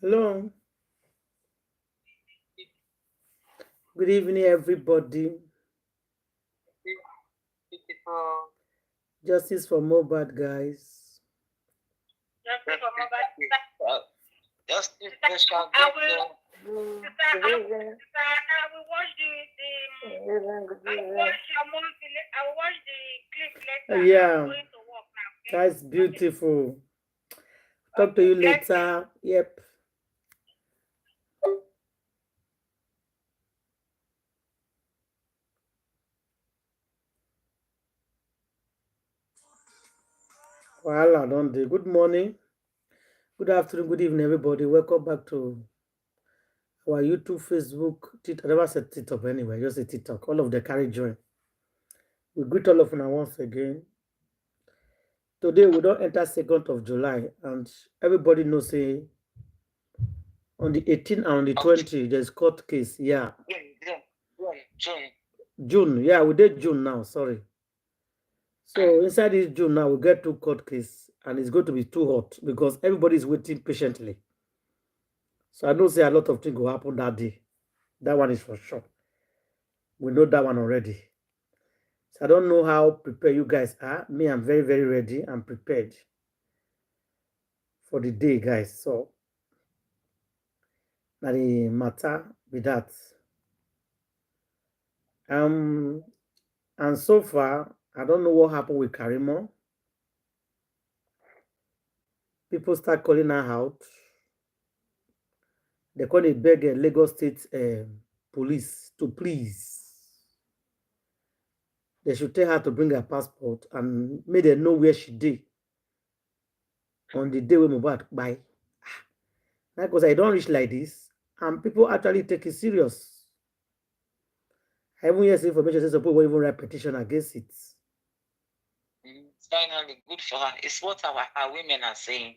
Hello. Good evening, everybody. Beautiful. Justice for Mohbad, guys. Justice for Mohbad. Justice for I will watch I will watch the clip later. Yeah, I'm going to work now. Okay? that's beautiful. Talk to you later. Yep. Well, don't do. Good morning, good afternoon, good evening, everybody. Welcome back to our YouTube, Facebook, TikTok. I never said TikTok anyway, just a TikTok. All of the carry join. We greet all of you now once again. Today we don't enter 2nd of July, and everybody knows say on the 18th and on the 20th there's court case. Yeah. June. June. Yeah, we did June now. Sorry. So inside this June now, we get two court case, and it's going to be too hot because everybody is waiting patiently. So I know say a lot of things will happen that day. That one is for sure. We know that one already. So I don't know how prepared you guys are. Me, I'm very, very ready. I'm prepared for the day, guys. So now the matter with that. Um, and so far, I don't know what happened with Karimo. People start calling her out. They call it beg Lagos State police to please. They should tell her to bring her passport and make them know where she did on the day when Mohbad buy. Because I don't reach like this, and people actually take it serious. I even hear information says people will even write petition against it. Finally, good for her. It's what our women are saying.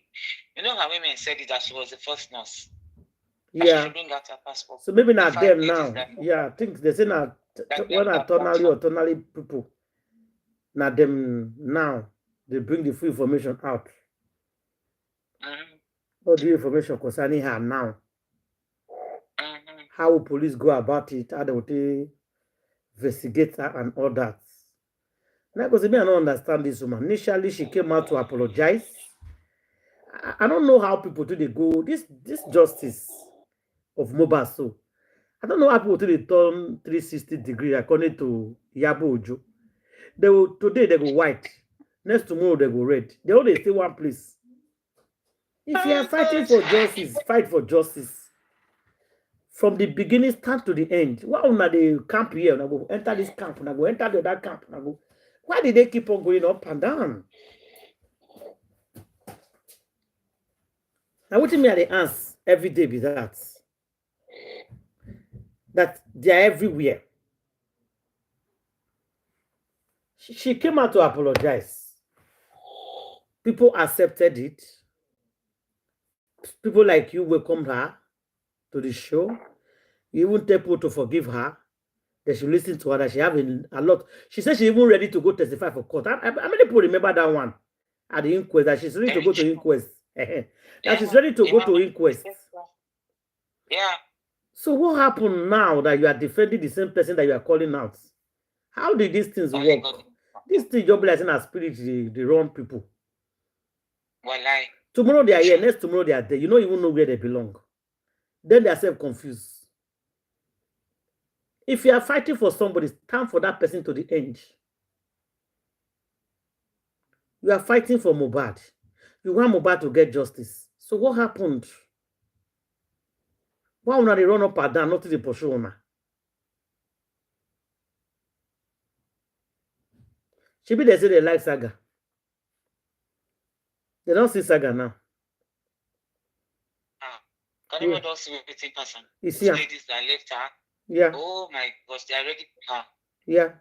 You know, her women said it that she was the first nurse. Yeah. She should bring out her passport. So maybe not them now. Yeah, I think they say now when are tonally people. Now them now they bring the full information out. All the information concerning her now. How will police go about it? How they will investigate her and all that. Now, because me, I don't understand this woman. Initially, she came out to apologize. I don't know how people do they go this justice of Mohbad. So I don't know how people do they turn 360-degree according to Iyabo. They will today they go white. Next tomorrow they go red. They only stay one place. If you are fighting for justice, fight for justice. From the beginning, start to the end. Why una dey camp here? Una go enter this camp, una go enter the other camp. Una go. Why did they keep on going up and down? Now, what do you mean are the ants every day be that? That they are everywhere. She came out to apologize. People accepted it. People like you welcomed her to the show. You even tell people to forgive her. They should listen to her. That she have a lot. She said she's even ready to go testify for court. How many people remember that one at the inquest? That she's ready to go to inquest. That she's ready to go to inquest. Yeah. So what happened now that you are defending the same person that you are calling out? How did these things work? This thing just like a spirit, the wrong people. Well, tomorrow they are here, next tomorrow they are there. You don't even know where they belong. Then they are self-confused. If you are fighting for somebody, stand for that person to the end. You are fighting for Mohbad. You want Mohbad to get justice. So what happened? Why would they run up and down, not to the pursue owner? Maybe they say they like Saga. They don't see Saga now. Karimo don't see everything person. You see her? Ladies that left her. Yeah. Oh my gosh, they are ready for her. Yeah.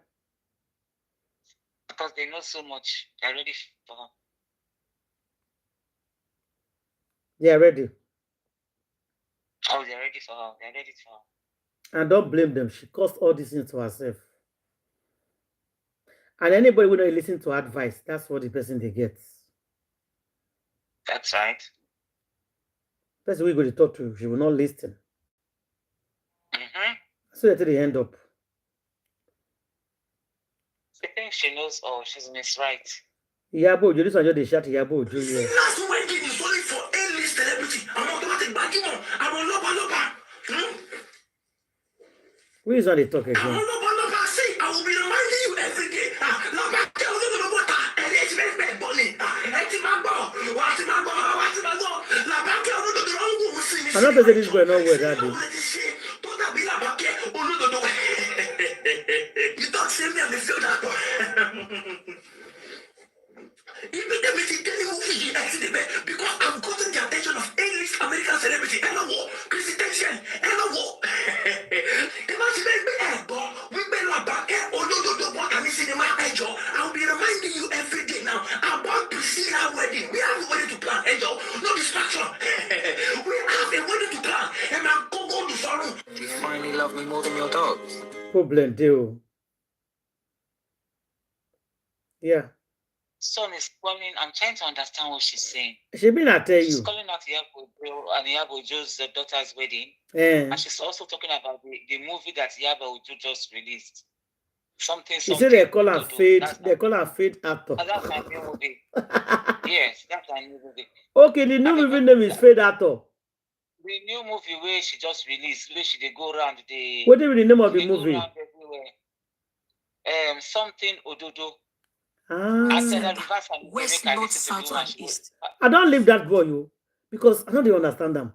Because they know so much. They are ready for her. They are ready. Oh, they are ready for her. They are ready for her. And don't blame them. She caused all these things to herself. And anybody who don't listen to advice, that's what the person they get. That's right. Person we go to talk to, she will not listen. Mm-hmm. So that they end up. She thinks she knows all. She's Miss Right. Iyabo, this one just they shout Iyabo. Last wedding is only for A-list celebrity. I'm automatic backing on. I'm on Loba. Who is on the talk I'm on again? Loba. See, I will be reminding you every day. Loba, tell them about water. And it's very bunny. I'm not saying this boy not well that day. You don't see me on the field. Even the meeting movie because I'm causing the attention of A-list American celebrity. Hello, Chrissy Tension. Hello, I'll be reminding you every day now about Priscilla wedding. We have a wedding to plan. Angel, no distraction. We have a wedding to plan. And I'm going to sorrow. Do you finally love me more than your dogs? Problem deal. Yeah. Son is calling. I'm trying to understand what she's saying. She been I tell She's you. calling out Iyabo and Iyabo Joe's daughter's wedding. And she's also talking about the movie that Iyabo Joe just released. Something. She said they call her fade. They call her fade actor. That's my new movie. Yes, that's my new movie. Okay, the new movie name is Fade Actor. The new movie where she just released, where she they go around the. What is the name of the movie? Something Ododo. West, north, south, and east. I don't leave that boy, you, because I don't even understand them.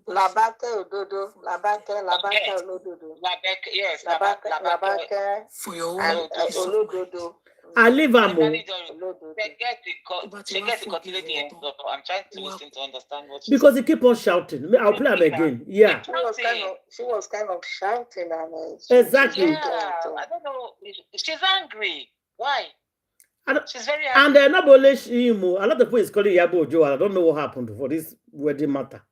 Labake Ododo, Labake Olododo. Labake, yes, Labake for your and Olododo. I leave them. She gets the continuity, so I'm trying to listen to understand what she's because he keep on shouting. I'll play him again. Yeah. She was kind of shouting and exactly. Yeah, I don't know. She's angry. Why? She's very angry. And not only him, a lot of people is calling Iyabo Joe. I don't know what happened for this wedding matter.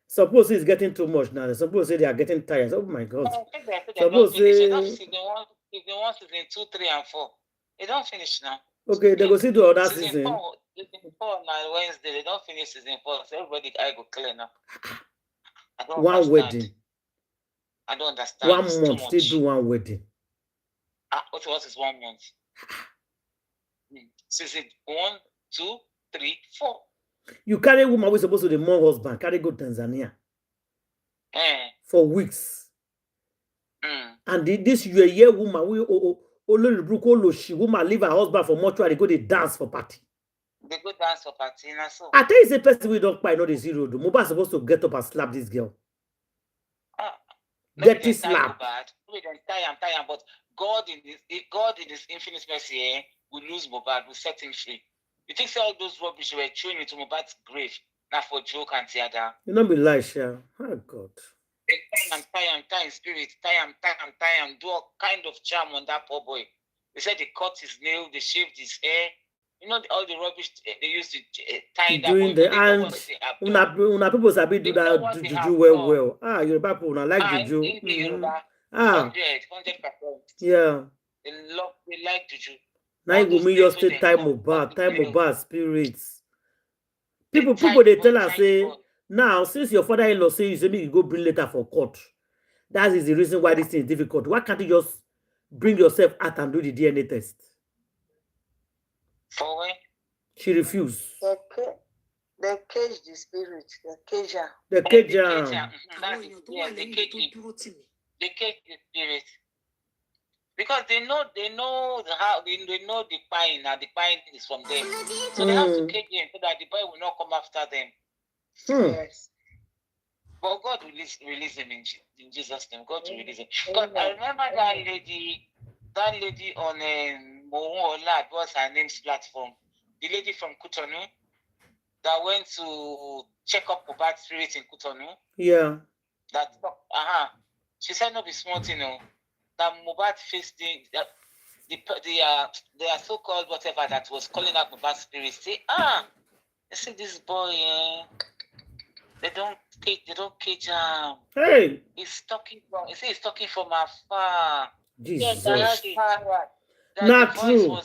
Suppose it's getting too much now. Suppose say they are getting tired. Oh my God. Suppose say if they want season 2, 3, and 4. They don't finish now. Okay, they go see the other season. Season 4 on Wednesday. They don't finish season 4. So everybody I go clear now. I don't one understand. wedding. I don't understand. 1 month, still do one wedding. What is 1 month? Season 1, 2, 3, 4. You carry a woman who is supposed to be more husband, carry go Tanzania for weeks. And this year woman we woman leave her husband for mortuary, go they dance for party. They go dance for party, so. I tell you, say person we don't buy, not the zero. The Mohbad supposed to get up and slap this girl. Get this slap. We don't tie, but God in His infinite mercy, will lose Mohbad, will set him free. You think all those rubbish were thrown into Mohbad's grave, not for joke and theater? You don't be like, Sha. Oh God. Tie him, spirit, tie him, do all kind of charm on that poor boy. They said they cut his nail, they shaved his hair. You know all the rubbish they used to tie that doing boy. The and una people sabi do that juju well. Yoruba people una like juju. 100%. Yeah. They like juju. Now Wunmi just take time Mohbad spirits. People they tell us say now since your father-in-law say you say me you go bring letter for court. That is the reason why this thing is difficult. Why can't you just bring yourself out and do the DNA test? For when? She refused. They cage the spirit. They cage her. The cage her. They cage the spirit. Because they know how they know the pine and the pine is from them. So they have to cage him so that the boy will not come after them. Yes. But God will release him in Jesus' name. God will release him. Because I remember that lady on Mohbad, what's her name's platform? The lady from Cotonou that went to check up Mohbad's spirit in Cotonou. Yeah. She said no be small thing, that Mohbad faced the so-called whatever that was calling out Mohbad's spirit. Say, you see this boy, they don't cage him. Hey, He's talking from afar. Jesus. Not true.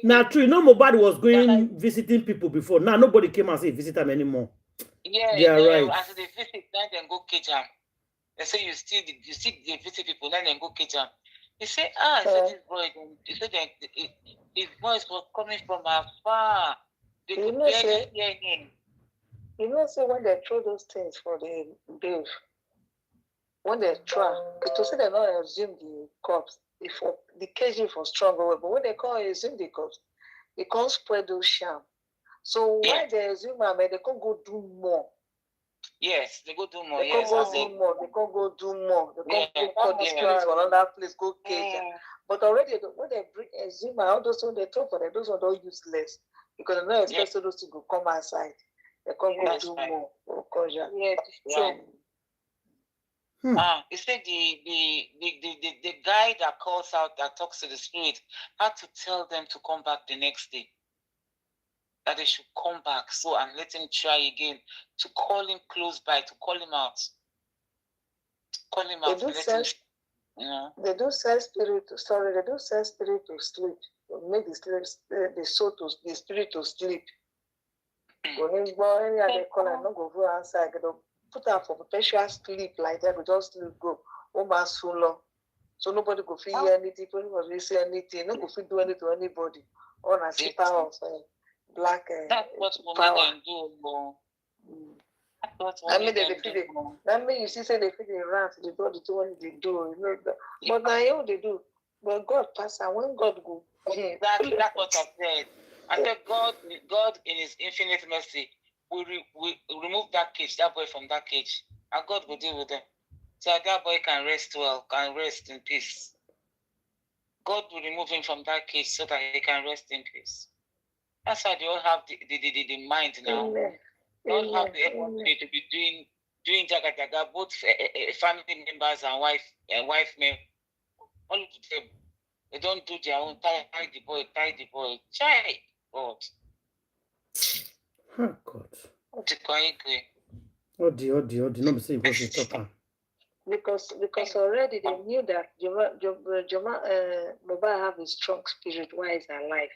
Not true. You know, Mohbad was going visiting people before. Now nobody came and say visit him anymore. Yeah, They are right. as they visit, then go cage them. They say you see the visit people, then go cage them. He said, he said this boy, he said that his voice was coming from afar. They could barely hear him. You know, so when they throw those things for the grave, when they try, to say they not assume the corpse, if the KG for stronger, but when they call assume the corpse, they can't spread those sham. So why they assume they can't go do more. Yes, they go do more. They can't go do more. They can't go do more. They can't go cut the spirits for another place, go cage. But already when they bring assume all those ones they throw for them, those ones are useless because they don't expect those to go come outside. They can't go do more. He said the guy that calls out, that talks to the spirit, had to tell them to come back the next day. That they should come back, so and let him try again, to call him close by, to call him out. Call him out. They do sell spirit. Sorry, they do sell spirit to sleep. Make the soul to the spirit to sleep. Go in, boy, they call and not go outside. They put out for perpetual sleep like that. We just sleep go. So long. So nobody go feel anything. Nobody will say anything. No go feel do anything to anybody. On a power of black that's what women do. I mean, that means you see, say they feed the rats, they do the one they do, you know. But now you they do. But God pass, and when God go, exactly, that's what I said. I said God in His infinite mercy will remove that cage, that boy from that cage, and God will deal with them, so that boy can rest well, can rest in peace. God will remove him from that cage so that he can rest in peace. That's why they all have the mind now. Amen. They all have the ability to be doing jaga, both family members and wife men. All of them, they don't do their own. Tie the boy. Chai, God. Oh, God. What the quiet way? Odi. No be say you go talk. Because already they knew that Mohbad have a strong spirit while he's alive.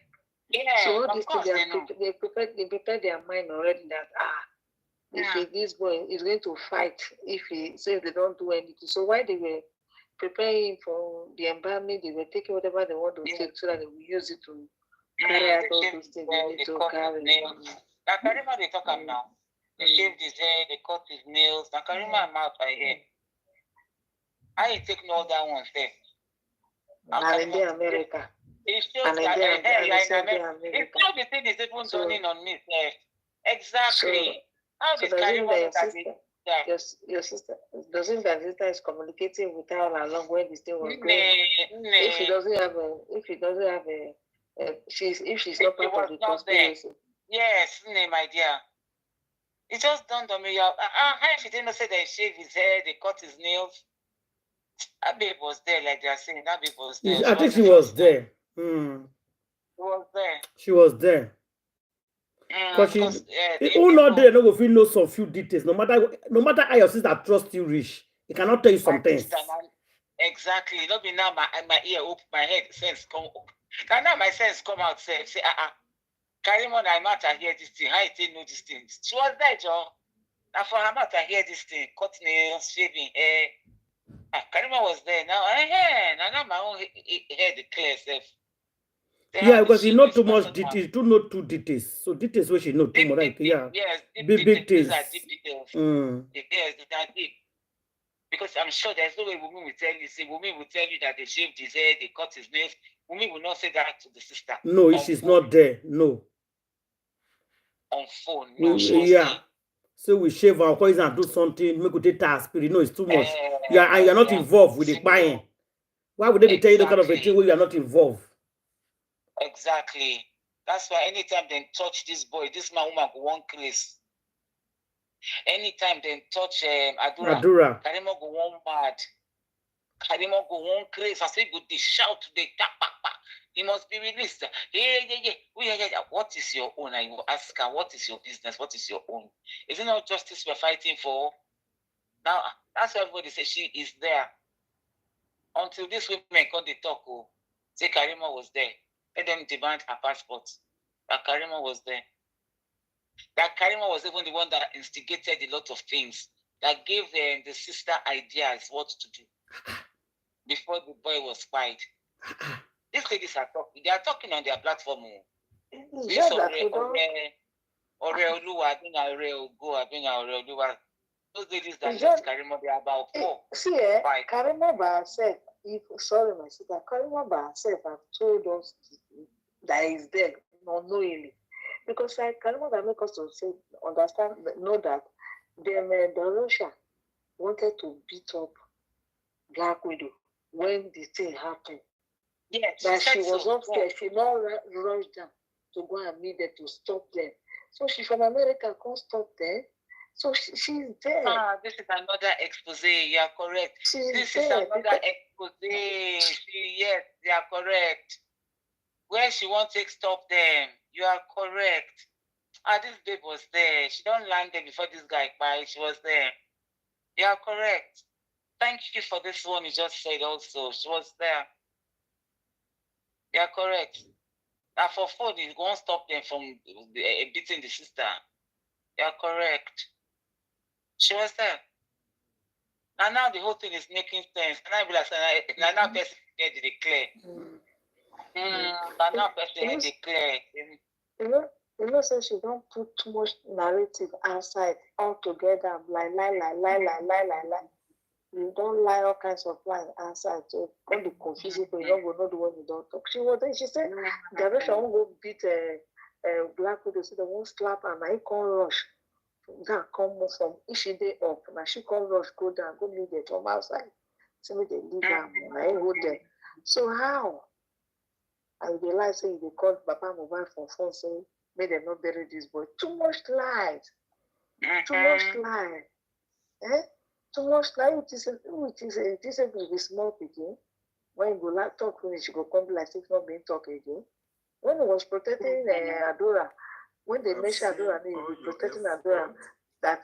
Yeah, so all of course they prepared their mind already that if this boy is going to fight, if he says they don't do anything. So while they were preparing for the embalming, they were taking whatever they want to take so that they will use it to carry out all those things they need to carry. Now Karimo they talk him now. They shaved his hair, they cut his nails. Now Karimo and mouth by hair. I ain't taking all that one there. And in America. It shows that it's not the thing is even dawning on me. Exactly. How did Karimo your sister doesn't that sister is communicating with her all along when this thing was going on? If she doesn't have if she's not part of the conspiracy. Yes, my dear. It just dawned on me. How if he didn't say they shaved his hair, they cut his nails? That babe was there, like they are saying. That babe was there. I think she was there. She was there. She was there. Because who not there no go feel know some few details. No matter how your sister trust you reach, he cannot tell you some things. Exactly. Not be now my ear open, my head sense come up. Now my sense come out say Karimo na matter hear this thing. How you know this thing? She was there, Joe. Now for her matter hear this thing, cut nails, shaving hair. Karimo was there. Now my own head clear self. Yeah, because he know too much details, too details. So details where she know too much, like yes, big things. These are deep details. Yes, they are deep. Because I'm sure there's no way Wunmi will tell you. See, Wunmi will tell you that they shaved his hair, they cut his nails. Wunmi will not say that to the sister. No, she's not there. No. On phone, no. So we shave our poison and do something. Make we take task. You know, it's too much. And you're not involved with the buying. Why would they be telling you the kind of a thing where you are not involved? Exactly. That's why anytime they touch this boy, this man woman go one craze. Anytime they touch Adura, Karimo go one mad. Karimo go one craze. I say go they shout, they tap. He must be released. Yeah. What is your own? I will ask her, what is your business? What is your own? Is it not justice we're fighting for? Now that's why everybody says she is there. Until this women come they talk, say Karimo was there. Let them demand her passport. But Karimo was there. That Karimo was even the one that instigated a lot of things, that gave the sister ideas what to do before the boy was quiet. These ladies are talking. They are talking on their platform. This those ladies that left Karimo, they are about 4. See, Karimo by herself, sorry, my sister, Karimo by herself have told us that he's dead unknowingly. Because like Karimo that make us to say, understand, know that the Russia wanted to beat up Black Widow when the thing happened. Yes, that she was upstairs, she not rushed down to go and meet them to stop them. So she from America can't stop them. So she's dead. This is another expose. You are correct. This is another expose. Yes, you are correct. Where she wants to stop them. You are correct. This babe was there. She don't land there before this guy by. She was there. You are correct. Thank you for this one you just said also. She was there. You are correct. Now for phone, it won't stop them from beating the sister. You are correct. She was there. And now the whole thing is making sense. And I be like, now person get it clear. Now person declare. You know, so she don't put too much narrative outside altogether. Lie. You don't lie all kinds of lying outside. So all the confusion, you don't go know the one you don't talk. She was there. She said, the Russia won't go beat Black Widow, so they won't slap her. Now he can't rush. That come from if she day up. Now she can't rush, go down, go leave it from outside. So me they leave her. Now he go there. So how? And they lie say they called Papa Mohbad for phone saying, may they not bury this boy. Too much lies. Too much lies. Too much lies. It is a small picking. When you go like talk finish, you go come like if not being talk again. When he was protecting Adora, when they mentioned Adora, they were protecting Adora, that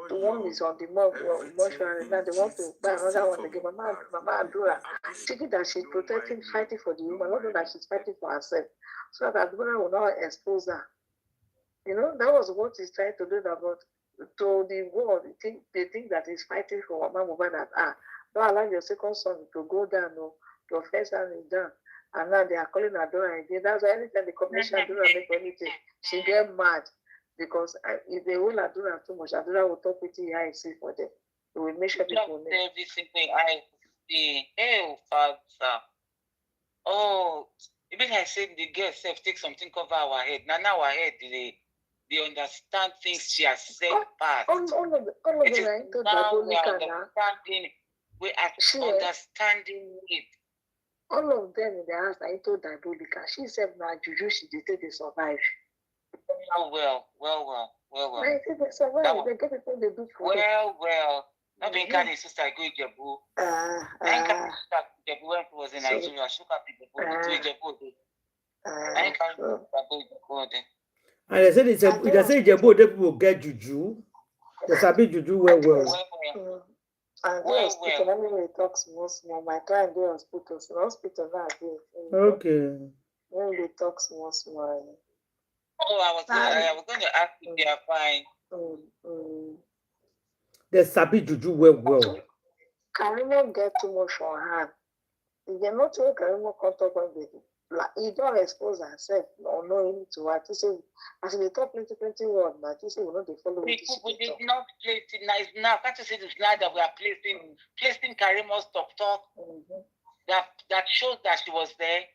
the one is on the mortuary, now they want to buy another one to give Mama Adora. Thinking that she's protecting, fighting for the woman, not that she's fighting for herself. So that Adora will not expose her. You know, that was what he's trying to do about to the world. They think that he's fighting for Mama Mohbad that don't allow your second son to go down, or your first son is down. And now they are calling Adora again. That's why anytime the commission Adora make anything, she get mad. Because if they hold Adora too much, Adora will talk with the I see for them. They will make sure people know. Every single I see. Hey, Father. Oh, even I said the girl self take something cover our head. Now our head, they understand things she has said past. All of them now we are understanding. We are understanding it. All of them in the house are into diabolical. She said now juju she did they survive. Well. They survive. They get people they do for well. Not being kind of sister go Iyabo. I can't sister Iyabo when he was in Nigeria. She can't be Iyabo. I can't go Iyabo. And they said they say Iyabo they will get juju. They sabi juju well. And the hospital, let me talk small. My client dey hospital, so hospital now dey. Okay. When they talk small. Oh, I was going to ask if they are fine. They sabi juju well. Karimo get too much for her. If they not tell Karimo come talk about it, he don't expose herself unknowingly to her. To say, as they talk plenty word, but you say we not they follow. We did not place it nice now. Can't you see this now that we are placing Karimo's talk that shows that she was there.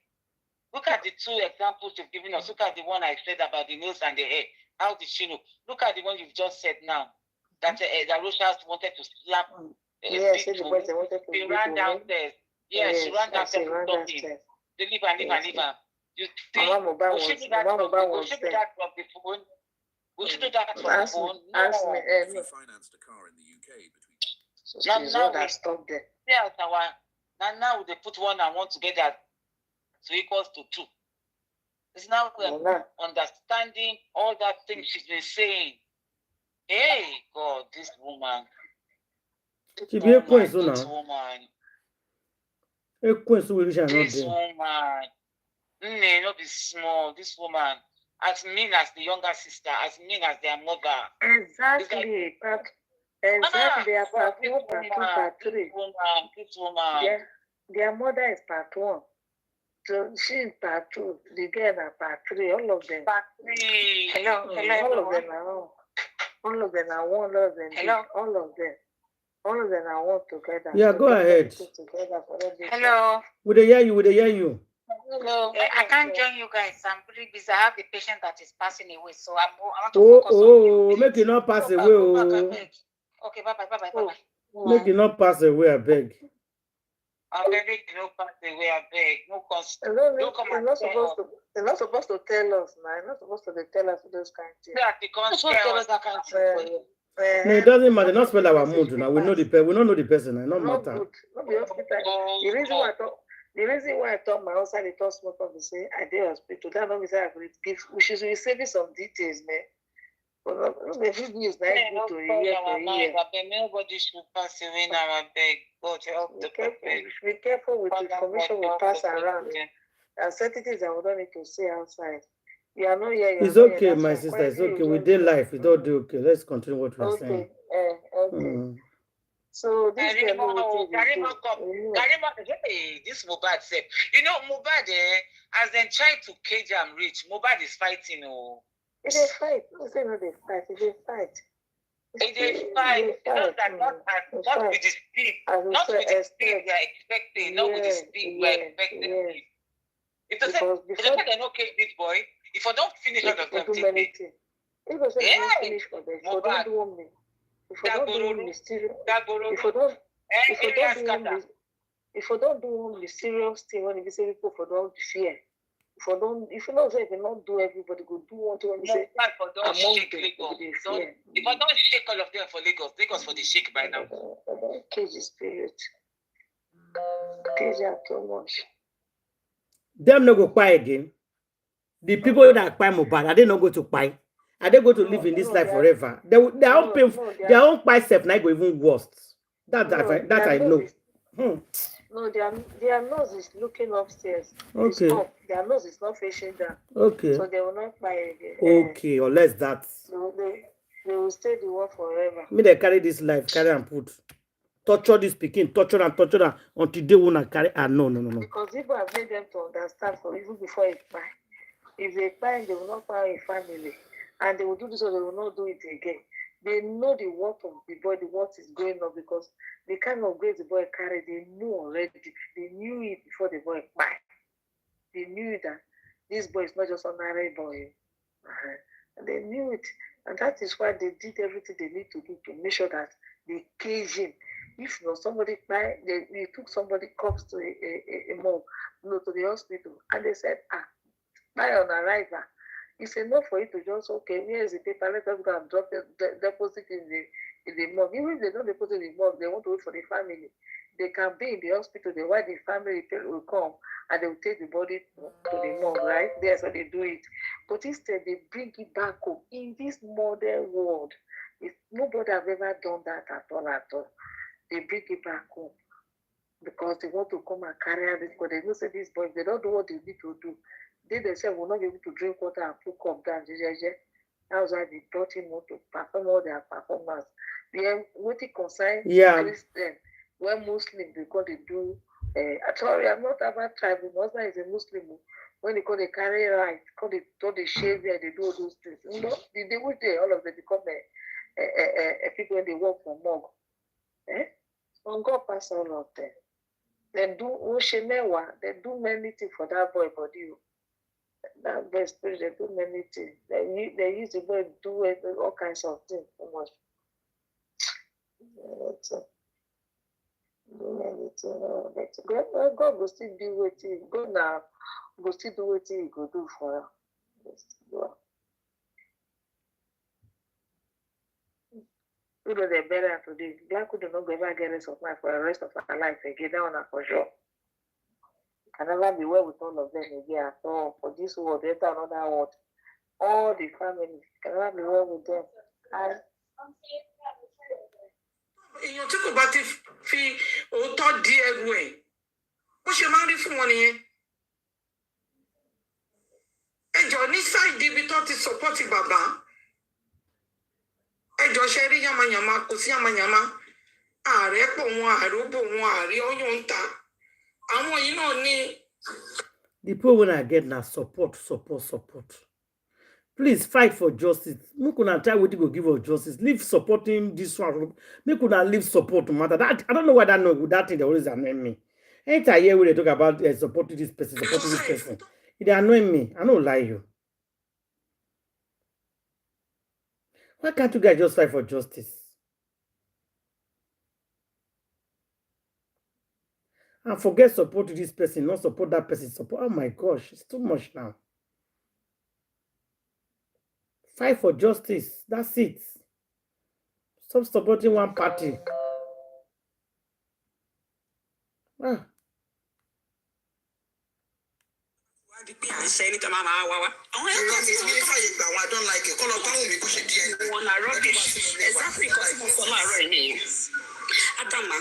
Look at the 2 examples you've given us. Look at the one I said about the nose and the hair. How did she know? Look at the one you've just said now. That Rochas wanted to slap. Yes, she ran downstairs. Yes, she ran downstairs to stop him. They leave her. You think we should do that from the phone? We should do that from the phone. Ask me. She financed a car in the UK between. So now that stopped there. Yeah, now they put 1 and 1 together. So equals to 2. It's now understanding all that thing she's been saying. Hey, God, this woman. She be a queen so This now. woman. A queen so we shall not This do. woman. Not be small. This woman. as mean as the younger sister, as mean as their mother. Exactly. Exactly. They are part 1, part 2, part 3. This woman. Their mother is part 1. So she is part 2. The girl are part 3. All of them. Part 3. Hello. All of them are one. All of them are one. All of them. Hello. All of them. All of them are one together. Yeah, go ahead. Hello. Would they hear you? Would they hear you? Hello. I can't join you guys. I'm pretty busy. I have a patient that is passing away, so I want to focus on make it not pass away. Okay, bye. Make it not pass away, I beg. I beg you, no pass away, I beg. No constant. They're not supposed to tell us, man. They're not supposed to tell us those kind of things. Yeah, they can't tell us that kind of thing. No, it doesn't matter. Not spell our mood now. We know the person. We don't know the person. It don't matter. Good. Not the hospital. The reason why I thought my husband they thought smoke of the say I did hospital. That not say I could give. We should receive some details, man. But not the good news. Nice good to hear. Nobody should pass away now. I beg. God help the people. Be careful with the information we pass around. And certain things that we don't need to say outside. You are not here. It's okay, my sister. It's okay. We did life. It's all okay. Let's continue what we're saying. Okay. So this Karimo, this Mohbad said, you know, Mohbad, as they try to cage and reach, Mohbad is fighting. It's a fight. It's not a fight. It's a fight. It's a fight. Not with the speed. Not with the speed we are expecting. Not with the speed we are expecting. If they say they don't cage this boy, if I don't finish out of them, if I don't do one if I don't do one mysterious, if I don't do one mysterious thing, when you say people for don't fear, if you don't say if you don't do everybody go do one thing, say don't shake Lagos. If I don't shake all of them for Lagos for the shake by now. Cage spirit, cage are too much. Them no go buy again. The people that buy Mohbad, are they not going to buy? Are they going to live in this life forever? Their own buy self now go even worse. That I know. No, their nose is looking upstairs. Okay. Their nose is not facing down. Okay. So they will not buy again. Okay, unless that. So they will stay the world forever. Me they carry this life, carry and put. Torture this pikin, torture them until they wanna carry. No. Because people have made them to understand for even before it buy. If they buy, they will not buy a family. And they will do this or they will not do it again. They know the worth of the boy, the what is going on, because the kind of grace the boy carried, they knew already. They knew it before the boy buy. They knew that this boy is not just an ordinary boy. And they knew it. And that is why they did everything they need to do to make sure that they cage him. If not, somebody buy, they took somebody comes to a morgue, to the hospital, and they said, buy on arrival. It's enough for you to just, okay, here's the paper, let us go and drop the deposit in the morgue. Even if they don't deposit in the morgue, they want to wait for the family. They can be in the hospital, while the family will come and they will take the body to the morgue, right? That's how they do it. But instead, they bring it back home. In this modern world, nobody have ever done that at all. They bring it back home because they want to come and carry out this, but they don't say these boys, they don't do what they need to do. They themselves will not be able to drink water and put cup down. That's why they brought him to perform all their performance. What it concerns Christian, when Muslim, because they do, sorry, I'm not about tribal, my husband is a Muslim. When they call they carry right, call they do the shave there, they do all those things. You know, they would all of them become people when they work for morgue. So God pass all of them. They do they do many things for that boy body. That boy spirit, they do many things. They use the boy to do all kinds of things. So much. Do many things. God will still do what he go now. Go still do what he go do for her. You know they're better today. Black would not ever get rest of life for the rest of our life again. That one for sure. Can never be well with all of them again at all. For this world, enter another world. All the families can never be well with them. And èèyàn tí kò bá ti fi òótọ́ di ẹrù ẹ̀ ó ṣe máa ń rí fún wọn nìyẹn. Ẹjọ́ ní sáìdì ibi tó sí àmàyàmá ààrẹ pọ̀ wọn àróbò wọn àrí ọyọ́ ń ta àwọn yìí náà ní. The people when I get now support. Please fight for justice. Make una try what you go give us justice. Leave supporting this one. Make una leave support no matter that. I don't know why that thing they always annoy me. Anytime I hear when they talk about supporting this person, it annoy me. I don't lie you. Why can't you guys just fight for justice? And forget supporting this person, not support that person. Support. Oh my gosh, it's too much now. Fight for justice. That's it. Stop supporting one party. Ah. I don't like it. Exactly. Adama,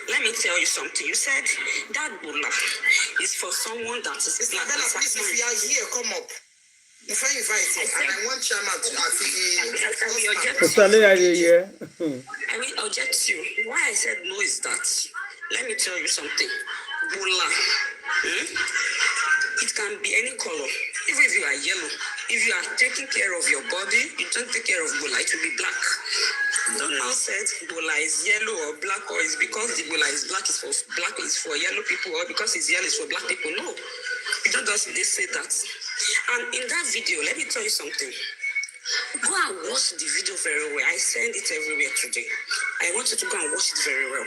let me tell you something. You said that Bola is for someone that is like that. If you are here, come up. If I invite you, and I want chairman to I will object you. Why I said no is that, let me tell you something. Bola, it can be any color. Even if you are yellow, if you are taking care of your body, you don't take care of Bola, it will be black. Don't now say Bola is yellow or black, or it's because the Bola is black is for yellow people, or because it's yellow is for black people. No, you don't just they say that. And in that video, let me tell you something. Go and watch the video very well. I send it everywhere today. I want you to go and watch it very well.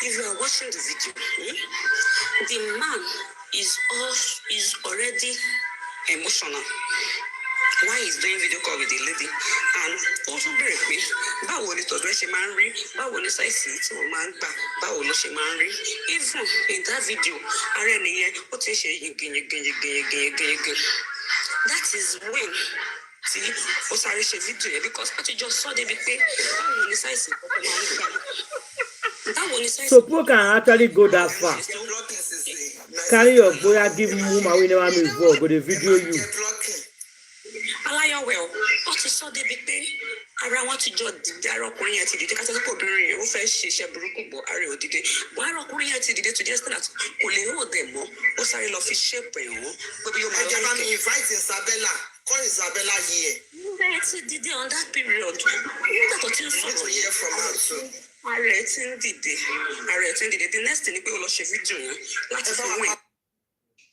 If you are watching the video, the man is already emotional. Why he's doing video call with the lady, and also very quick. Báwo ni tọ̀dọ̀ ṣe máa ń rí, báwo ni sáìsì tí mo máa ń gbà, báwo ló ṣe máa ń rí. Even in that video, ààrẹ nìyẹn ó ti ṣe yìngìnyìngìnyìngìnyìngìnyìngìn. That is when tí ó sáré ṣe video yẹn, because I just saw débi pé báwo ni sáìsì tó máa ń gbà. So people can actually go that far. Carry your boy, give Muma, we never move forward, go the video you. Well, what is so the big thing? I want to judge the Korean to the Catholic Korean who first she Buruku Ario did it. Why are Korean to the just that Oleo demo, or sorry, of his shape, but you might invite Isabella. Call Isabella here. That's it, did on that period. What you hear from her too. I read the next thing people will show video. Like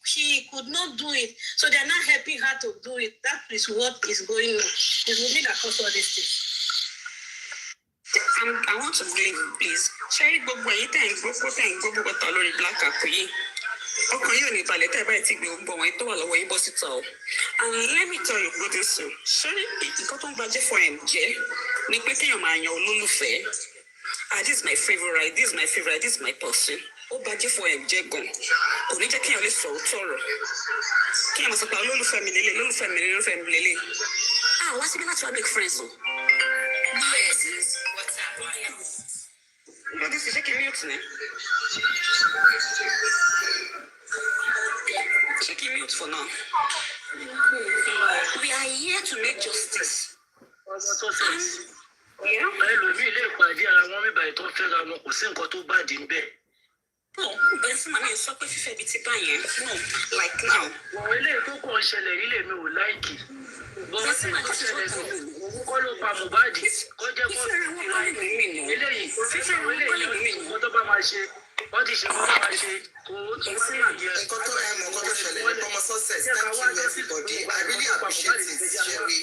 she could not do it, so they're not helping her to do it. That is what is going on. It will be that cause all these things. I want to believe, please. Sherry Bobo, you think Bobo got a lot of black happy. Okay, you need to let everybody take the Bobo. I told her you boss it out. And let me tell you what this is. Sherry, you got on budget for MJ. Nikwete your man, your Lulu fair. This is my favorite. This is my person. Ó bàjẹ́ fún ẹ̀jẹ̀ gan kò ní jẹ́ kéèyàn lè sọ̀rọ̀ tọ̀rọ̀ kéèyàn máa sọ pé olólùfẹ́ mi lélẹ̀ wá síbí láti wá make friends o. Lọ́dún sí ṣé kí n mute ni ṣé kí n mute for now. We are here to make justice. Ẹlòmíì lè pàdé ara wọn bíbá ètò fẹ́ra wọn kò sí nǹkan tó bá dì ń bẹ̀. No, but it's not so quick if no, like now. Well, ilé tó kàn ṣẹlẹ̀ ilé mi ò láìkì. Bọ́n sì kọ́ ṣẹlẹ̀ sí kọ́ ló pa Mohbad kọ́ jẹ́ kó eléyìí kó tó bá máa ṣe wọ́n ti ṣe kó tó máa ṣe kó tó máa yẹ. Nǹkan tó ṣẹlẹ̀ ní Thomas Success, thank you everybody. I really appreciate it, Jerry.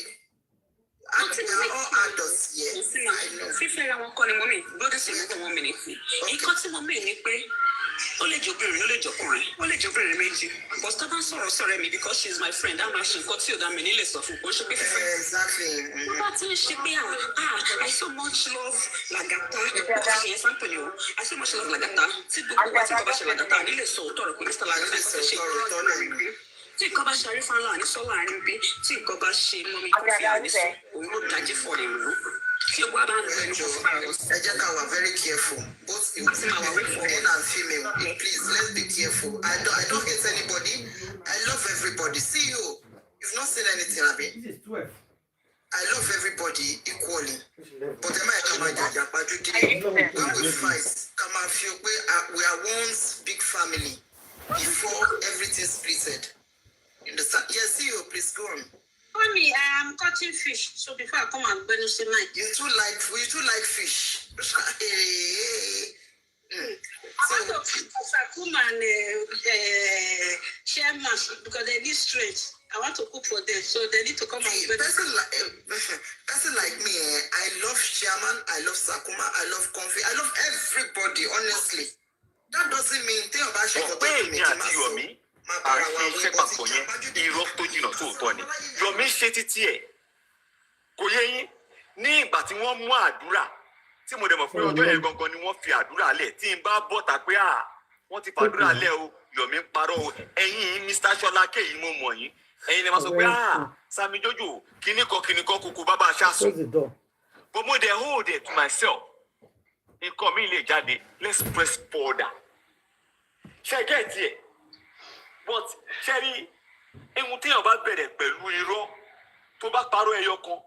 And we are all adults here. Fífẹ́ ra wọn kọ́ ni mo mì, gbọ́dọ̀ sì lọ́dọ̀ wọn mi ni. Nǹkan tí mo mì ni pé ó lè jẹ́ obìnrin, ó lè jẹ́ ọkùnrin, ó lè jẹ́ obìnrin méjì. But tó bá sọ̀rọ̀ mi because she is my friend, á máa ṣe nǹkan tí ò dá mi nílé sọ fún kó ṣe pé fífẹ́. Exactly. Bá ti ń ṣe pé I so much love Lagata. Ó ṣe yẹn sáńpẹ̀ ni o. I so much love Lagata. Tí gbogbo wa tí kò bá ṣe Lagata nílé sọ òótọ́ rẹ̀ pé Mr. Lagata ṣe ṣe. Tí nǹkan bá ṣe àrífà ńlá ní sọ́lá àárín bí tí nǹkan bá ṣe mọ́mí kò fi àníṣe òun ló dájú fọ́ ni wò. Tí o bá bá ń lọ ẹ jẹ́ ká wà very careful both in male and female. Please let's be careful. I don't hate anybody. I love everybody. See you. You've not seen anything, Abi. I love everybody equally. But when we fight, we are once big family before everything splitted. Yes, see you, please go on. Mommy, I am cutting fish, so before I come and bring you see my. You too like fish. I want to cook Sakuma and Chairman because they need strength. I want to cook for them, so they need to come and bring. Person like me, I love Chairman, I love Sakuma, I love Confes, I love everybody, honestly. That doesn't mean thing about Yomi. Àṣìṣe papọ̀ yẹn irọ́ tó jìnnà sóòótọ́ ni Yomi ṣe títí ẹ̀ kò yé yín ní ìgbà tí wọ́n mú àdúrà tí mo dẹ̀ mọ̀ pé ọjọ́ yẹn gangan ni wọ́n fi àdúrà lẹ̀ tí n bá bọ́ta pé wọ́n ti fàdúrà lẹ̀ o Yomi ń parọ́ o ẹ̀yin Mr. Ṣọlákẹ́ yìí mo mọ̀ yín ẹ̀yin ni wọ́n sọ pé Sami Jojo kíníkan kúkú bàbá aṣáṣù but mo dẹ̀ hold it to myself nǹkan mi lè jáde let's press forward ṣe gẹ́ẹ̀tì ẹ̀. But Sherry, ehun tí èèyàn bá bẹ̀rẹ̀ pẹ̀lú irọ́ tó bá parọ́ ẹyọ kan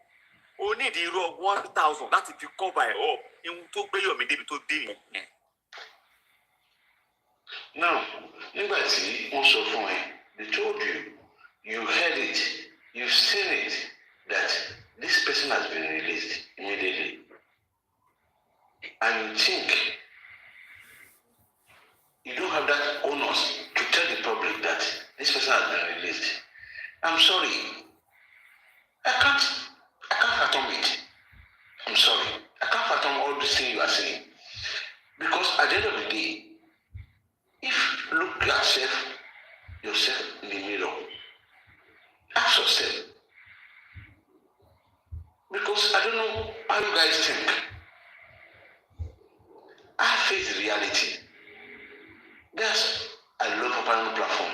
ó ní ìdí irọ́ 1,000 láti fi cover ẹ̀ up ehun tó gbé Yomi débi tó dé yẹn. Now, nígbà tí wọ́n sọ fún ẹ, they told you, you heard it, you've seen it, that this person has been released immediately. And you think you don't have that onus to tell the public that this person has been released. I'm sorry. I can't fathom it. I'm sorry. I can't fathom all this thing you are saying. Because at the end of the day, if you look at yourself in the mirror, ask yourself. Because I don't know how you guys think. I face reality. There's a lot of Karimo platform.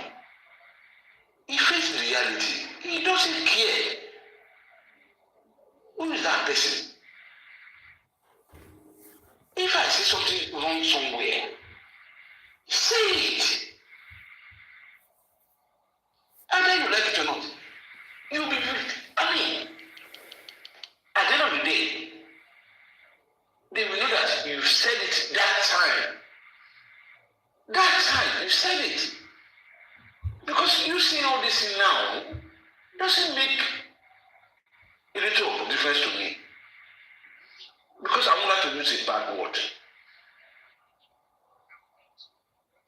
He faces reality. He doesn't care. Who is that person? If I see something wrong somewhere, say it. Either you like it or not. You'll be, at the end of the day, they will know that you said it that time. That time, you said it. Because you see all this now doesn't make a little difference to me. Because I would like to use a bad word.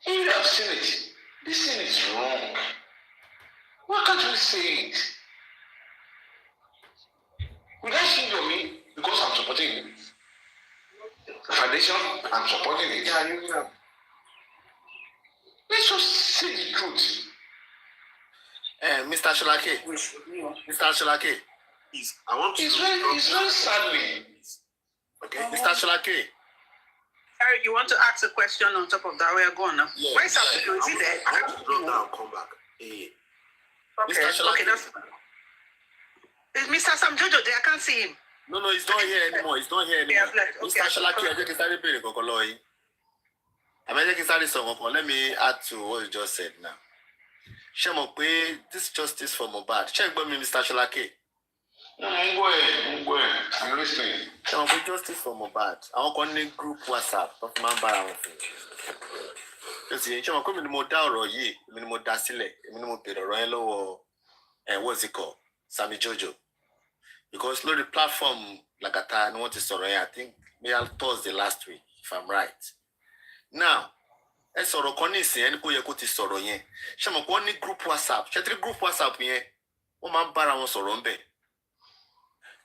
If you have seen it, this thing is wrong. Why can't we say it? Will I see Yomi because I'm supporting the foundation? I'm supporting it. Yeah. Let's just say the truth. Mr. Sholake. Mr. Sholake. I want to. It's very sadly. Okay, Mr. Sholake. Eric, you want to ask a question on top of that? We are going now. Yes. Where's Abdul? Is he there? I have to drop down and come back. Okay, Mr. Sholake. okay, that's fine. Is Mr. Sam Jojo there? I can't see him. No, he's not here anymore. He's not here anymore. Okay, Mr. Sholake, I just started paying Kokoloi. Let me add to what you just said now. Shemope, this justice for Mohbad. Check by me, Mr. Sholake. I'm listening. Shemope, justice for Mohbad. I want to group WhatsApp of Mamba. Because Shemope, I'm more down or ye, I'm more dasile, I'm more pedorello or what's it called? Sami Jojo. Because look, the platform, like I want to sorry, I think maybe Thursday last week, if I'm right. Now, ẹ sọ̀rọ̀ kan ní ìsìn ẹni kó yẹ kó ti sọ̀rọ̀ yẹn ṣé mo kọ́ ní group WhatsApp ṣé tí group WhatsApp yẹn wọ́n máa ń bára wọn sọ̀rọ̀ ńbẹ̀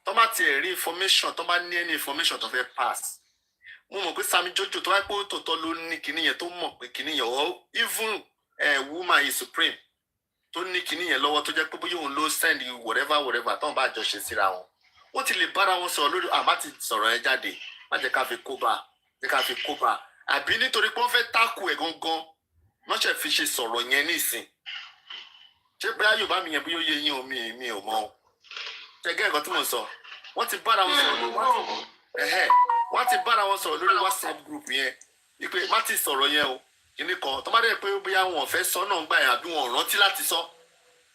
tó bá ti rí information tó bá ní any information tó fẹ́ pass mo mọ̀ pé Sami Jojo tó wáyé pé tòótọ́ ló ní kinní yẹn tó mọ̀ pé kinní yẹn or even woman is supreme tó ní kinní yẹn lọ́wọ́ tó jẹ́ pé bóyá òun ló send you whatever tó ń bá jọ ṣe síra wọn wọ́n ti lè bára wọn sọ̀rọ̀ lórí àbá ti sọ̀rọ̀ yẹn jáde má jẹ́ ká fi kóbá àbí nítorí pé wọ́n fẹ́ tákù ẹ̀ gangan wọ́n ṣe fi ṣe sọ̀rọ̀ yẹn nísìn ṣé bóyá Yorùbá mi yẹn bí ó yé yín o mi ò mọ̀ o ṣẹ́gẹ́ ẹ̀kọ́ tí mo sọ wọ́n ti bára wọn sọ̀rọ̀ lórí WhatsApp group yẹn wípé má ti sọ̀rọ̀ yẹn o kíní kan tó bá dẹ̀ pé bóyá wọn ò fẹ́ sọ náà gbà yẹn àbí wọn ò rántí láti sọ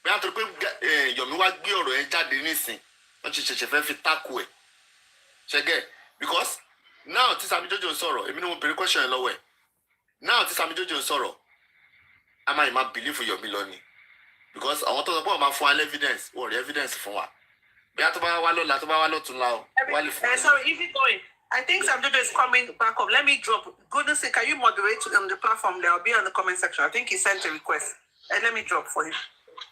bóyá torí pé Yomi wá gbé ọ̀rọ̀ yẹn jáde nísìn Because now this Sammy Jojo sorrow. Emi no mo question ẹ lọ́wọ́ ẹ. Now this Sammy Jojo sorrow. I might believe for your miloni. Because I want to know about for evidence or evidence for what. Sorry, easy going. I think Sam Jojo is coming back up. Let me drop. Goodness sake, can you moderate on the platform? There will be on the comment section. I think he sent a request. And let me drop for him.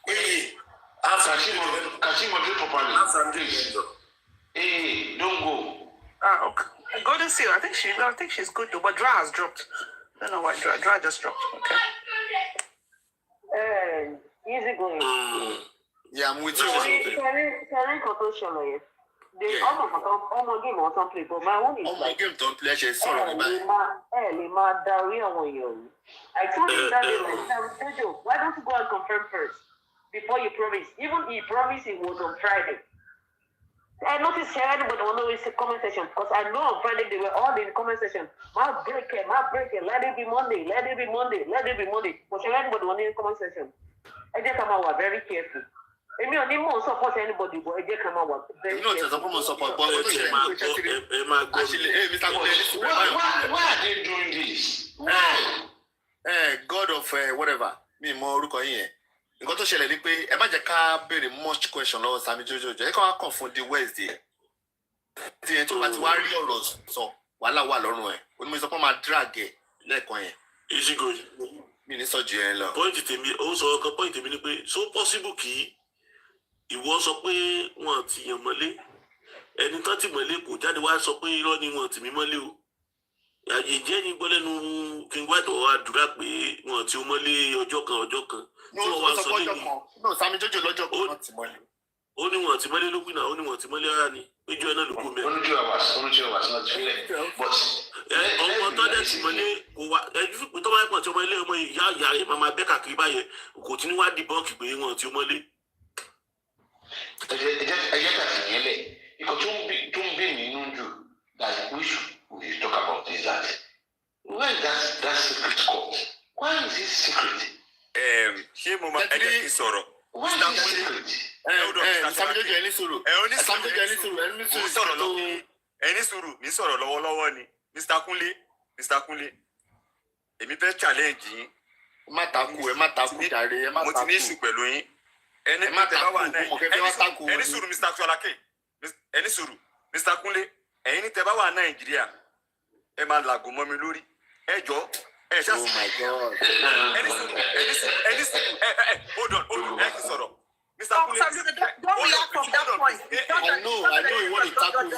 Hey, can moderate properly? Hey, don't go. Okay. Golden Seal. I think she's good though, but Dra has dropped. I don't know why Dra just dropped. Okay. Easy going. Yeah, I'm with you. Almost game or something, but my own is like game don't play. Sorry, I told you that day, like, why don't you go and confirm first before you promise? Even he promised it was on Friday. I noticed everybody was in the comment section because I know on Friday they were all in the comment section. My break it, let it be Monday, let it be Monday. But everybody was in the comment section. I just come out very careful. I mean, I need more support anybody, but I just come out very careful. Why are they doing this? God of whatever. Me more here. You got to share it. I might just very much question lọ́wọ́ Sammy Jojo. I can't confund the Wednesday. The end of worry or so. Wala lọ́rùn ẹ̀. When we support my drag ẹ̀ lẹ́ẹ̀kan yẹn. Easy good. Minister Jelo. Point to me also a point to me so possible key. It was a way one to your Malay. And in 30 Malay could that was a way running one to me Malay. Jenny Bolenu can white or drag me one to Malay or joker. No, Sammy Jojo Lojo. Only one to Malay looking at only one to Malay. We join a look. Only was not but. On that money, we don't want to Malay, Mamma Becca Kibaye, continue what debunk being on to Malay. That we talk about is that why that secret code? Why is it secret? Here, Mama, I sorrow. Why is it secret? Mr. Kunle, èmi fẹ́ challenge yín. Má takú jàre, má takú. Mo ti ní issue pẹ̀lú yín. Ẹni sùúrù Mr. Tualake. Ẹni sùúrù Mr. Kunle. Ẹ̀yin tẹ́ bá wà Nàìjíríà. Ẹ máa làgò mọ́ mi lórí. Ẹ jọ̀ọ́, ẹ ṣá. Oh my God. Ẹni sùúrù. Hold on. Ẹ kì í sọ̀rọ̀. Mr. Kunle. Don't react from that point. I know you want to tackle me.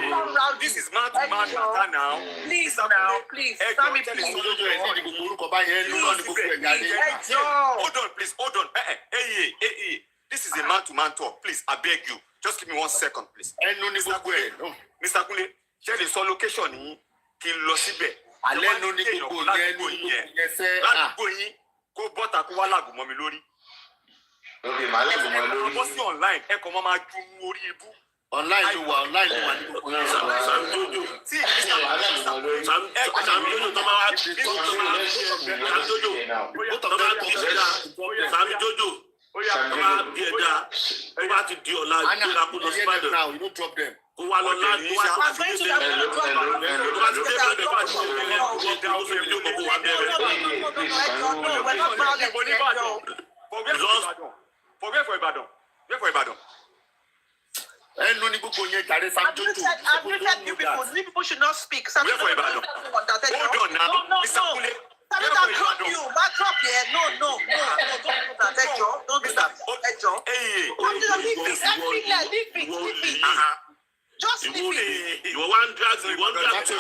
No. This is man to man matter now. Please. Sammy, please. Hold on. Hey. This is a man to man talk. Please, I beg you. Just give me 1 second, please. Mr. Kunle, share the sole location yìí kí n lọ síbẹ̀. Alẹ́ ló ní gbogbo yẹn sẹ́. Ládùúgbò yín kó bọ́ta kó wá lágùn mọ́ mi lórí. Okay, my leg my lórí. Bọ́ sí online ẹ kàn máa ju orí ibú. Online ló wà ní gbogbo yẹn. Sam Jojo. See, Sam Jojo tó máa wá Sam Jojo. Now you don't drop them. Forget for Ibadan. I've muted you people. You people should not speak. Hold on now. Mr. Kunle. Drop you. Drop here. No. Don't do that. Don't do that. Leave it. Just leave it. You want drugs? You want drugs?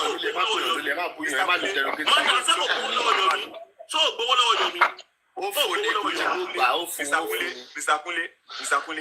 Mr. Kunle.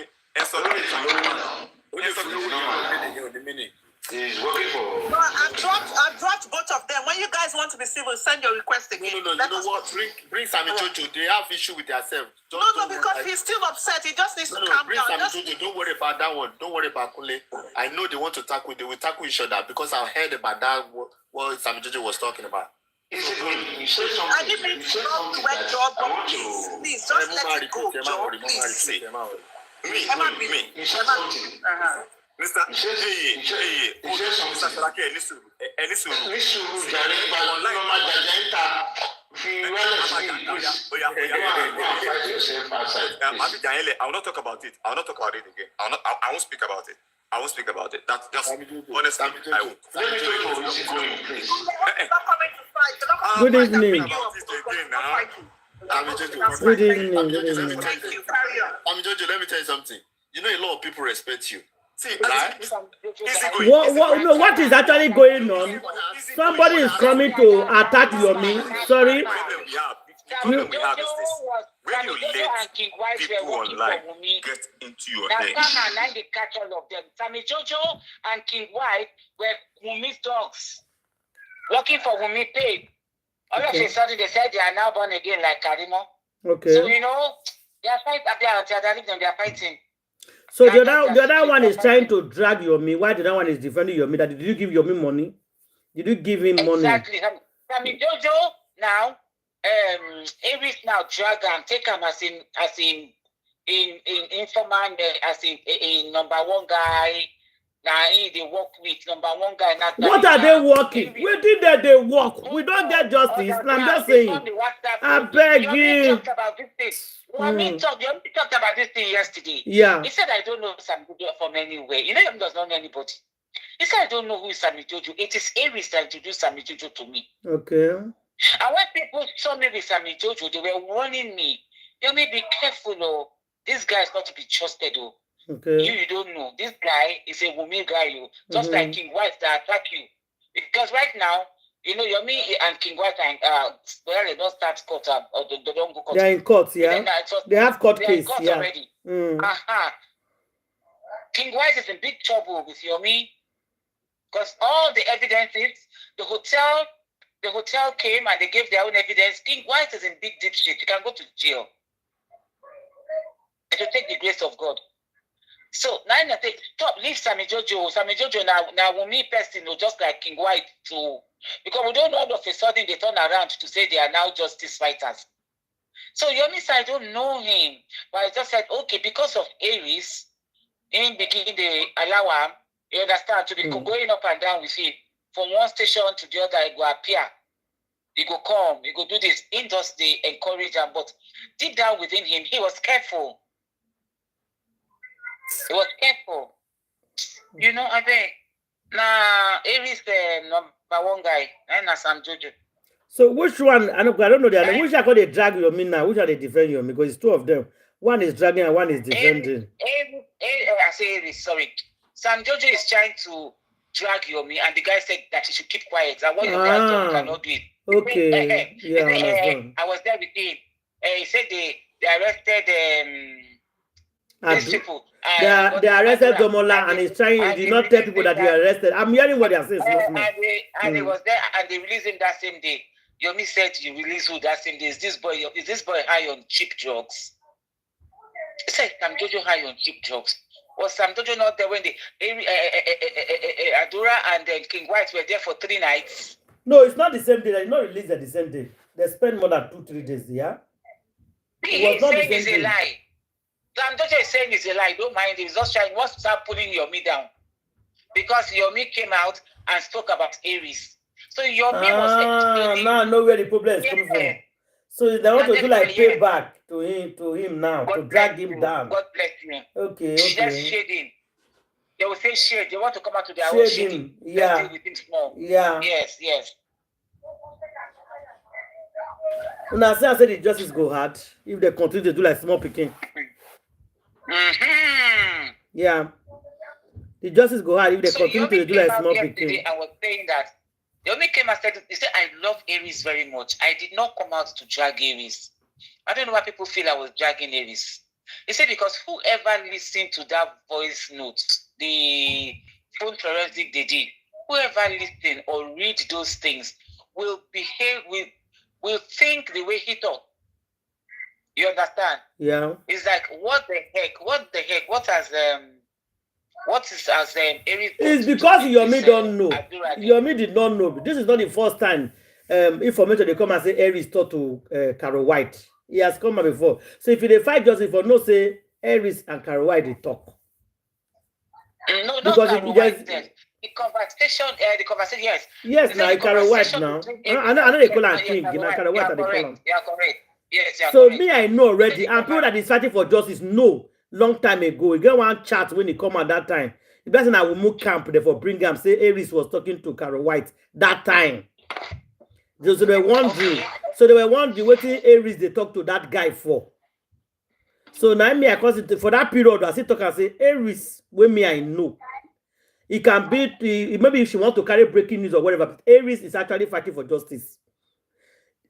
He's working for. No, I dropped both of them. When you guys want to be civil, send your request again. No. You know what? Bring Sammy Jojo. They have issue with themselves. No, because he's still upset. He just needs to calm bring down. Sammy Jojo. Don't worry about that one. Don't worry about Kunle. I know they want to tackle. They will tackle each other because I heard about that. What Sammy Jojo was talking about. You said something. I didn't mean You to said not something wet that job, I but want please, to. please, just let it go, Joe. Please. See, Me. You said Emma, something. Mr. Hey, Mr. Salake, listen. Listen, Jare, normal Jajanta. If you want to speak, please. Go and fight yourself outside. I will not talk about it. I will not talk about it again. I won't speak about it. I won't speak about it. That's just honestly. I will. Let me know where is going, please. you're not coming to fight. You're not coming Good to fight. evening. I'm Again now. Good evening. Good Thank evening. you. Carry on. Jojo, let me tell you something. You know, a lot of people respect you. See, Right? What is actually going on? Somebody is coming to attack Yomi. Sorry. The problem we have is this. When you let people online get into your head. Now they catch all of them. Sammy Jojo and King White were Wunmi's dogs. Working for Wunmi paid. All of a sudden they said they are now born again like Karimo. Okay. So you know, they are fighting. They are fighting. So the other one is trying to drag Yomi. Why the other one is defending Yomi? Did you give Yomi money? Did you give him money? Exactly. Sammy Jojo now, Aries now drag and take him as in informant, as in number one guy. Now they work with number one guy. What are they working? We did that they work. We don't get justice. I'm just saying. I beg you. Yomi talked about this thing yesterday. Yeah. He said, I don't know Sammy Jojo from anywhere. You know, Yomi does not know anybody. He said, I don't know who is Sammy Jojo. It is Aries that introduced Sammy Jojo to me. Okay. And when people saw me with Sammy Jojo, they were warning me. Yomi, be careful, oh. This guy is not to be trusted, oh. Okay. You don't know. This guy is a Wunmi guy, oh. Just like King White that attack you. Because right now, you know, Yomi and King White well, they don't start court or they don't go court. They are in court, yeah. They have court they case, are in court already. King White is in big trouble with Yomi because all the evidences, the hotel came and they gave their own evidence. King White is in big deep shit. You can go to jail. And to take the grace of God. So now they stop, leave Sammy Jojo. Sammy Jojo now Wunmi person, just like King White too. Because we don't know all of a sudden they turn around to say they are now justice fighters. So Yomi said, I don't know him. But I just said, okay, because of Aries, in beginning they allow him, you understand, to be going up and down with him. From one station to the other, he go appear. He go come, he go do this. In just they encourage him. But deep down within him, he was careful. He was careful. You know, I think. Nah, Aries the number one guy. And Sam Jojo. So which one? I don't know the other. Which are they drag Yomi now? Which are they defend Yomi? Because it's two of them. One is dragging and one is defending. I say Aries, sorry. Sam Jojo is trying to drag Yomi, and the guy said that he should keep quiet. And what your guy cannot do it. Okay. I was there with him. He said they arrested these people. They arrested Domola and he's trying. He did not tell people that he arrested. I'm hearing what they are saying. And he was there, and they released him that same day. Yomi said, "You release who that same day? Is this boy high on cheap drugs?" He said, "Sam Jojo high on cheap drugs." Was Sam Jojo not there when the Adura and King White were there for 3 nights? No, it's not the same day. They did not release at the same day. They spent more than 2-3 days. Yeah. He's saying it's a lie. Sam Jojo is saying it's a lie. Don't mind. He's just trying to start pulling Yomi down because Yomi came out and spoke about Aries. So Yomi was explaining. Now I know where the problem is coming from. So they want to do like payback to him now, to drag him down. God bless you. Okay. Just shade him. They will say shade. They want to come out to their own shading. Yeah. Let's deal with him small. Yeah. Yes. Now I said the justice go hard if they continue to do like small picking. Yeah. The justice go hard if they continue to do like small picking. I was saying that Yomi came and said, he said, I love Aries very much. I did not come out to drag Aries. I don't know why people feel I was dragging Aries. He said, because whoever listened to that voice note, the phone forensic they did, whoever listened or read those things will behave, will think the way he thought. You understand? Yeah. It's like, what the heck? What is as Aries? It's because Yomi don't know. Yomi did not know. This is not the first time information they come and say Aries talk to Carol White. He has come out before. So if they fight justice for no say Aries and Carol White they talk. No, because not Carol White. The conversation, yes. Yes, now Carol White now. I know they call her king. Carol White they call him. Yeah, correct. Yes, yeah. So correct. Me, I know already. And people that is fighting for justice know long time ago. You get one chat when he come at that time. The person that will move camp therefore bring him say Aries was talking to Carol White that time. So they were wondering. Okay. So they were wondering what Aries they talk to that guy for. So now me I cause it for that period. I see talk and say Aries when me I know. It can be maybe if she want to carry breaking news or whatever. But Aries is actually fighting for justice.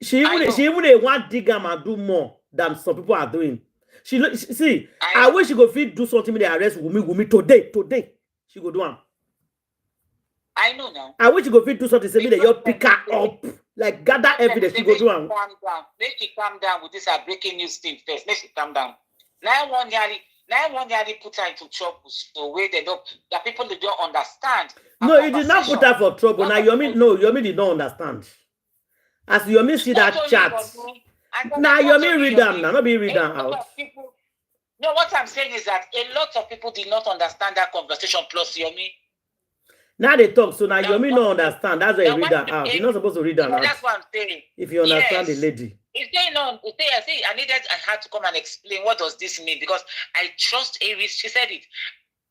She even want dig him and do more than some people are doing. I wish she could fit do something with the arrest Wunmi today. She go do one. I know now. I wish she could fit do something. Say me that you pick her up, like gather evidence. She go do one. Calm down. Make she calm down with this breaking news thing first. Make she calm down. Now one nearly put her into trouble. So where they don't, the people they don't understand. No, it did not put her for trouble. Now Yomi did not understand. As Yomi see that chat. Now Yomi read them now. Not be read them out. No, what I'm saying is that a lot of people did not understand that conversation plus Yomi. Now they talk, so now Yomi no understand. That's why you read that out. You're not supposed to read that out. That's what I'm saying. If you understand the lady. It's going on. I had to come and explain what does this mean because I trust Aries. She said it.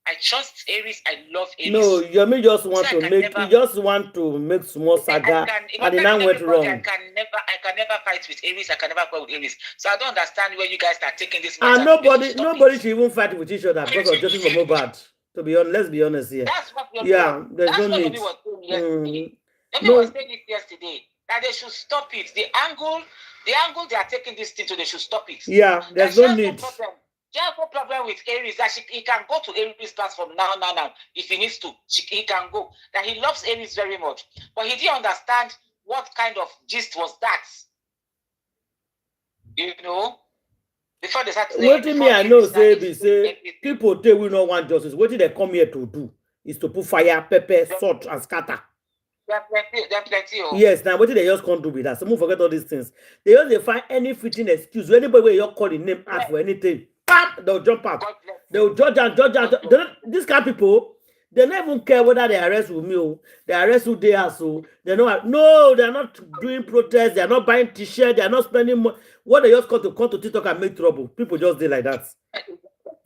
I trust Aries. I love Aries. No, Yomi just want to make. He just want to make small saga, and the man went wrong. I can never fight with Aries. I can never fight with Aries. So I don't understand where you guys are taking this. And nobody should even fight with each other because of justice for Mohbad. To be honest, let's be honest here. That's what there's no need. Yomi was saying it yesterday that they should stop it. The angle they are taking this thing to, they should stop it. Yeah, there's no need. She has no problem with Aries. That he can go to Aries platform now. If he needs to, he can go. That he loves Aries very much. But he didn't understand what kind of gist was that. You know? Before they started. What do me I know say people they will not want justice. What did they come here to do? Is to put fire, pepper, salt, and scatter. They're plenty. Yes, now what did they just can't do with that? Someone forget all these things. They just find any fitting excuse. Anybody where you're calling name out for anything, bam, they'll jump out. They'll judge and these kind of people, they don't even care whether they arrest Wunmi, they arrest who they are. So they're not doing protests, they're not buying t-shirts, they're not spending money. What they just come to TikTok and make trouble. People just do like that.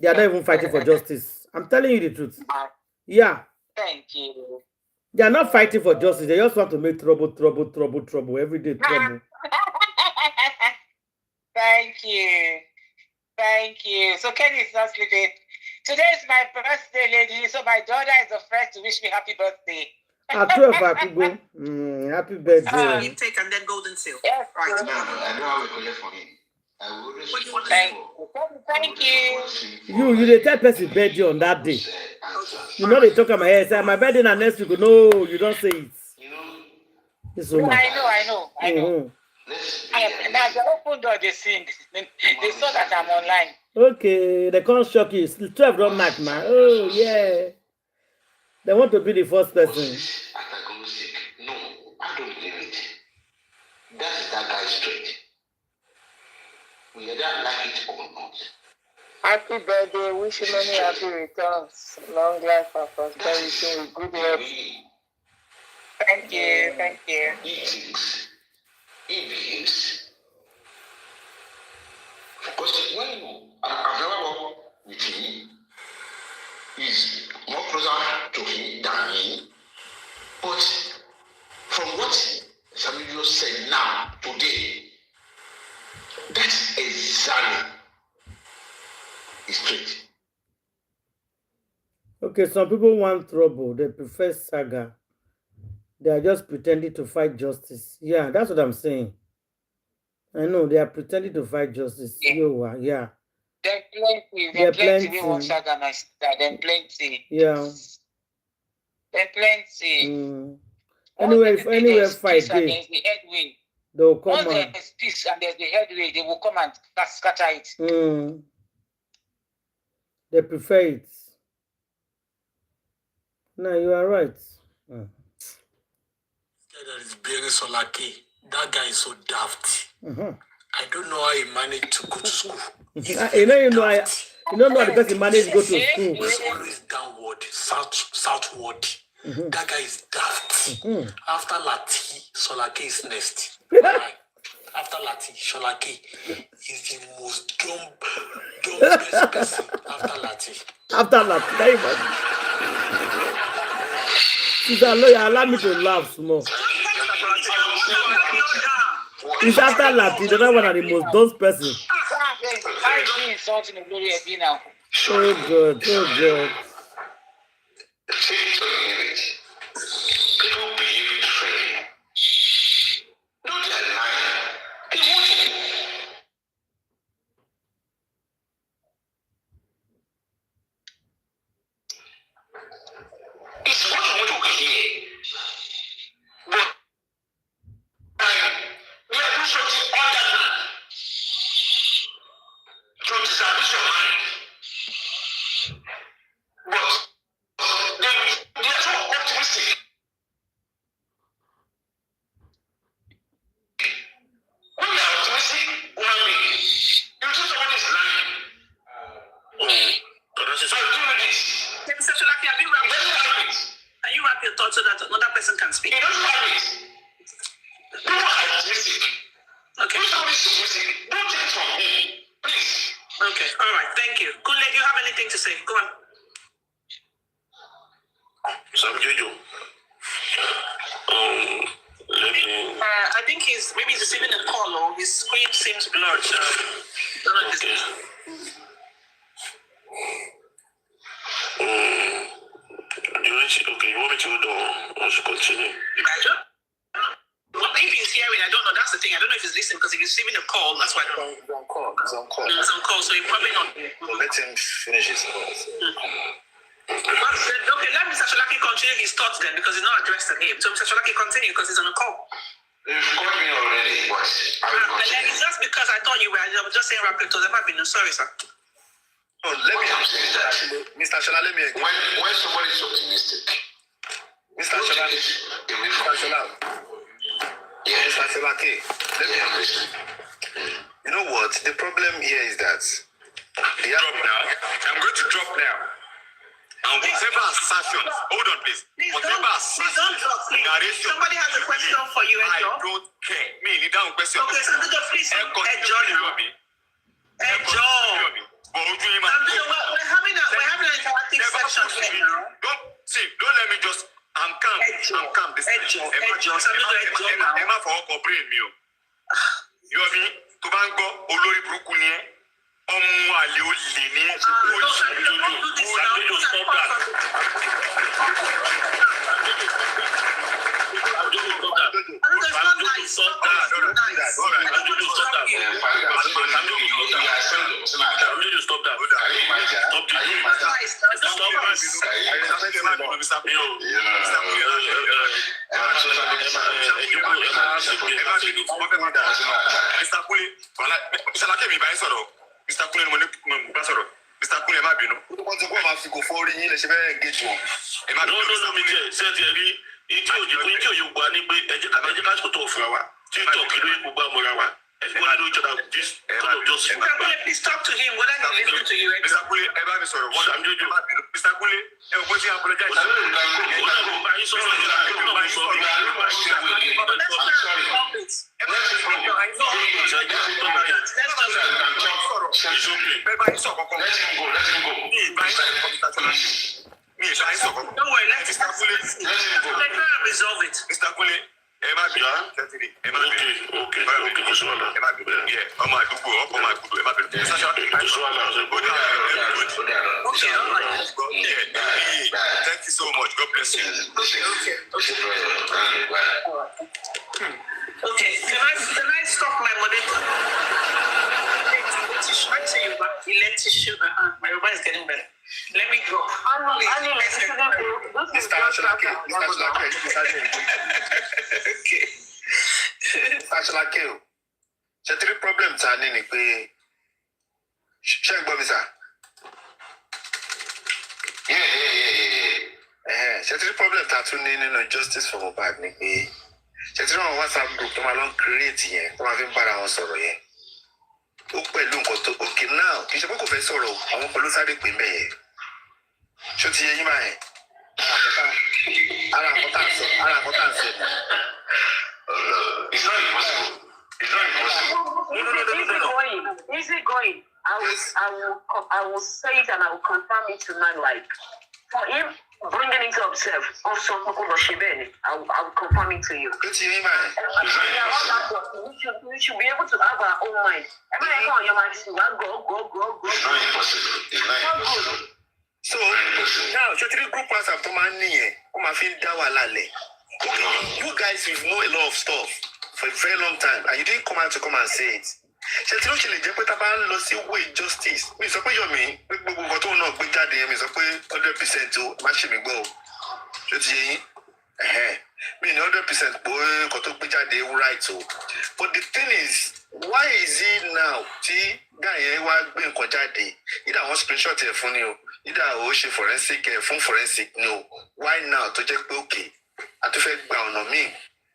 They are not even fighting for justice. I'm telling you the truth. Yeah. Thank you. They are not fighting for justice. They just want to make trouble, every day trouble. Thank you. So Kenny is not sleeping. Today is my birthday, lady. So my daughter is the first to wish me happy birthday. At 12, I could go. Happy birthday. Intake and then golden seal. Yes, right. No, I don't have a collect for him. I will always Thank you. You the third person birthday on that day. You know they talk about my say my birthday and next week. No, you don't say it. It's so much. I know. Now the open door they sing. They saw that I'm online. Okay, they can't shock you. 12 don't knock, man. Oh yeah. They want to be the first person. No, I don't believe it. That's that guy's straight. We either like it or not. Happy birthday, wish you many happy returns, long life and prosperity with good health. Thank you. He behaves. Because when you are available with him, he's more closer to him than me. But from what Samuel said now, today, that's exactly straight. Okay, some people want trouble. They prefer saga. They are just pretending to fight justice. Yeah, that's what I'm saying. I know they are pretending to fight justice. Yeah. They're plenty. We want saga, my sister. They're plenty. Yeah. They're plenty. Anywhere fight day. There's the headwind. They'll come Once there's peace and there's the headway, they will come and scatter it. They prefer it. No, you are right. That is very so lucky. That guy is so daft. I don't know how he managed to go to school. You don't know how the person managed to go to school. He's always downward, southward. That guy is daft. After Lati, Solake is next. After Lati, Solake is the most dumbest person after Lati. After Lati, Sister Lawyer, allow me to laugh small. It's after Lati, the other one are the most dumb person. Why is he insulting the glory of you now? Oh God, oh God. People behave differently. Don't lie. They want to. It's what you want to hear. But we are not sure to understand. To establish your mind. But they are so optimistic. When you are optimistic, human being, you think somebody is lying. So do this. Mr. Sholaki, can you wrap your thoughts so that another person can speak? You don't have it. People are optimistic. Okay. If somebody is optimistic, don't take it from me. Please. Okay. All right. Thank you. Kunle, do you have anything to say? Go on. Sam Jojo. I think he's receiving a call or his screen seems blurred. So I don't know if Okay. You want me to go or should continue? Well, if he's hearing, I don't know. That's the thing. I don't know if he's listening because if he's receiving a call, that's why I don't know. He's on call. He's on call, so he probably not. Let him finish his call. Okay, let Mr. Sholaki continue his thoughts then because it's not addressed to him. So Mr. Sholaki continue because he's on a call. You've got me already, but It's just because I thought you were. I was just saying rapid to them. I've been sorry, sir. So let me say that. Mr. Shola, let me when somebody is optimistic, Mr. Shola, yes, Mr. Shola, okay. Let me understand. You know what? The problem here is that drop now. I'm going to drop now. And whatever assertions, hold on, please. Whatever assertions, narration. Somebody has a question for you, I Ejo. don't care. Me, you don't question. Okay, so please, Ejo. We're having an interactive section here now. Don't let me just. I'm calm. I'm calm. Emma for brain me. You know me. To bango olórí burúkú ni ẹ́. Ọmọ àlè ó lè ní ẹ́. Stop that. Mr. Kule, Mr. Kule, má bínú. Wọ́n ti kó máa fi kò fọ́ orí yín lè ṣe fẹ́ engage wọn. No, mi jẹ́ sẹ́ẹ̀tì ẹ̀rí ìdí òye gbà ní pé ẹ̀jẹ̀ ká sọ̀tọ̀ fún wa tí tọ́kì ló yẹ gbogbo àmọ́ra wa ẹ̀jẹ̀ wọ́n nínú ìjọba this kind of justice. Mr. Kule, please talk to him whether he listen to you. Mr. Kule, ẹ bá mi sọ̀rọ̀ wọ́n ṣàmúlò má bínú. Mr. Kule, ẹ wọ́n ti apologize. Don't worry, let Mr. Kule resolve it. Mr. Kule, ẹ má bínú. Okay. Ọmọ àdúgbò, ọkọ̀ máa gbùdọ̀, ẹ má bínú. Thank you so much. God bless you. Okay, can I stop my moderator? My robot is getting better. Let me go. Mr. Sholaki. Okay. Mr. Sholaki. Ṣé tí problem ta ní ni pé ṣé ń gbọ́ mi sà? Ṣé tí problem ta tún ní nínú justice for Mohbad ni pé Ṣé tí wọ́n WhatsApp group tó máa lọ create yẹn tó máa fi ń bára wọn sọ̀rọ̀ yẹn. Ó pẹ̀lú nǹkan tó okay now kì í ṣe pé kò fẹ́ sọ̀rọ̀ àwọn pẹ̀lú sáré pè ń bẹ̀ yẹn. Ṣó ti yẹ yín báyẹn? Ara àkọ́tà sọ. It's not impossible. Easy going. I will say it and I will confirm it tonight. Like for him bringing it to himself, also I will confirm it to you. Ṣó ti yẹ yín báyẹn? We should be able to have our own mind. Every time on your mind, go. It's not impossible. So now, group WhatsApp to man niye, o ma fi da wàhálà lẹ̀. You guys know a lot of stuff for a very long time, and you didn't come out to come and say it. Ṣé ló ṣe lè jẹ́ pé tá a bá ń lọ sí way justice? Mi sọ pé Yomi, pé gbogbo nǹkan tó náà gbé jáde yẹn, mi sọ pé 100% o, má ṣe mi gbọ́ o. Ṣé ti yẹ yín? Mi ní 100% pé nǹkan tó gbé jáde right o. But the thing is, why is it now tí guy yẹn wá gbé nǹkan jáde? Either wọ́n screenshot ẹ̀ fún ni o. Either o ṣe forensic fún forensic no. Why now tó jẹ́ pé okay a tó fẹ́ gba ọ̀nà míì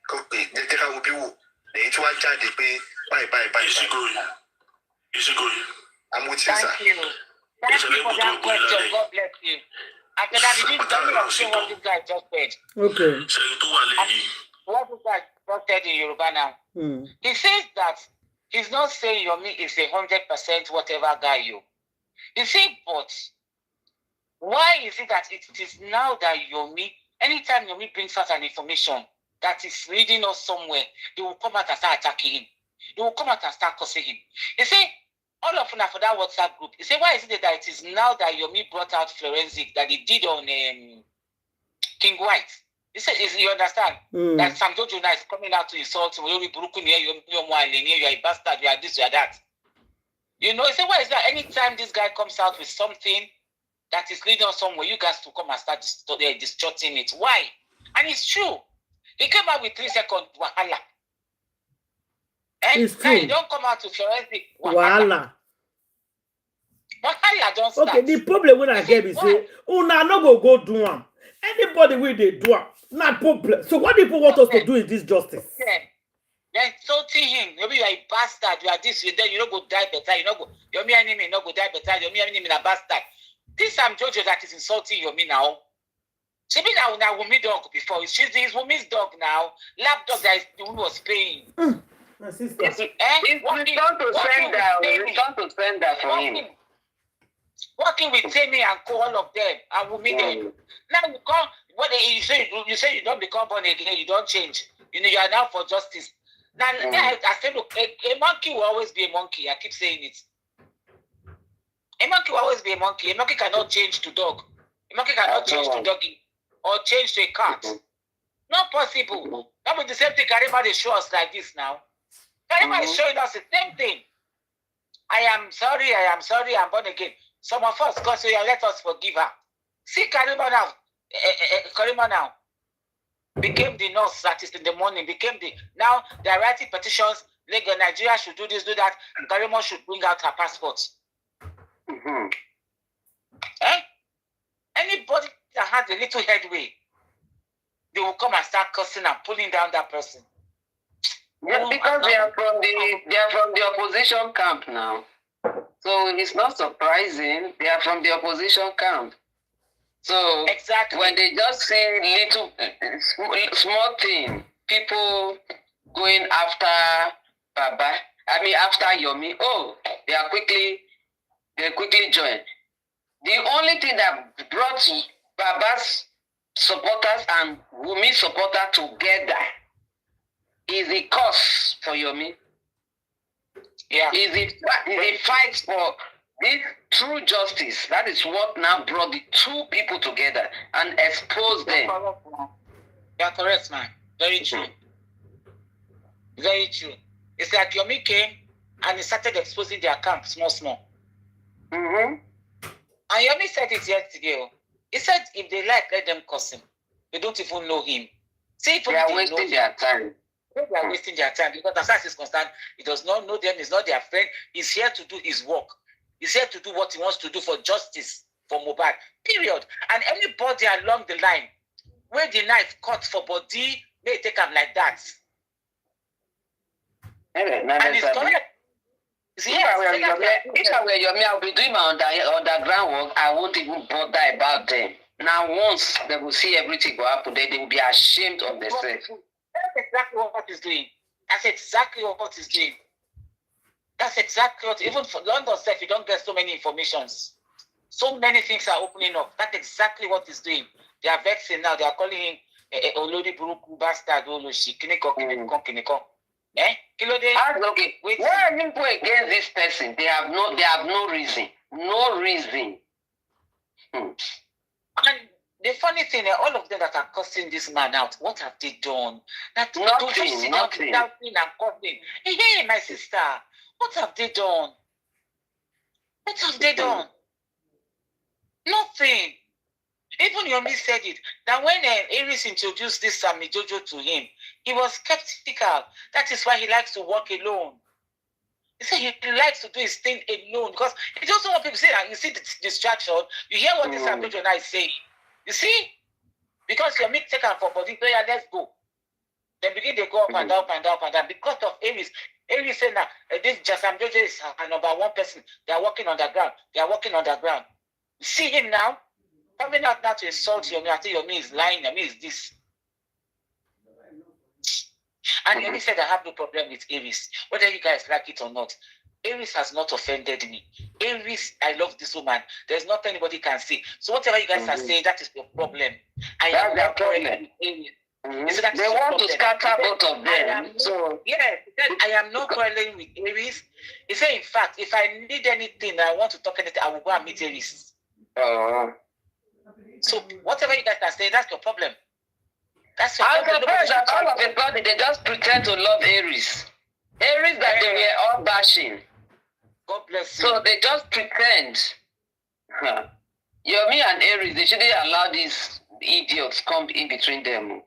kó pé jẹ́jẹ́ ká wo bí wò lẹ́yìn tí wàá jáde pé báyìí. Is it going? I'm with you, sir. Thank you for that question. God bless you. After that, you didn't tell me what this guy just said. Okay. What this guy just said in Yoruba now. He says that he's not saying Yomi is 100% whatever guy you. He said, but why is it that it is now that Yomi, anytime Yomi brings out an information that is leading us somewhere, they will come out and start attacking him. They will come out and start cursing him. He said, all of them for that WhatsApp group. He said, why is it that it is now that Yomi brought out forensic that he did on King White? He said, you understand? That Sam Jojo is coming out to insult him. You're a bastard, you are this, you are that. You know, he said, why is that anytime this guy comes out with something that is leading us somewhere, you guys to come and start distorting it? Why? And it's true. He came out with 3 seconds wahala. And now you don't come out to forensic wahala. Wahala don't start. Okay, the problem when I get is say, una no go do am. Anybody will they do am. Not problem. So what people want us to do in this justice? Then insulting him. Maybe you are a bastard. You are this. You then you don't go die better. You don't go. Your me enemy not go die better. Your me enemy a bastard. This Sam Jojo that is insulting Yomi now. She be now Wunmi dog before. She's Wunmi's dog now. Lap dog that is the one was paying. My sister. It's return to sender for him. Working with Tammy and Co, all of them, and Wunmi them. Now you come. You say you don't become born again. You don't change. You know you are now for justice. Now I say look, a monkey will always be a monkey. I keep saying it. A monkey will always be a monkey. A monkey cannot change to dog. A monkey cannot change to doggy or change to a cat. Not possible. That was the same thing Karimo they show us like this now. Karimo is showing us the same thing. I am sorry, I'm born again. Some of us, God, so you let us forgive her. See Karimo now. Karimo now became the nurse that is in the morning, now they're writing petitions, like Nigeria should do this, do that, and Karimo should bring out her passports. Anybody that has a little headway, they will come and start cursing and pulling down that person. Yeah, because they are from the opposition camp now. So it's not surprising. They are from the opposition camp. So exactly. When they just see little small thing, people going after Baba, after Yomi, they quickly join. The only thing that brought Baba's supporters and Wunmi supporters together is the cause for Yomi. Yeah. Is the fight for this true justice. That is what now brought the two people together and exposed them. You're correct, man. Very true. Very true. It's like Yomi came and he started exposing their camp small. And Yomi said it yesterday. He said if they like, let them curse him. They don't even know him. See, if they are wasting their time. They are wasting their time because as far as he's concerned, he does not know them, he's not their friend. He's here to do his work. He's here to do what he wants to do for justice, for Mohbad, period. And anybody along the line where the knife cut for body, may take him like that. And it's correct. See, if I were your me, I'll be doing my underground work. I won't even bother about them. Now, once they will see everything go happen, they will be ashamed of themselves. That's exactly what he's doing. That's exactly what he's doing. That's exactly what, even for London self, you don't get so many informations. So many things are opening up. That's exactly what he's doing. They are vexing now. They are calling him Olodi Buruku Bastard Oloshi Kiniko. Eh? Okay. Wait. Why are you going against this person? They have no reason. No reason. And the funny thing, all of them that are cussing this man out, what have they done? That nothing. Hey, my sister, what have they done? What have they done? Nothing. Even Yomi said it, that when Aries introduced this Sammy Jojo to him, he was skeptical. That is why he likes to walk alone. He said he likes to do his thing alone because he doesn't want people to say that. You see the distraction, you hear what this Sammy Jojo is saying. You see? Because Yomi take her for body prayer, let's go. Then begin to go up and down and down and down because of Aries. Aries said that this Sam Jojo is her number one person. They are walking on the ground. You see him now? Coming out now to insult Yomi, I think Yomi is lying, Yomi is this. And Yomi said I have no problem with Aries, whether you guys like it or not. Aries has not offended me. Aries, I love this woman. There's nothing anybody can say. So whatever you guys are saying, that is your problem. I am not problem with Aries. They want to scatter both of them. I am not quarreling with Aries. He said, in fact, if I need anything, I want to talk anything, I will go and meet Aries. So whatever you guys are saying, that's your problem. That's your problem. All of the body, they just pretend to love Aries. Aries that they were all bashing. God bless you. So they just pretend. Yomi and Aries, they shouldn't allow these idiots come in between them.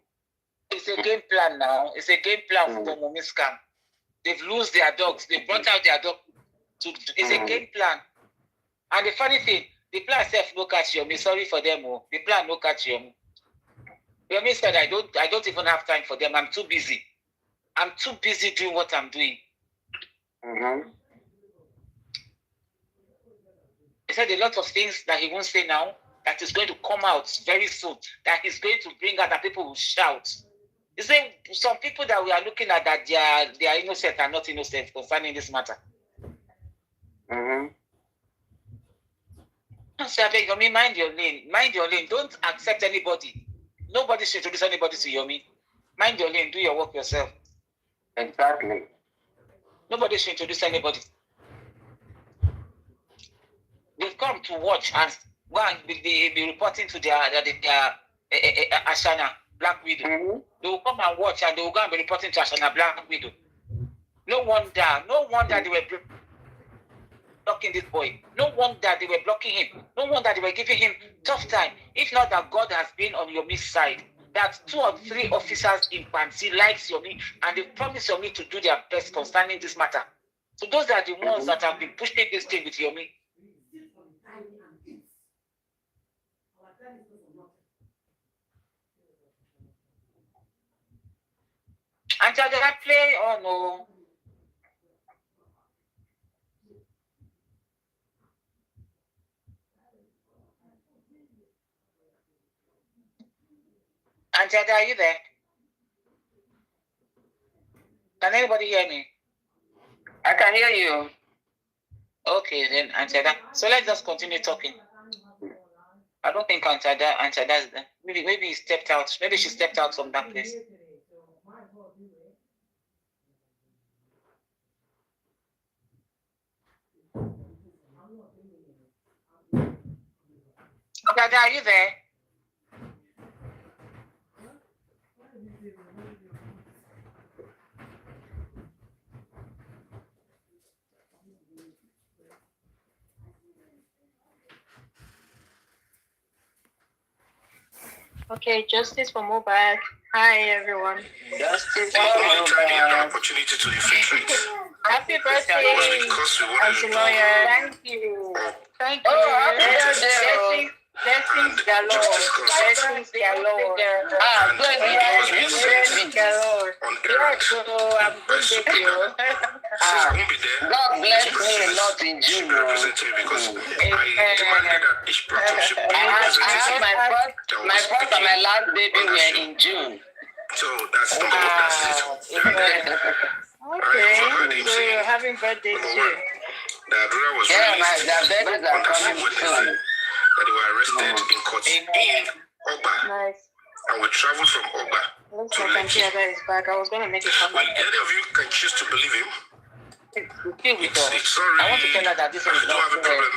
It's a game plan now. It's a game plan for Wunmi scam. They've lost their dogs. They brought out their dog. It's a game plan. And the funny thing, the plan self no catch Yomi. Sorry for them. The plan no catch Yomi. Yomi said, I don't even have time for them. I'm too busy. I'm too busy doing what I'm doing. He said a lot of things that he won't say now, that is going to come out very soon, that he's going to bring out, that people will shout. He said some people that we are looking at, that they are innocent and not innocent concerning this matter. So I beg Yomi, mind your lane. Mind your lane. Don't accept anybody. Nobody should introduce anybody to Yomi. Mind your lane. Do your work yourself. Exactly. Nobody should introduce anybody. They've come to watch and go and be reporting to their Ashana Black Widow. They will come and watch and they will go and be reporting to Ashana Black Widow. No wonder they were blocking this boy. No wonder they were blocking him. No wonder they were giving him tough time. If not that God has been on Yomi's side, that 2 or 3 officers in Pansi likes Yomi and they promise Yomi to do their best concerning this matter. So those are the ones that have been pushing this thing with Yomi. And did I play or no? Antiada, are you there? Can anybody hear me? I can hear you. Okay, then Antiada. So let's just continue talking. I don't think Antiada is there. Maybe he stepped out. Maybe she stepped out from that place. Antiada, are you there? Okay, justice for Mohbad. Hi, everyone. Justice for Mohbad. Opportunity to infiltrate. Happy birthday, Auntie Lawyer. Thank you. Thank you. Blessings galore. Blessings galore. Blessings galore. that. So I'm By subpoena. Since I won't be there, God bless this me person a lot in should June. be representing me because I demanded that each platform should be I representing had me. my first and my last baby were in June. So that's number one. That's it. Okay, so you're having birthday too. The Adura was released on the same Wednesday that they were arrested in court in Ogba. Nice. And we traveled from Ogba Looks to like Lekki. Auntie is back. I was going to make a Well, comment. any of you can choose to believe him. It's not I want to tell her that this I is don't not have a problem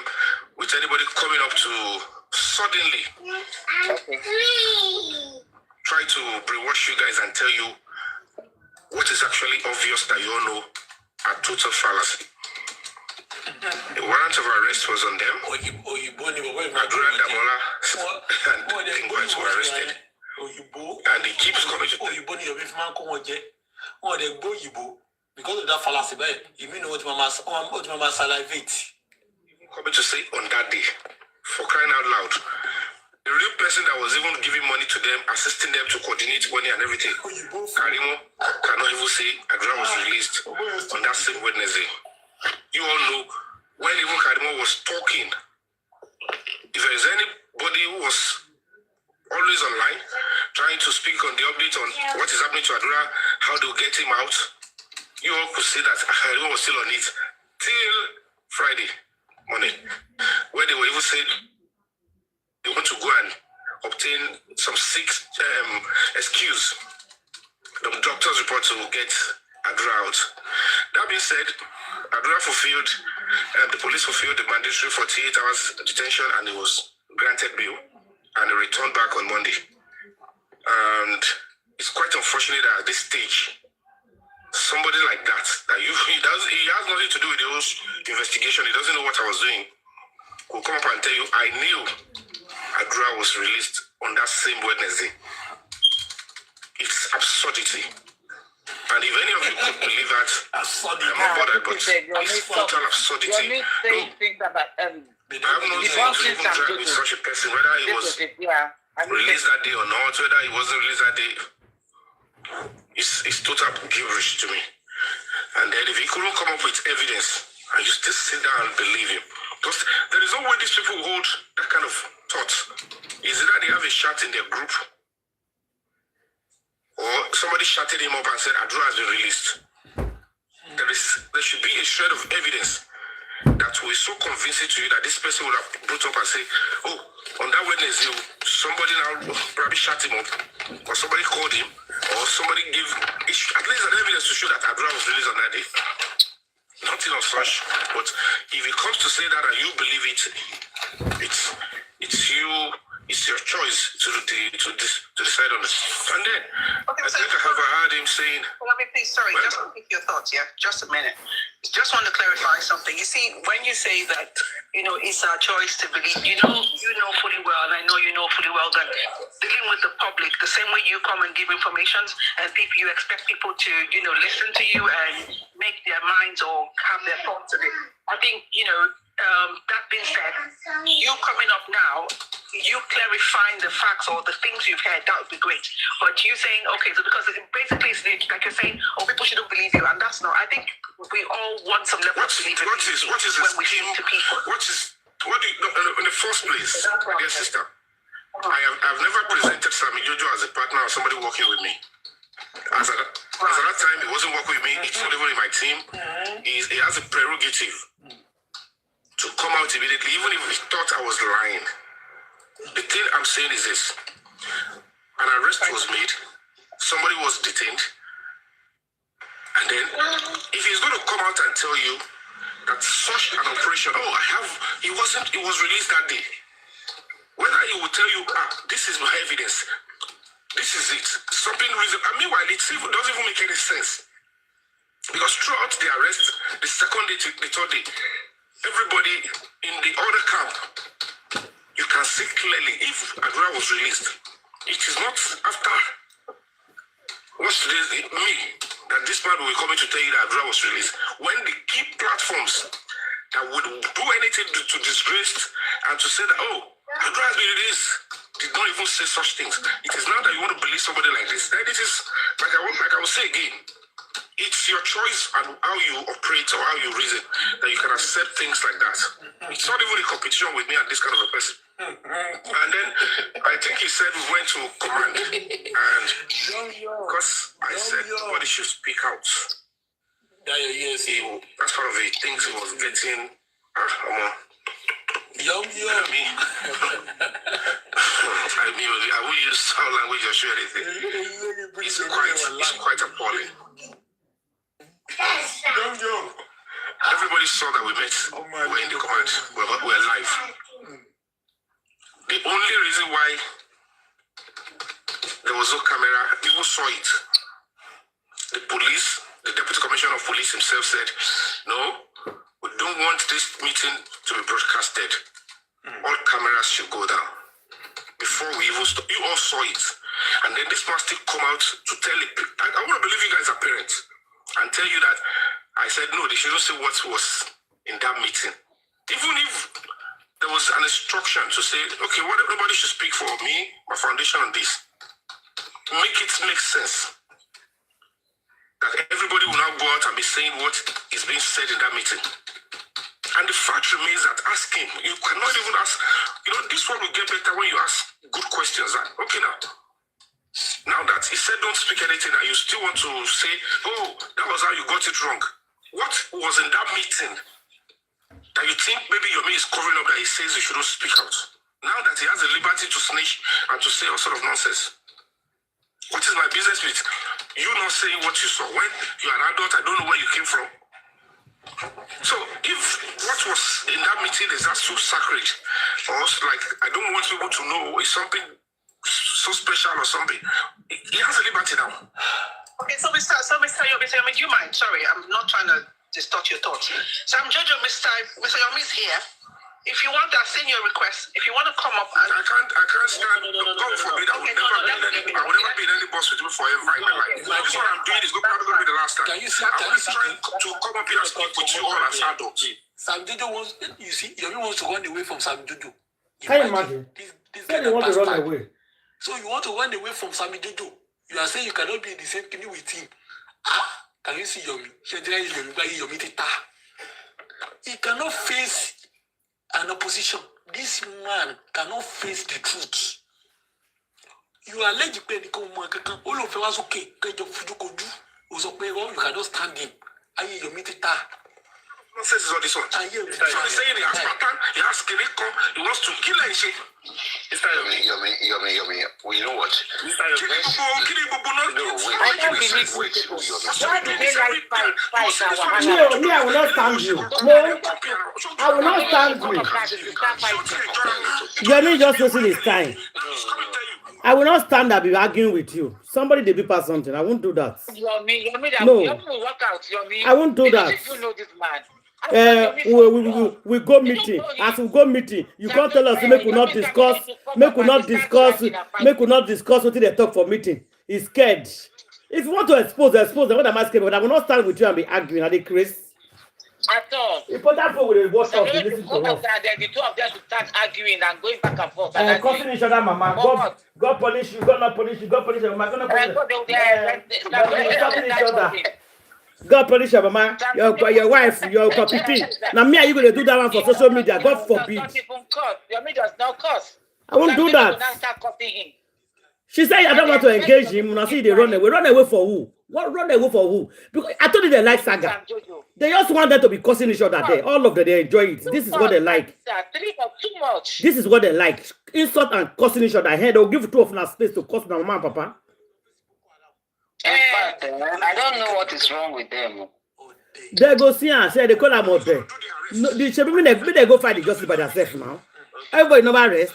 with anybody coming up to suddenly try to brainwash you guys and tell you what is actually obvious that you all know are total fallacy. The warrant of arrest was on them. Adura Damola and Ingwats were arrested. And he keeps coming to because of that fallacy, you mean what mama salivate. coming to say on that day, for crying out loud. The real person that was even giving money to them, assisting them to coordinate money and everything, Karimo, cannot even say Adura was released on that same Wednesday. You all know, when even Karimo was talking, if there is anybody who was always online, trying to speak on the update on what is happening to Adura, how they'll get him out, you all could see that Karimo was still on it till Friday morning, where they were even saying they want to go and obtain some excuse, the doctor's report to get Adura out. That being said, Adura fulfilled, the police fulfilled the mandatory 48 hours detention and he was granted bail and he returned back on Monday. And it's quite unfortunate that at this stage, somebody like that he has nothing to do with the whole investigation, he doesn't know what I was doing, will come up and tell you, I knew Adura was released on that same Wednesday. It's absurdity. And if any of you could believe that, I'm not bothered, but it's total absurdity. I have no reason to even drag with such a person, whether he was released that day or not, whether he wasn't released that day. It's total gibberish to me. And then if he couldn't come up with evidence, and you still sit down and believe him, because there is no way these people hold that kind of thought. Is it that they have a chat in their group, or somebody shouted him up and said Adura has been released? There should be a shred of evidence that will be so convincing to you that this person would have brought up and say, oh, on that Wednesday, somebody now probably shut him up, or somebody called him, or somebody gave at least an evidence to show that Adura was released on that day. Nothing of such. But if it comes to say that and you believe it, it's your choice to decide on this. And then I think I have heard him saying, Let me please, sorry, just repeat your thoughts, yeah? Just a minute. Just want to clarify something. You see, when you say that, it's our choice to believe, you know fully well, and I know you know fully well that dealing with the public, the same way you come and give information, and you expect people to, listen to you and make their minds or have their thoughts of it. I think, that being said, you coming up now, you clarifying the facts or the things you've heard, that would be great. But you saying, okay, so because basically it's like you're saying, people shouldn't believe you, and that's not. I think we all want some level of belief when we speak to people. In the first place, dear sister, I've never presented Sami Jojo as a partner or somebody working with me. As at that time, he wasn't working with me. It's not even in my team. He has a prerogative to come out immediately, even if he thought I was lying. The thing I'm saying is this: an arrest was made, somebody was detained, and then if he's going to come out and tell you that such an operation, he was released that day, whether he will tell you, this is my evidence, this is it, something reason. And meanwhile, it doesn't even make any sense, because throughout the arrest, the second day to the third day, everybody in the other camp, you can see clearly if Adura was released, it is not after what's today's me that this man will be coming to tell you that Adura was released, when the key platforms that would do anything to disgrace and to say that Adura has been released did not even say such things. It is now that you want to believe somebody like this. Then it is like I will say again, it's your choice and how you operate or how you reason that you can accept things like that. It's not even a competition with me and this kind of a person. And then I think he said we went to command, and because I said nobody should speak out. That's part of the things he was getting. I won't use sound language or show anything. It's quite appalling. Everybody saw that we met. We're in the command. We're live. The only reason why there was no camera, people saw it. The police, the deputy commissioner of police himself said, no, we don't want this meeting to be broadcasted. All cameras should go down. Before we even stop, you all saw it. And then this man still come out to tell it. I want to believe you guys are parents and tell you that I said, no, they shouldn't say what was in that meeting. Even if there was an instruction to say, okay, nobody should speak for me, my foundation on this. Make it make sense. That everybody will now go out and be saying what is being said in that meeting. And the fact remains that ask him. You cannot even ask, this one will get better when you ask good questions. Okay, now that he said don't speak anything and you still want to say, oh, that was how you got it wrong. What was in that meeting that you think maybe Yomi is covering up that he says you shouldn't speak out? Now that he has the liberty to snitch and to say all sort of nonsense. What is my business with you not saying what you saw? When you're an adult, I don't know where you came from. So if what was in that meeting is that so sacred, or like I don't want people to know is something so special or something, he has a liberty now. Okay, so Mr. Yomi, do you mind? Sorry, I'm not trying to distort your thoughts. So I'm Jojo, Mr. Yomi is here. If you want, I'll send you a request. If you want to come up, and I can't stand. God forbid, I will never be in any boss with you forever in my life. This what I'm doing is probably going to be the last time. Can you see? I'm just trying to come up here and speak with you all as adults. Sam Jojo wants, you see, Yomi wants to run away from Sam Jojo. Can you imagine? This Say they want to run away. So you want to run away from Sam Jojo? You are saying you cannot be in the same company with him. Can you see Yomi? He cannot face an opposition. This man cannot face the truth. You are alleged all of us okay. You cannot stand him. Nonsense is all this one. So he's saying he has pattern, he has Kiriko, he wants to kill her. Mr. Yomi, well, you know what? Mr. Yomi, I can't believe why do they like fight? No, me, I will not stand you. No, I will not stand you. Yomi just wasting his time. I will not stand up be arguing with you. Somebody they be pass something. I won't do that. Yomi, No. Yomi will work out. Yomi, I won't do that. You know this man. We go meeting. As we go meeting, you can't tell us make we not discuss what they talk for meeting. He's scared. If you want to expose them. What am I scared? But I will not stand with you and be arguing at the Chris. At all. Important people will watch out to listen to us. The two of them to start arguing and going back and forth. Cussing each other, mama. God punish you. God not punish you. God punish you. God not punish you. God punish your mama, your wife, your copy. Now me, are you going to do that one for social media? God forbid. Your media does not curse. I won't do that. She said I don't want to engage him. When I see they run away. Run away for who? What run away for who? Because I told you they like saga. They just want them to be cursing each other there. All of them, they enjoy it. This is what they like. Too much. This is what they like. Insult and cursing each other. Hey, they'll give two of them space to curse their mama and papa. I don't know what is wrong with them. They go see and say they call them out there. No, they go fight the justice by themselves now. Everybody never rest.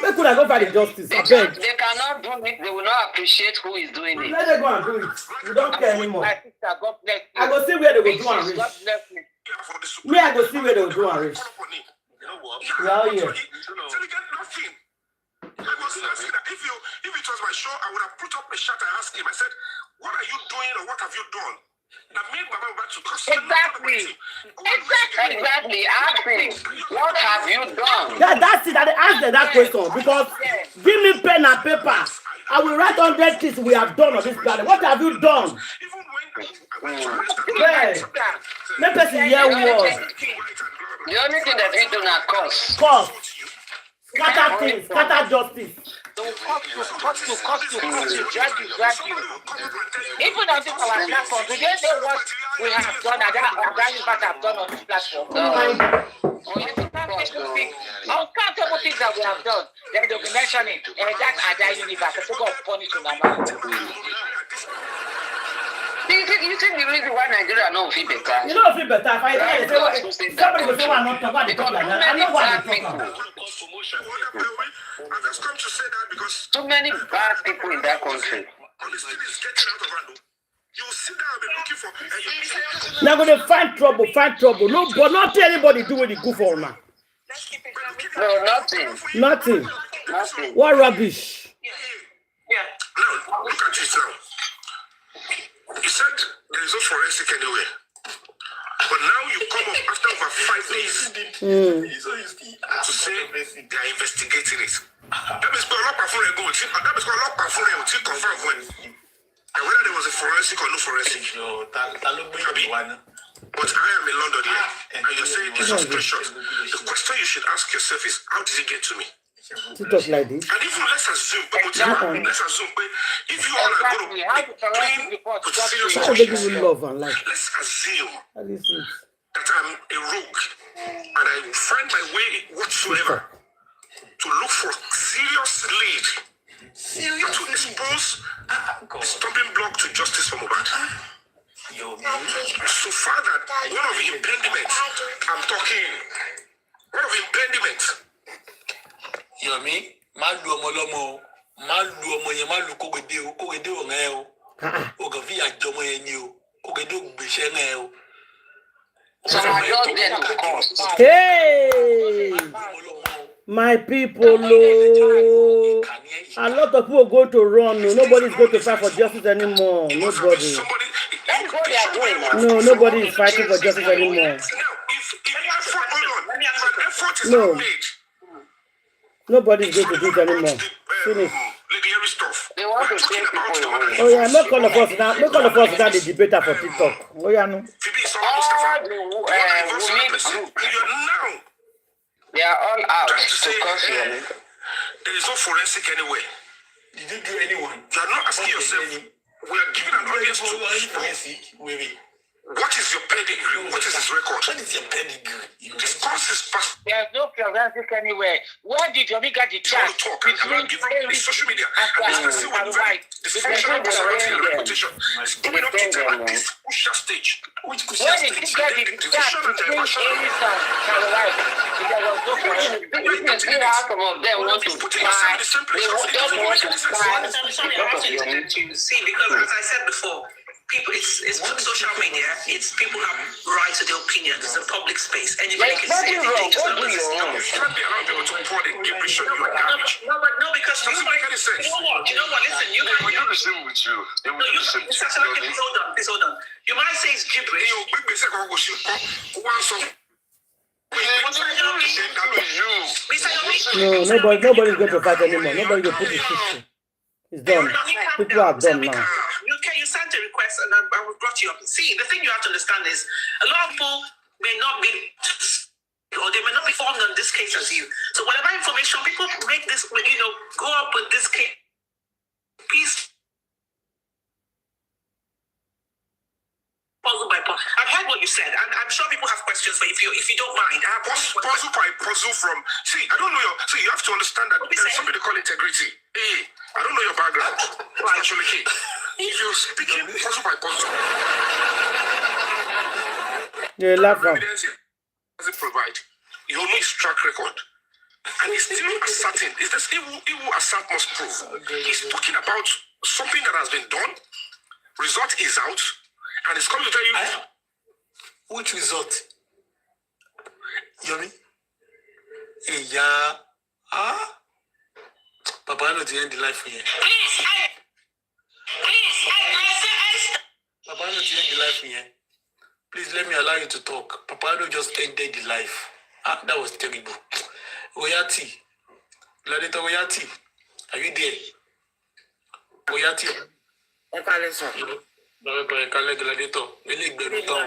They could have go fight the justice. They cannot do it. They will not appreciate who is doing it. Let them go and do it. We don't care anymore. My sister, God bless you. I go see where they will do and reach. God bless me. Me, I go see where they will do and reach. Yeah, yeah. If it was my show, I would have put up a shot and asked him. I said, what are you doing or what have you done? That made Baba back to cuss. Exactly. Ask him, what have you done? That's it. I asked them that question because give me pen and paper. I will write 100 things we have done on this planet. What have you done? Yeah. Let us hear words. The only thing that we do not cause. Cause. Scatter things. Scatter justice. They will cut you, drag you. Even on this our platform, do they know what we have done and that impact have done on this platform? Uncountable things that we have done. Then they'll be mentioning that Ada universe. So God punish you now. You think the reason why Nigeria don't feel better? You don't feel better. If I somebody will say, well, I'm not talking about the talk like that. I know what I'm talking about. I've just come to say that because too many bad people in that country. This thing is getting out of hand. You sit down and be looking for. They're going to find trouble. No, but not anybody do what they go for now. No, Nothing. What rubbish? Yeah. Now, look at this now. You said there is no forensic anywhere. But now you come up after over 5 days to say they are investigating it. That means confirm when. And whether there was a forensic or no forensic. But I am in London here, and you're saying this was screenshot. The question you should ask yourself is, how did it get to me? To talk like this. And even let's assume if you all are going to claim with serious questions, let's assume that I'm a rogue and I find my way whatsoever to look for serious lead to expose the stumbling block to justice for Mohbad. So far that one of the impediments I'm talking, one of the impediments. Yomi, malu omolomo, malu omoye, malu kogede o nge o. Ogavi ajomo yeni o, kogede o gbese nge o. Hey, my people, a lot of people are going to run. Nobody's going to fight for justice anymore. Nobody. No, nobody is fighting for justice anymore. No. Nobody's going to do it anymore. Finish. Oh yeah, make all of us now. Make all of us now the debater for TikTok. Oh yeah, no. They are all out. There is no forensic anywhere. Did you do anyone? You are not asking yourself. We are giving an audience to what is your pedigree? What is his record? What is your pedigree? Discuss his past. There's no forensic anywhere. Where did Yomi get the chance? I'm giving social media. And this can see what the function of personality and reputation is coming up to them at this crucial stage. Which crucial stage? The division and diversion. See, because as I said before, people, it's social media. It's people have right to their opinions. It's a public space. Anybody can say anything. Just not listen. You can't be allowed people to pour the impression you are garbage. No, because doesn't make any sense. You know what? Listen, you might. They will listen with you. They will listen. Hold on. You might say it's gibberish. No, nobody's going to fight anymore. Nobody's going to put his system. It's done. People are done now. You sent a request and I brought you up. See, the thing you have to understand is a lot of people may not be, or they may not be formed on this case as you. So whatever information people make this, go up with this case, piece. Puzzle by puzzle. I've heard what you said, and I'm sure people have questions for you if you don't mind. I have puzzle by puzzle from. See, I don't know your. See, you have to understand that there's something they call integrity. Hey, I don't know your background. Actually, if you're speaking puzzle by puzzle, yeah, laugh from. Evidence doesn't provide. You know his track record, and he's still asserting. Is this he will assert must prove? He's talking about something that has been done. Result is out. And it's coming to tell you which result? Yomi? Yeah. Papa, I know to end the life here. Papa, I know to end the life here. Please let me allow you to talk. Papa, I know just ended the life. That was terrible. Oyati. Ladeta Oyati. Are you there? bóyá tí ẹ kálẹ̀ sọ. lọ́wọ́ pẹ̀lú kálẹ̀ gladiator ilé ìgbẹ́nu tán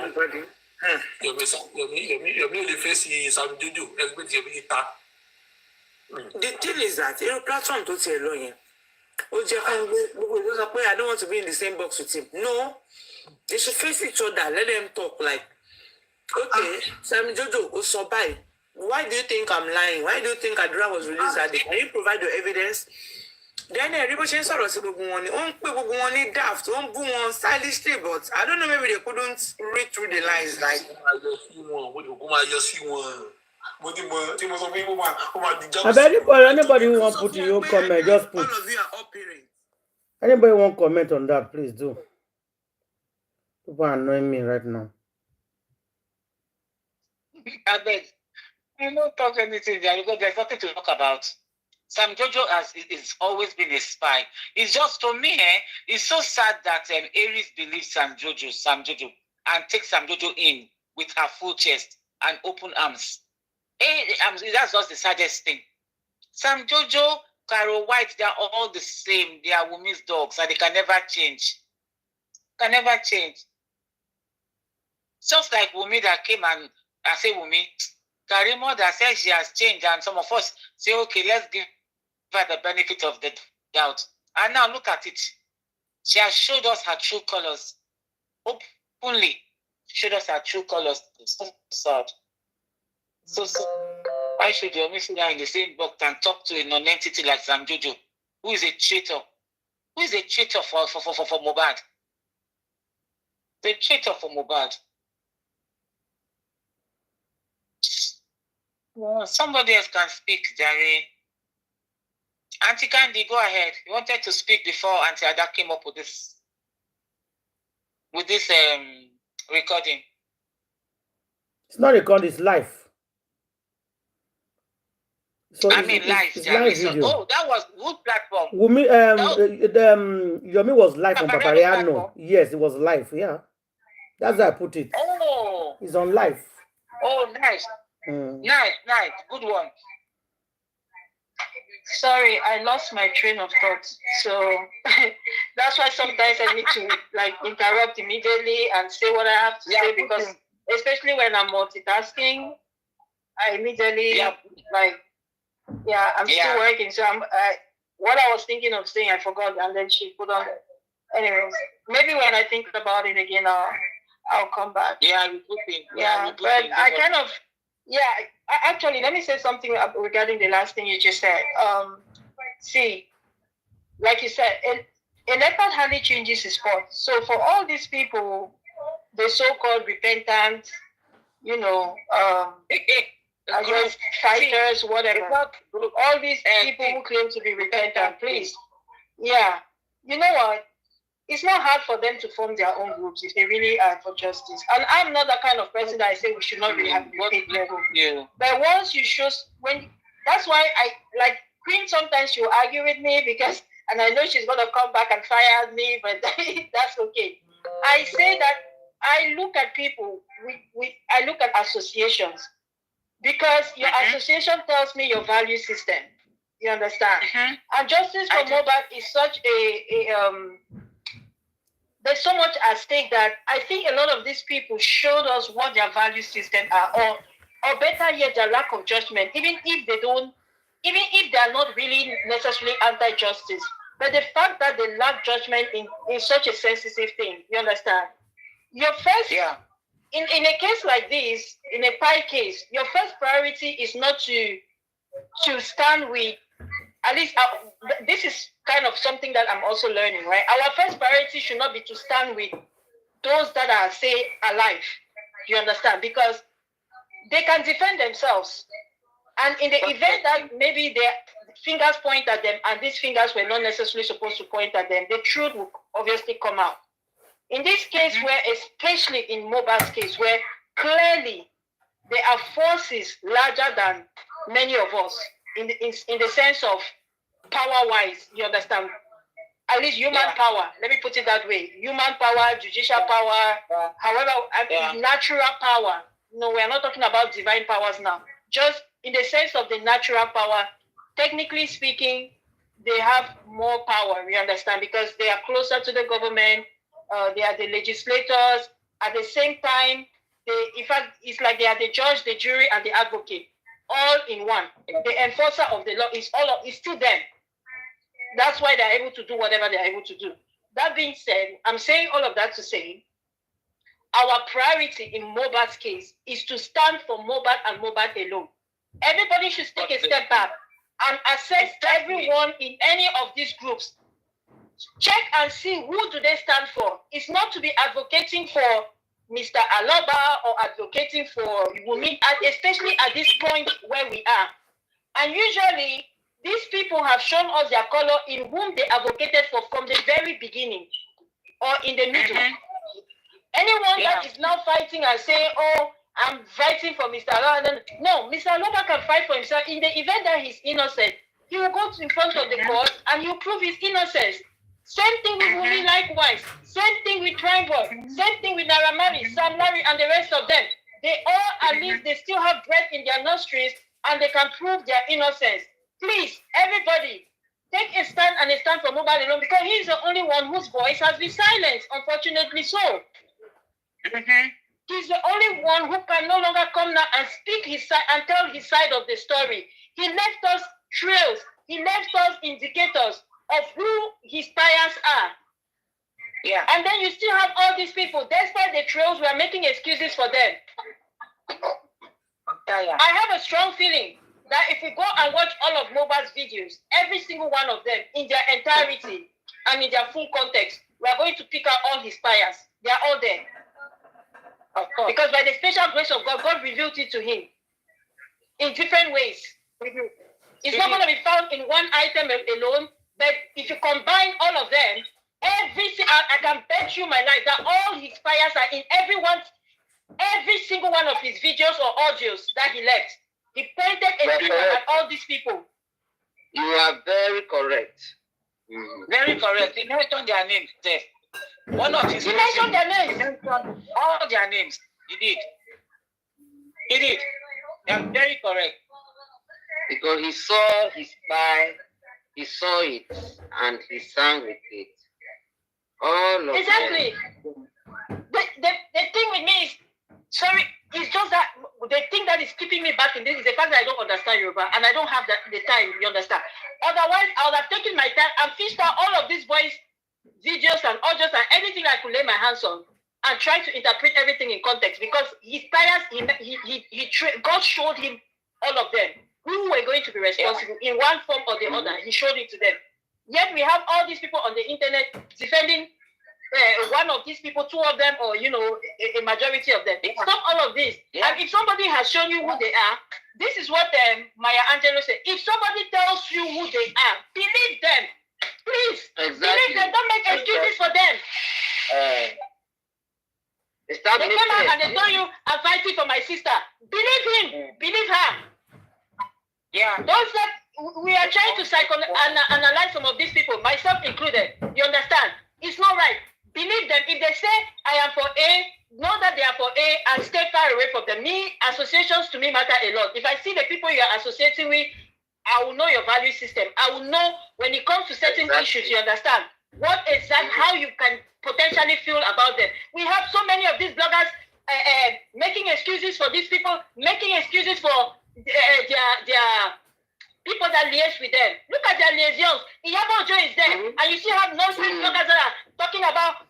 Yomi ò lè fèsì Sam Jojo ẹgbẹ́ tí Yomi ta. The thing is that irú platform tó tiẹ̀ lọ yẹn ó jẹ́ kó gbogbo ìlú sọ pé I don't want to be in the same box with him. No, they should face each other, let them talk like, okay, Sam Jojo ó sọ báyìí. Why do you think I'm lying? Why do you think Adura was released that day? Can you provide your evidence? Then everybody ṣe ń sọ̀rọ̀ sí gbogbo wọn ni ó ń pè gbogbo wọn ní daft ó ń bú wọn stylishly, but I don't know, maybe they couldn't read through the lines like. Anybody who want put your comment, just put. All of you are all parents. Anybody want comment on that, please do. People are annoying me right now. I beg. You don't talk anything there because there's nothing to talk about. Sam Jojo is always been a spy. It's just, to me, it's so sad that Aries believes Sam Jojo, and takes Sam Jojo in with her full chest and open arms. That's just the saddest thing. Sam Jojo, Caro White, they are all the same. They are Wunmi's dogs, and they can never change. Can never change. Just like Wunmi that came and I say Wunmi, Karimo that says she has changed, and some of us say, okay, let's give her the benefit of the doubt. And now look at it. She has showed us her true colors. Openly showed us her true colors. It's so sad. So why should you sit down in the same box and talk to a non-entity like Sam Jojo, who is a traitor? Who is a traitor for Mohbad? The traitor for Mohbad. Well, somebody else can speak, Jerry. Auntie Candy, go ahead. You wanted to speak before Auntie Ada came up with this recording. It's not recording, it's live. So live, it's live video. Oh, that was good platform. Wunmi, Yomi was live on Papariano. Yes, it was live. Yeah, that's how I put it. Oh, it's on live. Oh, nice. Nice. Good one. Sorry, I lost my train of thought. So that's why sometimes I need to interrupt immediately and say what I have to say, because especially when I'm multitasking, I immediately I'm still working. So what I was thinking of saying, I forgot, and then she put on. Anyways, maybe when I think about it again, I'll come back. But I kind of. Actually, let me say something regarding the last thing you just said. See, like you said, a leopard hardly changes his spot. So for all these people, the so-called repentant, I guess fighters, whatever, all these people who claim to be repentant, please, you know what? It's not hard for them to form their own groups if they really are for justice. And I'm not the kind of person that I say we should not really have a state level. Yeah. But once you show, that's why I like Queen. Sometimes she'll argue with me and I know she's gonna come back and fire me, but that's okay. I say that I look at people. I look at associations, because your association tells me your value system. You understand? And justice for Mohbad is such there's so much at stake that I think a lot of these people showed us what their value system are, or better yet, their lack of judgment. Even if they are not really necessarily anti-justice, but the fact that they lack judgment in such a sensitive thing, you understand? Your first, in a case like this, in a pie case, your first priority is not to stand with. At least this is kind of something that I'm also learning, right? Our first priority should not be to stand with those that are, say, alive. You understand? Because they can defend themselves. And in the event that maybe their fingers point at them and these fingers were not necessarily supposed to point at them, the truth will obviously come out. In this case, where, especially in Mohbad's case, where clearly there are forces larger than many of us, in the sense of power-wise, you understand? At least human power, let me put it that way. Human power, judicial power, however, natural power. No, we are not talking about divine powers now. Just in the sense of the natural power, technically speaking, they have more power, you understand, because they are closer to the government, they are the legislators. At the same time, in fact, it's like they are the judge, the jury, and the advocate, all in one. The enforcer of the law is still them. That's why they're able to do whatever they're able to do. That being said, I'm saying all of that to say, our priority in Mohbad's case is to stand for Mohbad and Mohbad alone. Everybody should take a step back and assess everyone in any of these groups. Check and see who do they stand for. It's not to be advocating for Mr. Aloba or advocating for Wunmi, especially at this point where we are. And usually, these people have shown us their color in whom they advocated for from the very beginning or in the middle. Anyone that is now fighting and saying, oh, I'm fighting for Mr. Aloba. No, Mr. Aloba can fight for himself. In the event that he's innocent, he will go in front of the court and he'll prove his innocence. Same thing with Wunmi likewise. Same thing with Triangle. Same thing with Naramali, Sam Larry, and the rest of them. They all, at least, they still have breath in their nostrils and they can prove their innocence. Please, everybody, take a stand and a stand for Mohbad alone because he's the only one whose voice has been silenced, unfortunately so. He's the only one who can no longer come now and speak his side and tell his side of the story. He left us trails. He left us indicators of who his bias are. Yeah. And then you still have all these people, despite the trails, we are making excuses for them. I have a strong feeling that if we go and watch all of Mohbad's videos, every single one of them in their entirety and in their full context, we are going to pick out all his bias. They are all there. Of course. Because by the special grace of God, God revealed it to him in different ways. It's not going to be found in one item alone, but if you combine all of them, I can bet you my life that all his bias are in every single one of his videos or audios that he left. He pointed a finger at all these people. You are very correct. Very correct. He mentioned their names there. One of his He mentioned their names. He mentioned all their names. He did. He did. They are very correct. Because he saw his spy, he saw it, and he sang with it. All of exactly. The thing with me is, sorry, it's just that the thing that is keeping me back in this is the fact that I don't understand Yoruba and I don't have the time, you understand? Otherwise, I would have taken my time and fished out all of these boys' videos and audios and anything I could lay my hands on and try to interpret everything in context because his bias, God showed him all of them who were going to be responsible in one form or the other. He showed it to them. Yet we have all these people on the internet defending one of these people, two of them, or a majority of them. Stop all of this. Yeah. And if somebody has shown you who they are, this is what Maya Angelou said. If somebody tells you who they are, believe them. Please. Exactly. Believe them. Don't make excuses for them. They came out and they told you, I'm fighting for my sister. Believe him. Believe her. Yeah. Those that we are trying to analyze some of these people, myself included. You understand? It's not right. Believe them. If they say, I am for A, know that they are for A and stay far away from them. Associations to me matter a lot. If I see the people you are associating with, I will know your value system. I will know when it comes to certain issues, you understand how you can potentially feel about them. We have so many of these bloggers making excuses for these people, making excuses for their people that liaise with them. Look at their liaisons. Iyabo is there, and you still have nonsense bloggers that are talking about,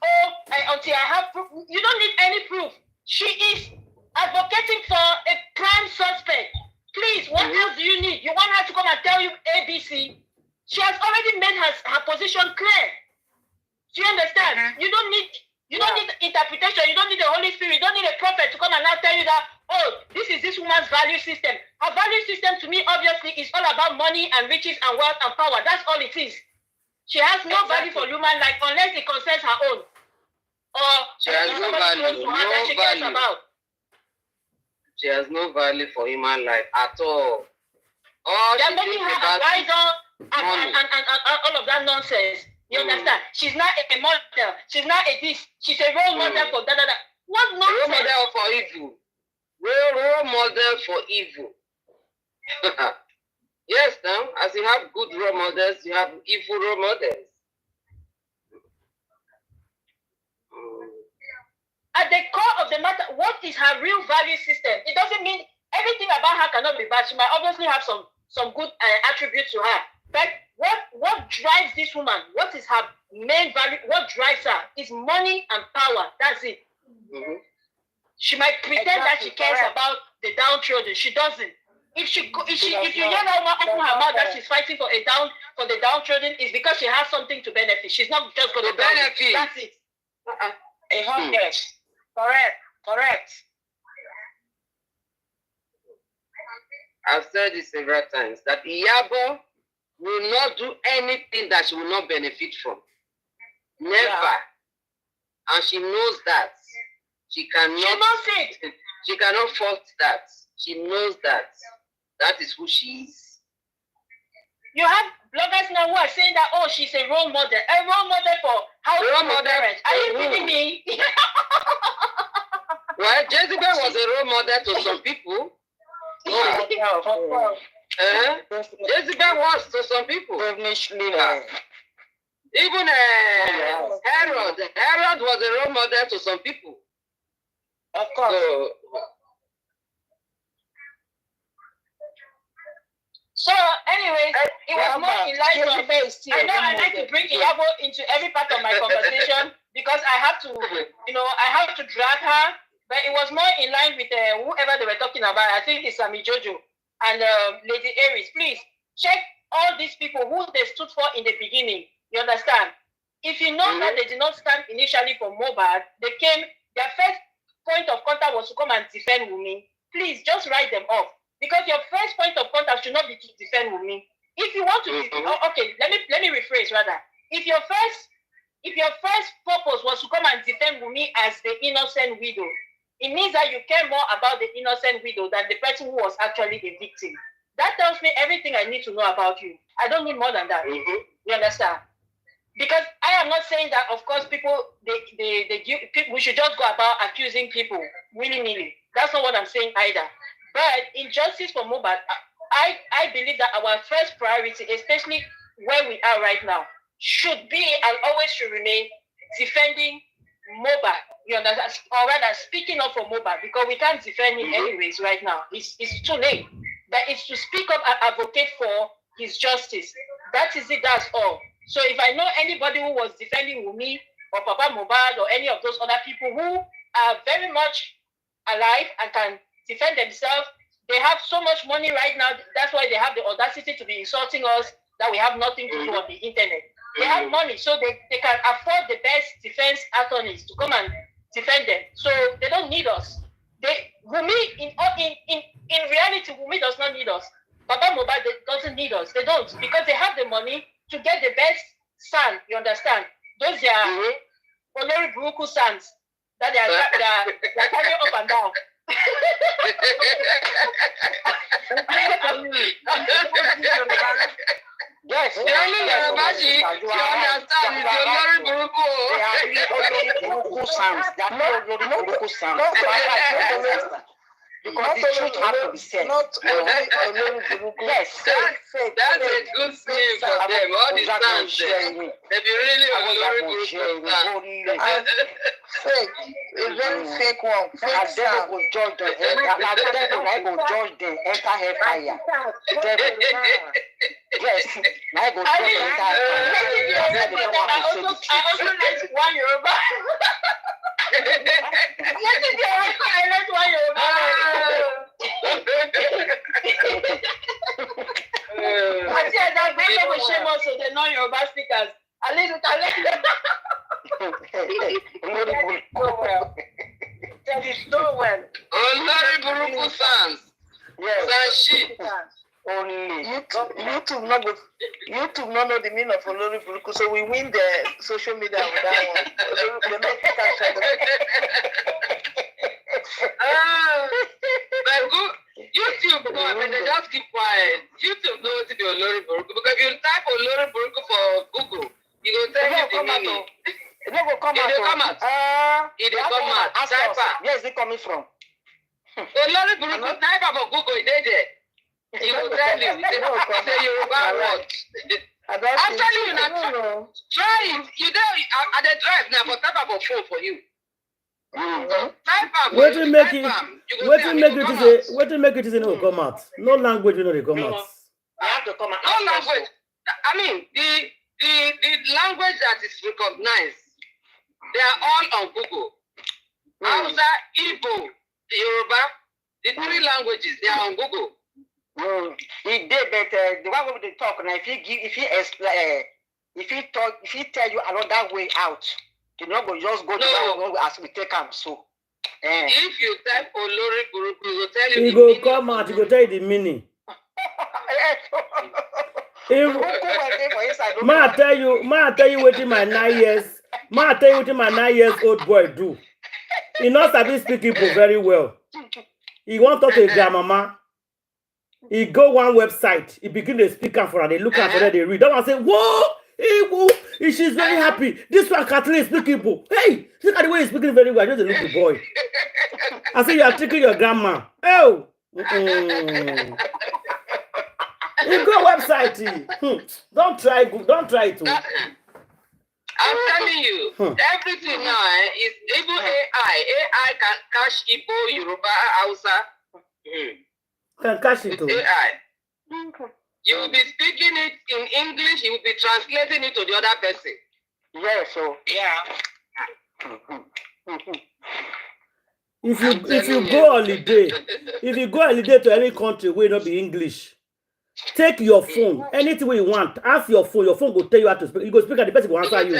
until I have proof. You don't need any proof. She is advocating for a prime suspect. Please, what else do you need? You want her to come and tell you ABC? She has already made her position clear. Do you understand? You don't need interpretation. You don't need the Holy Spirit. You don't need a prophet to come and now tell you that, this is this woman's value system. Her value system to me, obviously, is all about money and riches and wealth and power. That's all it is. She has no value for human life unless it concerns her own. Or she has no value. She has no value for human life at all. They are making her advisor and all of that nonsense. You understand? She's not a model. She's not a this. She's a role model for that. What nonsense? Role model for evil. Role model for evil. Yes, now, as you have good role models, you have evil role models. At the core of the matter, what is her real value system? It doesn't mean everything about her cannot be bad. She might obviously have some good attributes to her. But what drives this woman? What is her main value? What drives her is money and power. That's it. Mm-hmm. She might pretend that she cares about the downtrodden. She doesn't. If you hear that woman open her mouth that she's fighting for the downtrodden, is because she has something to benefit. She's not just going to benefit. That's it. Yes. Correct. I've said this several times that Iyabo will not do anything that she will not benefit from. Never. Yeah. And she knows that. She knows it. She cannot fault that. She knows that. That is who she is. You have bloggers now who are saying that, oh, she's a role model. A role model for how to parent. Are you kidding me? Well, Jezebel was a role model to some people. Jezebel was to some people. Even Herod was a role model to some people. Of course. So anyways, it was more in line to I like to bring Iyabo into every part of my conversation because I have to drag her. But it was more in line with whoever they were talking about. I think it's Sami Jojo and Lady Aries. Please check all these people who they stood for in the beginning. You understand? If you know that they did not stand initially for Mohbad, their first point of contact was to come and defend Wunmi. Please just write them off. Because your first point of contact should not be to defend Wunmi. If you want to let me rephrase rather. If your first purpose was to come and defend Wunmi as the innocent widow, it means that you care more about the innocent widow than the person who was actually a victim. That tells me everything I need to know about you. I don't need more than that. Mm-hmm. You understand? Because I am not saying that, of course, we should just go about accusing people willy-nilly. That's not what I'm saying either. But in justice for Mohbad, I believe that our first priority, especially where we are right now, should be and always should remain defending Mohbad. You understand? Or rather, speaking up for Mohbad, because we can't defend him anyways right now. It's too late. But it's to speak up and advocate for his justice. That is it. That's all. So if I know anybody who was defending Wunmi or Papa Mohbad or any of those other people who are very much alive and can defend themselves, they have so much money right now. That's why they have the audacity to be insulting us that we have nothing to do on the internet. They have money, so they can afford the best defense attorneys to come and defend them. So they don't need us. Wunmi, in reality, Wunmi does not need us. Papa Mohbad doesn't need us. They don't, because they have the money to get the best son. You understand? Those are Olori Buruku sons that they are carrying up and down. Yes, you understand the Olori Buruku. They are Buruku sons. They are not Olori Buruku sons. Because the truth has to be said. Not only Buruku. Yes, that's a good name for them. All the sons there. They be really Olori Buruku sons. Fake, a very fake one. Fake devil will judge them. I will judge them. Enter hellfire. Yes, I go judge them. I also like one Yoruba. Yesterday I learned one Yoruba. I said that they will shame us, so they're not Yoruba speakers. At least that is so well. Olori Buruku sons. Yes. Only YouTube not know the meaning of Olori Buruku, so we win the social media with that one. But go YouTube, and they just keep quiet. YouTube knows to be Olori Buruku, because if you type Olori Buruku for Google, you go tell you the meaning. It will come out. It will come out. Where is it coming from? Olori Buruku, type for Google, it is there. He will tell you. It's a Yoruba word. I'm telling you now. Try it. You know, at the drive now, but type up a phone for you. What will make it? What will make it is a? What will make it is no come out? No language will not come out. You have to come out. No language. I mean, the language that is recognized, they are all on Google. Hausa, Igbo, Yoruba, the three languages, they are on Google. He did, but the one we talk now, if he tell you another way out, you know, go just go to that one as we take him. So, if you type Olori Buruku, he will tell you. He go come out. He go tell you the meaning. Ma tell you what my 9 years. Ma tell you what my 9 years old boy do. He knows how to speak Igbo very well. He want to talk to his grandmama. He go one website. He begin to speak for her. They look at her. They read. That one say, "Whoa, Igbo." She's very happy. This one Kathleen speak Igbo. Hey, look at the way he's speaking very well. Just a little boy. I say you are tricking your grandma. Oh. You go website. Don't try it. I'm telling you, everything now is even AI. AI can catch Igbo, Yoruba, Hausa. Can catch it. AI. You will be speaking it in English. You will be translating it to the other person. Yeah. So If you go holiday to any country where not be English, take your phone, anything you want. Ask your phone will tell you how to speak. You go speak and the person will answer you.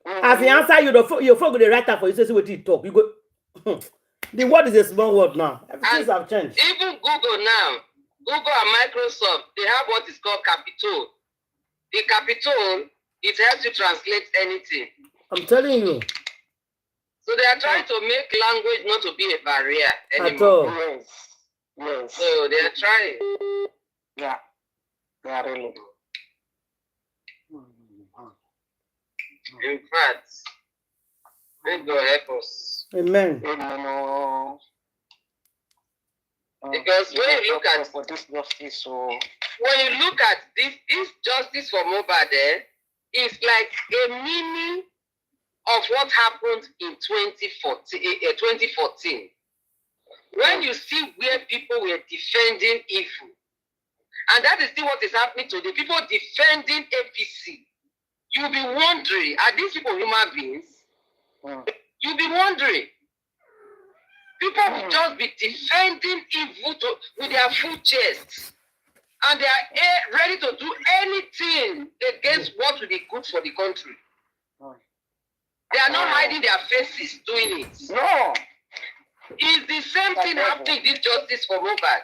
As he answer you, your phone will write up for you. Say what he talk. You go. The word is a small word now. Things have changed. Even Google now, Google and Microsoft, they have what is called Capitol. The Capitol, it helps you translate anything. I'm telling you. So they are trying to make language not to be a barrier anymore. At all. yes. So they are trying. Yeah. They are really. In fact, may God help us. Amen. Because when you look at for this justice, so when you look at this justice for Mohbad, it's like a mini of what happened in 2014. When you see where people were defending evil, and that is still what is happening to the people defending APC, you'll be wondering, are these people human beings? You'll be wondering. People will just be defending evil with their full chests. And they are ready to do anything against what will be good for the country. They are not hiding their faces doing it. no. It's the same thing happening this justice for Mohbad.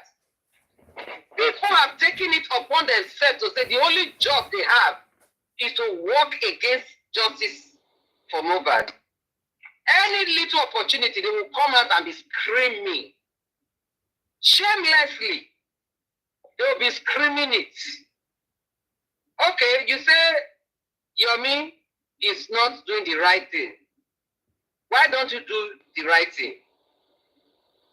People have taken it upon themselves to say the only job they have is to work against justice for Mohbad. Any little opportunity, they will come out and be screaming. Shamelessly. They will be screaming it. Okay, you say Yomi is not doing the right thing. Why don't you do the right thing?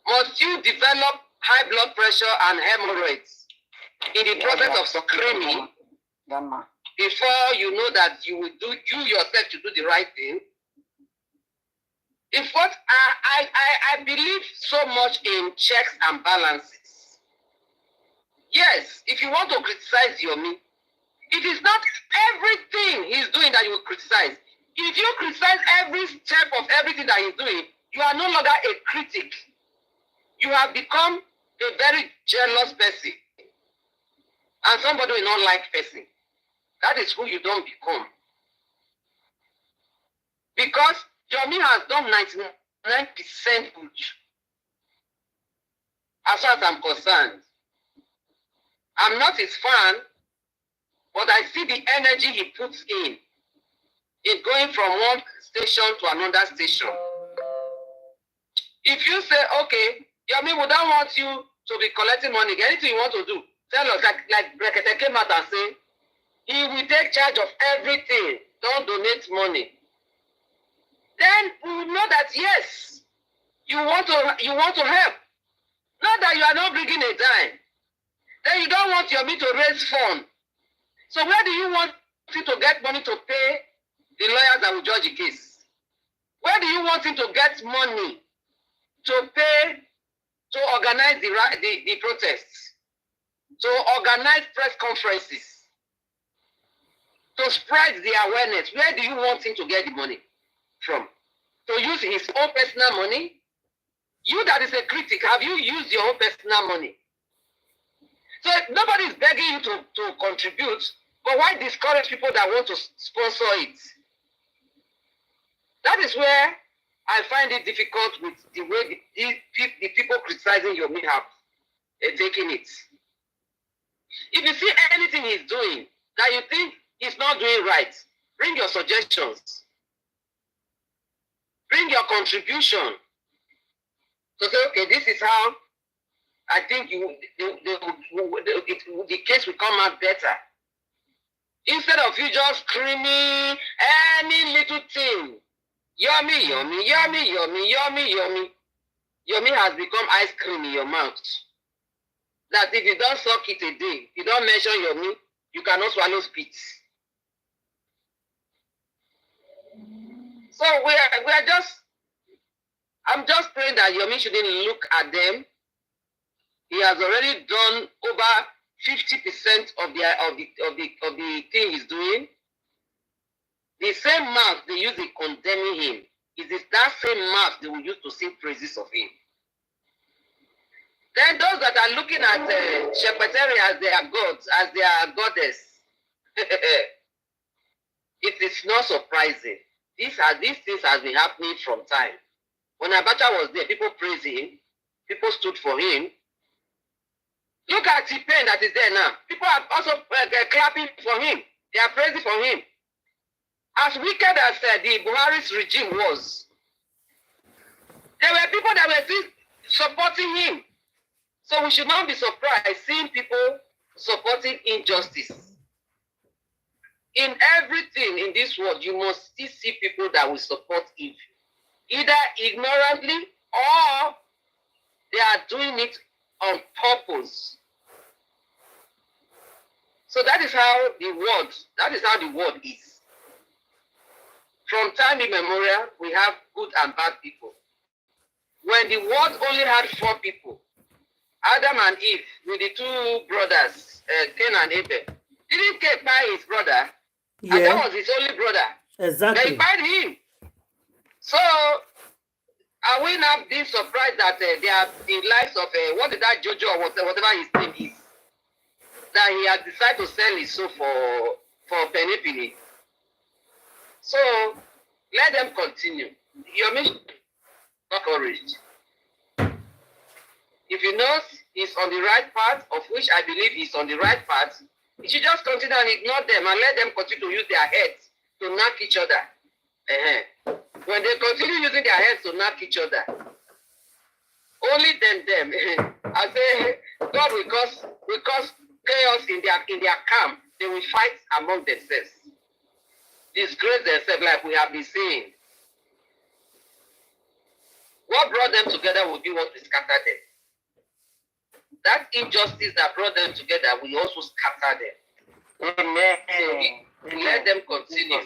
Must you develop high blood pressure and hemorrhoids in the process of screaming before you know that you yourself to do the right thing? In fact, I believe so much in checks and balances. Yes, if you want to criticize Yomi, it is not everything he's doing that you will criticize. If you criticize every step of everything that he's doing, you are no longer a critic. You have become a very jealous person. And somebody will not like person. That is who you don't become. Because Yomi has done 99% good. As far as I'm concerned. I'm not his fan, but I see the energy he puts in going from one station to another station. If you say, okay, Yomi, we don't want you to be collecting money, anything you want to do, tell us, like Brekete came out and say, he will take charge of everything, don't donate money. Then we will know that, yes, you want to help. Not that you are not bringing a dime. Then you don't want Yomi to raise funds. So where do you want him to get money to pay the lawyers that will judge the case? Where do you want him to get money to pay to organize the protests, to organize press conferences, to spread the awareness? Where do you want him to get the money from? To use his own personal money? You that is a critic, have you used your own personal money? So nobody is begging you to contribute, but why discourage people that want to sponsor it? That is where I find it difficult with the way the people criticizing Yomi have taken it. If you see anything he's doing that you think he's not doing right, bring your suggestions. Bring your contribution. So say, okay, this is how I think the case will come out better. Instead of you just screaming any little thing, yummy, yummy, yummy, yummy, yummy, yummy. Yummy has become ice cream in your mouth. That if you don't suck it a day, you don't mention yummy, you cannot swallow spit. So I'm just praying that Yomi shouldn't look at them. He has already done over 50% of the thing he's doing. The same mouth they use in condemning him is that same mouth they will use to sing praises of him. Then those that are looking at Shepeteri as their gods, as their goddess, it is not surprising. These things has been happening from time. When Abacha was there, people praised him. People stood for him. Look at the pain that is there now. People are also clapping for him. They are praising for him. As wicked as the Buhari's regime was, there were people that were still supporting him. So we should not be surprised seeing people supporting injustice. In everything in this world, you must still see people that will support evil, either ignorantly or they are doing it on purpose. So that is how the world is. From time immemorial, we have good and bad people. When the world only had 4 people, Adam and Eve with the 2 brothers, Cain and Abel, didn't Cain buy his brother? Yeah. And that was his only brother. Exactly. They bought him. So, are we not being surprised that they are the lives of, what did that Jojo or whatever his name is, that he had decided to sell his soul for penny. So, let them continue. Your mission is not encouraged. If he knows he's on the right path, of which I believe he's on the right path, he should just continue and ignore them and let them continue to use their heads to knock each other. When they continue using their heads to knock each other, only them. I say, God will cause chaos in their camp. They will fight among themselves, disgrace themselves, like we have been saying. What brought them together will be what will scatter them. That injustice that brought them together will also scatter them. Amen. So let them continue.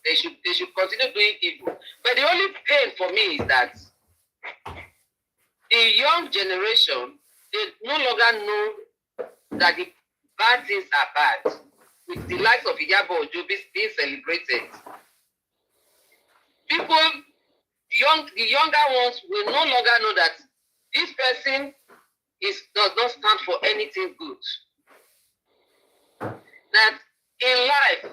They should continue doing evil. But the only pain for me is that the young generation, they no longer know that the bad things are bad. With the likes of Iyabo being celebrated, the younger ones will no longer know that this person does not stand for anything good. That in life,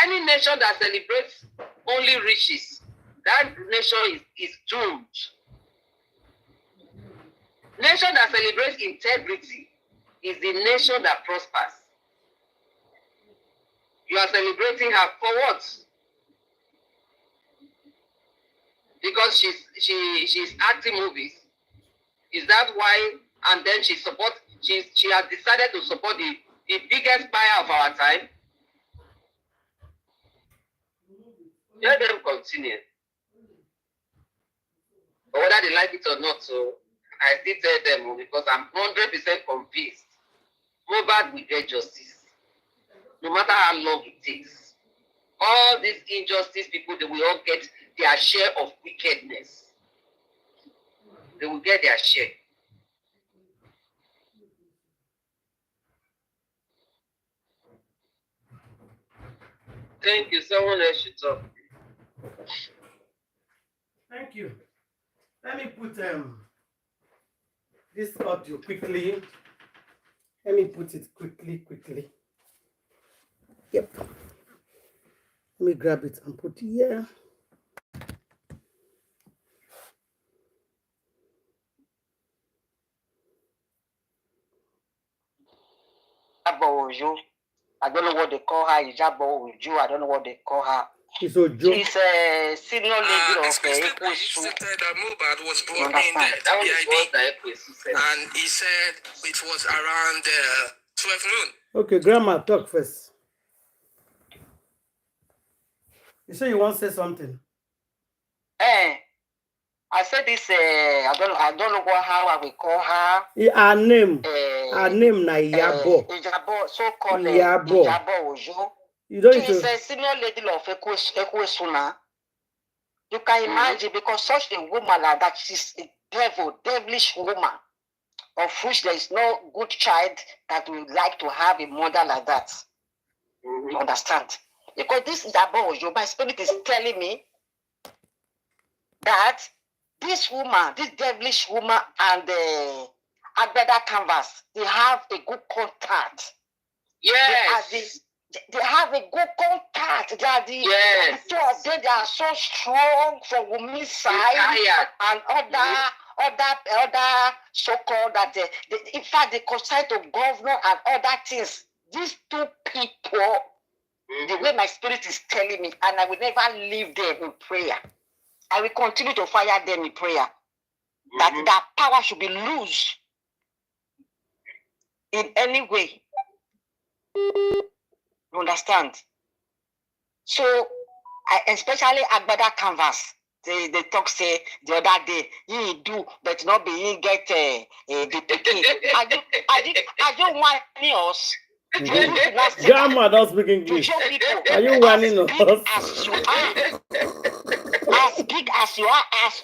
any nation that celebrates only riches, that nation is doomed. Nation that celebrates integrity is the nation that prospers. You are celebrating her for what? Because she's acting movies. Is that why? And then she has decided to support the biggest buyer of our time. Let them continue. But whether they like it or not, so I still tell them because I'm 100% convinced. Mohbad will get justice. No matter how long it takes. All these injustice people, they will all get their share of wickedness. They will get their share. Thank you. Someone else should talk. Thank you. Let me put this audio quickly. Let me put it quickly. Yep. Let me grab it and put it here. I don't know what they call her. Iyabo Ojo. I don't know what they call her. It's Ojo. She's a senior lady of Xpose said that Mohbad was brought in there, and he said it was around 12 noon. Okay, Grandma, talk first. You say you want to say something? I said this. I don't know how I will call her. Her name na Iyabo. Iyabo, so called Iyabo. Iyabo Ojo. She's a senior lady of Ekwesuna. You can imagine, because such a woman like that, she's a devilish woman, of which there is no good child that would like to have a mother like that. You understand? Because this Iyabo Ojo, my spirit is telling me that this woman, this devilish woman, and Agbada Canvas, they have a good contact. Yes. They have a good contact. Two of them, they are so strong from Wunmi's side and other so-called that in fact they consent to governor and other things. These two people, the way my spirit is telling me, and I will never leave them in prayer. I will continue to fire them in prayer. That power should be loose in any way. You understand? So, especially Agbada Canvas, they talk say the other day, you do, but not be you get the picking. Are you warning us? Grandma don't speak English. Are you warning us? As big as you are, as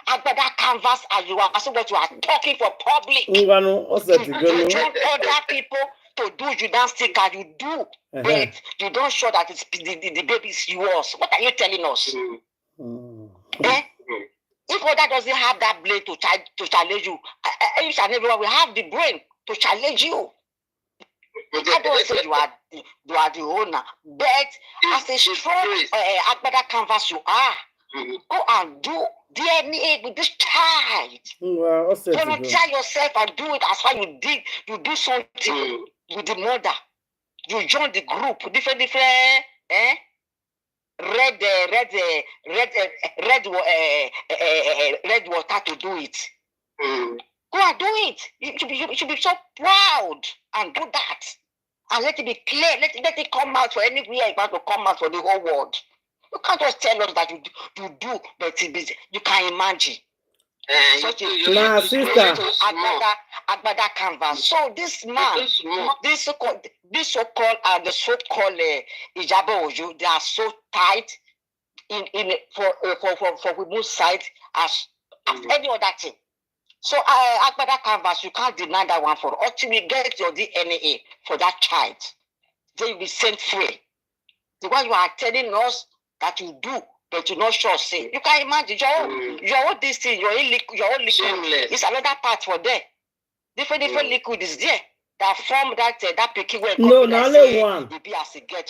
Agbada Canvas as you are, as what you are talking for public. You join other people to do gymnastics and you do, but you don't show that it's the baby is yours. What are you telling us? If other doesn't have that brain to challenge you, each and everyone will have the brain to challenge you. I don't say you are the owner, but as a strong Agbada Canvas you are, go and do DNA with this child. Volunteer yourself and do it as far you did. You do something with the mother. You join the group, different red water to do it. Go and do it. You should be so proud and do that. And let it be clear. Let it come out for anywhere you want to come out for the whole world. You can't just tell us that you do, but you can imagine. Such a sister Agbada Canvas. So this man, this so-called and the so-called Iyabo Ojo, they are so tight for women's side as any other thing. So Agbada Canvas, you can't deny that one for until we get your DNA for that child. Then you'll be sent free. The one you are telling us that you do, but you're not sure say. You can imagine your own this thing, your own liquid is another part for there. Different liquid is there that form that picking where no only one.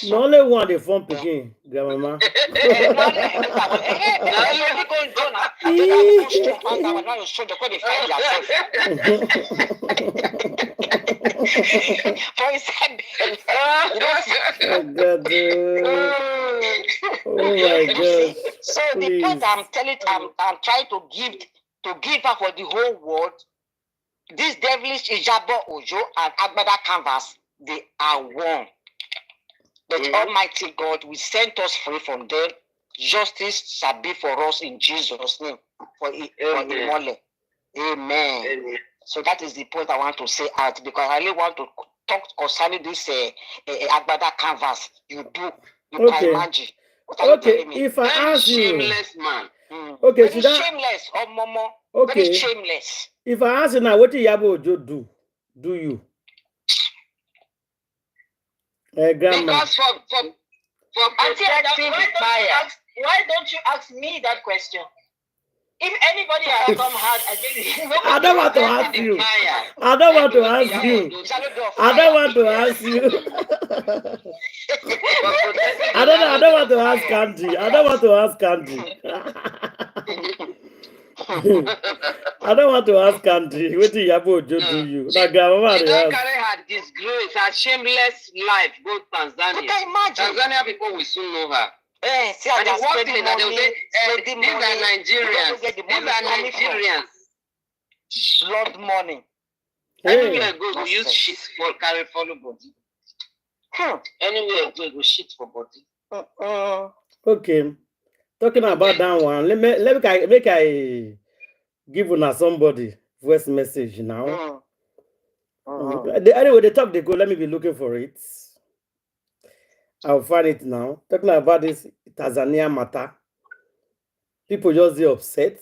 No only one they form picking, grandmama. Oh my God. So the point I'm telling, I'm trying to give her for the whole world. This devilish Iyabo Ojo and Agbada Canvas, they are one. But Almighty God will set us free from them. Justice shall be for us in Jesus' name. For Imole. Amen. Amen. So that is the point I want to say out, because I really want to talk concerning this Agbada canvas. You do. You can imagine. What are you telling me? If I ask you, shameless man. Okay, very shameless. Oh, Momo. Okay. Very shameless. If I ask you now, what did Iyabo Ojo do? Do you? Grandma. Because for protecting the fire. Why don't you ask me that question? If anybody has come hard against you, I don't want to ask you. I don't want to ask you. I don't want to ask you. I don't want to ask Candy. I don't want to ask Candy. I don't want to ask Candy. What did Iyabo Ojo do you? Like grandma, you don't carry her disgrace, her shameless life, go Tanzania. Tanzania people will soon know her. See, and the one thing that they will say, these are Nigerians. These are Nigerians. Blood money. Anywhere go, we use shit for carry follow body. Anywhere go, we shit for body. Okay. Talking about that one, let me make I give una somebody voice message now. Anyway, they talk, they go. Let me be looking for it. I'll find it now. Talking about this Tanzania matter. People just get upset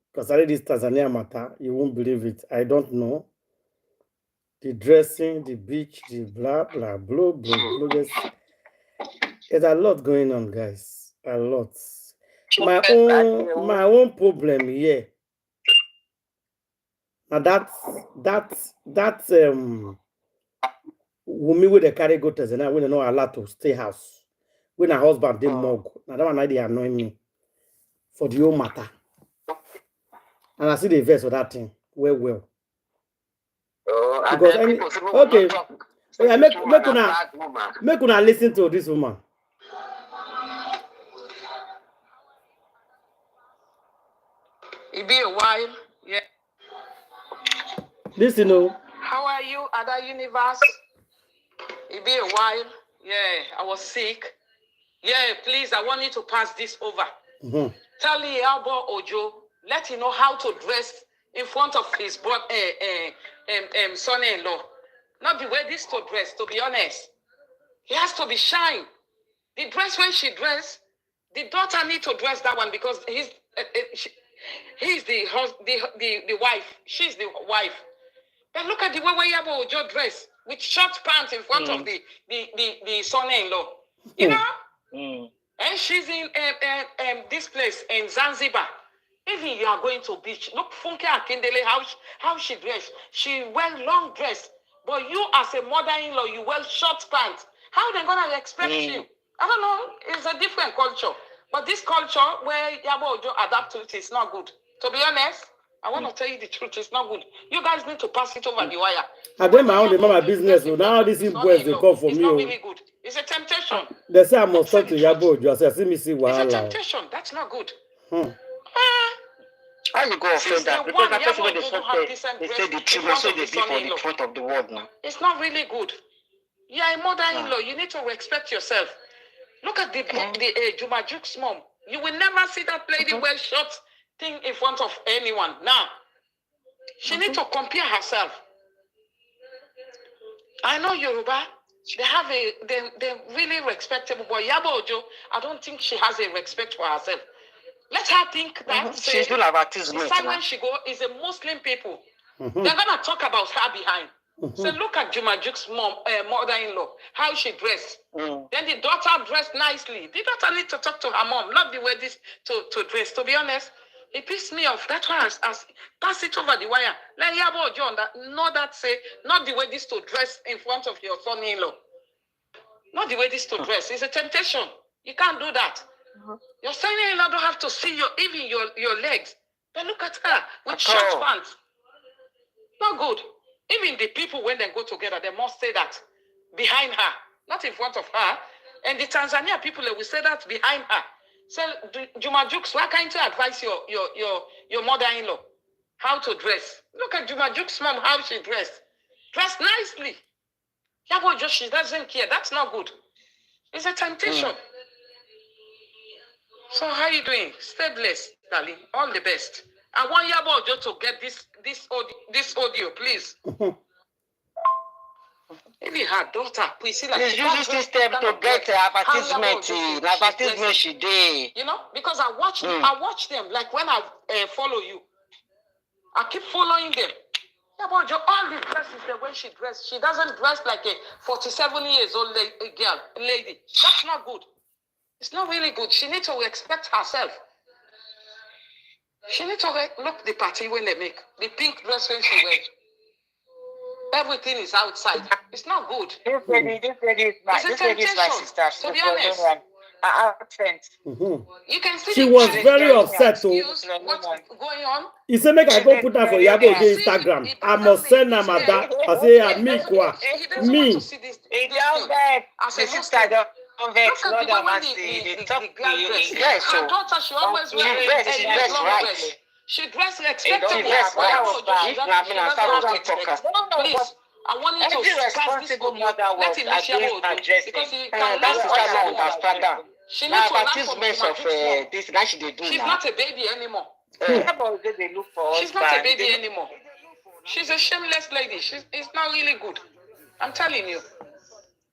because I read this Tanzania matter. You won't believe it. I don't know. The dressing, the beach, the blah, blah, blah, blah, blah. There's a lot going on, guys. A lot. My own problem here. Now that's Wunmi with the carry go to Tanzania when they not allowed to stay house. When her husband did mug. Now that one idea annoying me for the whole matter. And I see the verse for that thing. Well. Because okay. So yeah, make una listen to this woman. It be a while, yeah. Listen, How are you, Other Universe? It be a while, yeah. I was sick. Yeah, please, I want you to pass this over. Tell Iyabo Ojo, let him know how to dress in front of his son-in-law. Not the way this to dress, to be honest. He has to be shine. The dress when she dress, the daughter need to dress that one because he's the wife. She's the wife. But look at the way Iyabo Ojo dress with short pants in front of the son-in-law. You know? And she's in this place in Zanzibar. Even you are going to beach. Look, Funke Akindele, how she dressed. She wear long dress. But you as a mother-in-law, you wear short pants. How are they going to expect you? I don't know. It's a different culture. But this culture where Iyabo Ojo adapt to it is not good. To be honest, I want to tell you the truth. It's not good. You guys need to pass it over the wire. I did my own my business. So now this is boys they come for me. It's not really good. It's a temptation. They say I must talk to Iyabo Ojo. I say, see me see it's a temptation. That's not good. How you go offend that? Because that person when they say the children say they be for the front of the world now. It's not really good. You are a mother-in-law. You need to respect yourself. Look at the Juma Juke's mom. You will never see that lady wear short thing in front of anyone. Now, she needs to compare herself. I know Yoruba. They have they're really respectable. But Iyabo Ojo, I don't think she has a respect for herself. Let her think that she's doing when she go is a Muslim people. They're gonna talk about her behind. So look at Juma Juke's mother-in-law, how she dressed. Then the daughter dressed nicely. The daughter need to talk to her mom, not the way this to dress. To be honest, it pissed me off. That's why I pass it over the wire. Let Iyabo Ojo know that say not the way this to dress in front of your son-in-law. Not the way this to dress. It's a temptation. You can't do that. Your son-in-law don't have to see even your legs. But look at her with short pants. Not good. Even the people, when they go together, they must say that behind her, not in front of her. And the Tanzania people, they will say that behind her. So, Juma Jukes, why can't you advise your mother-in-law how to dress? Look at Juma Jukes' mom, how she dressed. Dressed nicely. Iyabo Ojo, she doesn't care. That's not good. It's a temptation. So, how are you doing? Stay blessed, darling. All the best. I want Iyabo Ojo to get this audio, please. Even her daughter, please see, like she use this system to get advertisement. Advertisement she did. You know, because I watch them. Like when I follow you, I keep following them. Iyabo Ojo, all the dresses that when she dressed, she doesn't dress like a 47 years old lady. That's not good. It's not really good. She needs to respect herself. She needs to look the party when they make the pink dress when she wears. Everything is outside. It's not good. This lady is my sister. To be honest. You can see she was very upset. What's going on? He said, make I go put her for Iyabo Ojo Instagram. I must send her madam. I say, me, kwa. Me. The sister Confes, her daughter, she always wears a long dress. She dressed respectably. Please, I want you to pass this audio. Let him share because he can understand. She needs to advertisements of this that she do. She's not a baby anymore. She's not a baby anymore. She's a shameless lady. It's not really good. I'm telling you.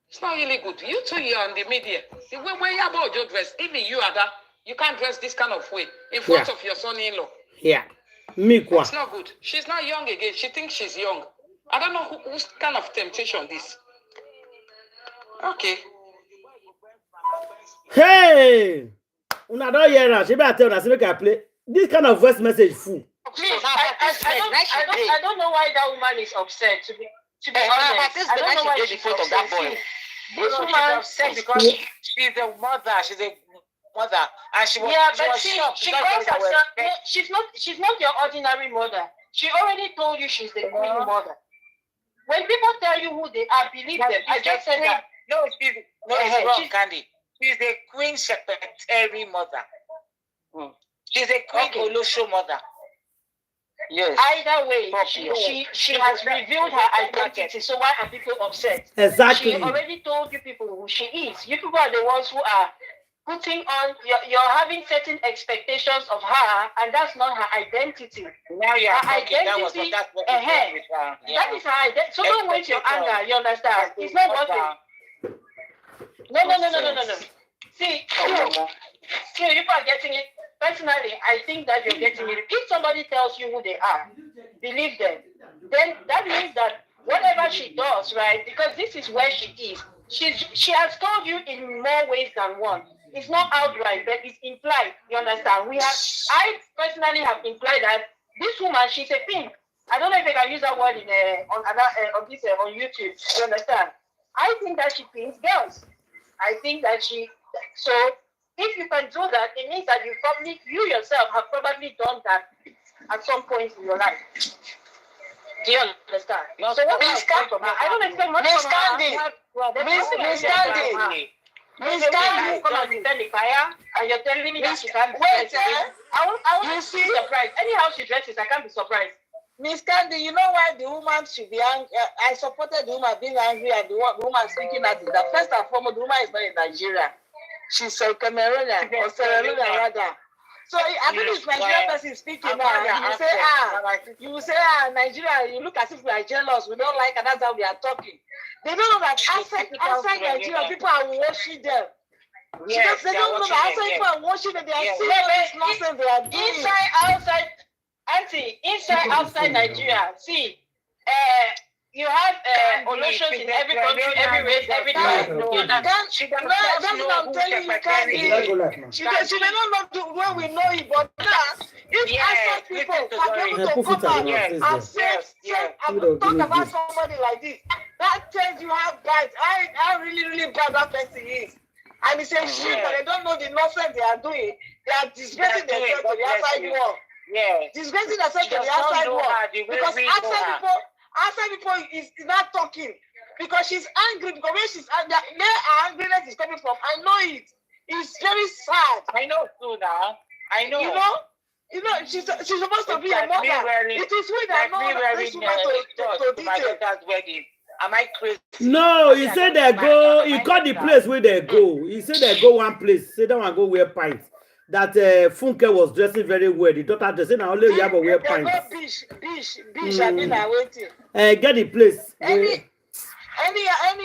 It's not really good. You two, you're on the media. The way Iyabo Ojo dress, even you, Ada, you can't dress this kind of way in front of your son-in-law. Yeah. Mikwa. It's not good. She's not young again. She thinks she's young. I don't know whose kind of temptation this. Okay. Hey! Una don't hear her. She better tell us make I play. This kind of voice message fool. I don't know why that woman is upset. To be honest, I don't know why she's upset. This woman is upset because she's a mother. She's a mother, and she was she's not your ordinary mother. She already told you she's the queen mother. When people tell you who they are, believe them. I just said that. No, it's wrong, Candy. She's the queen secretary mother. She's a queen Olosho mother. Yes. Either way, she has revealed her identity. So why are people upset? Exactly. She already told you people who she is. You people are the ones who are putting on. You're having certain expectations of her, and that's not her identity. Now you are talking. That is her identity. So don't wait your anger. You understand? It's not one thing. No. See, you are getting it. Personally, I think that you're getting it. If somebody tells you who they are, believe them. Then that means that whatever she does, right? Because this is where she is. She has told you in more ways than one. It's not outright, but it's implied. You understand? I personally have implied that this woman, she's a pimp. I don't know if I can use that word on YouTube. You understand? I think that she pimps girls. I think that so if you can do that, it means that you yourself have probably done that at some point in your life. Do you understand? No, so what is that from her? I don't expect much from her. Miss Candy. You come and defend the fire, and you're telling me that she can't be I won't be surprised. Anyhow she dresses, I can't be surprised. Miss Candy, you know why the woman should be angry? I supported the woman being angry and the woman speaking at it. That first and foremost, the woman is not in Nigeria. She's a Cameroonian, or Sierra Leone rather. So I think it's Nigerian person speaking now. You will say, Nigeria, you look as if we are jealous. We don't like, and that's how we are talking. They don't know that outside Nigeria, people are watching them. Because they don't know that outside people are watching them. They are seeing this nonsense they are doing. Inside, outside Nigeria, see, you have Oloshos in every country, every race, every time. That's what I'm telling you, Candy. She may not know where we know it, but if outside people are able to come out and say, talk about somebody like this, that tells you how bad, how really, really bad that person is. And he says, shit, but they don't know the nonsense they are doing. They are disgracing themselves to the outside world. Disgracing themselves to the outside world. Because outside people is not talking. Because she's angry. Because where she's angry, where her angriness is coming from, I know it. It's very sad. I know too now. I know. You know, she's supposed to be a mother. It is we that know this woman to detail. Am I crazy? No, he said they go. He called the place where they go. He said they go one place. Say that one go wear pints. that Funke was dressing very well. The daughter dressing now only Iyabo wear pants. Bish, I mean, I waiting. Get the place. Any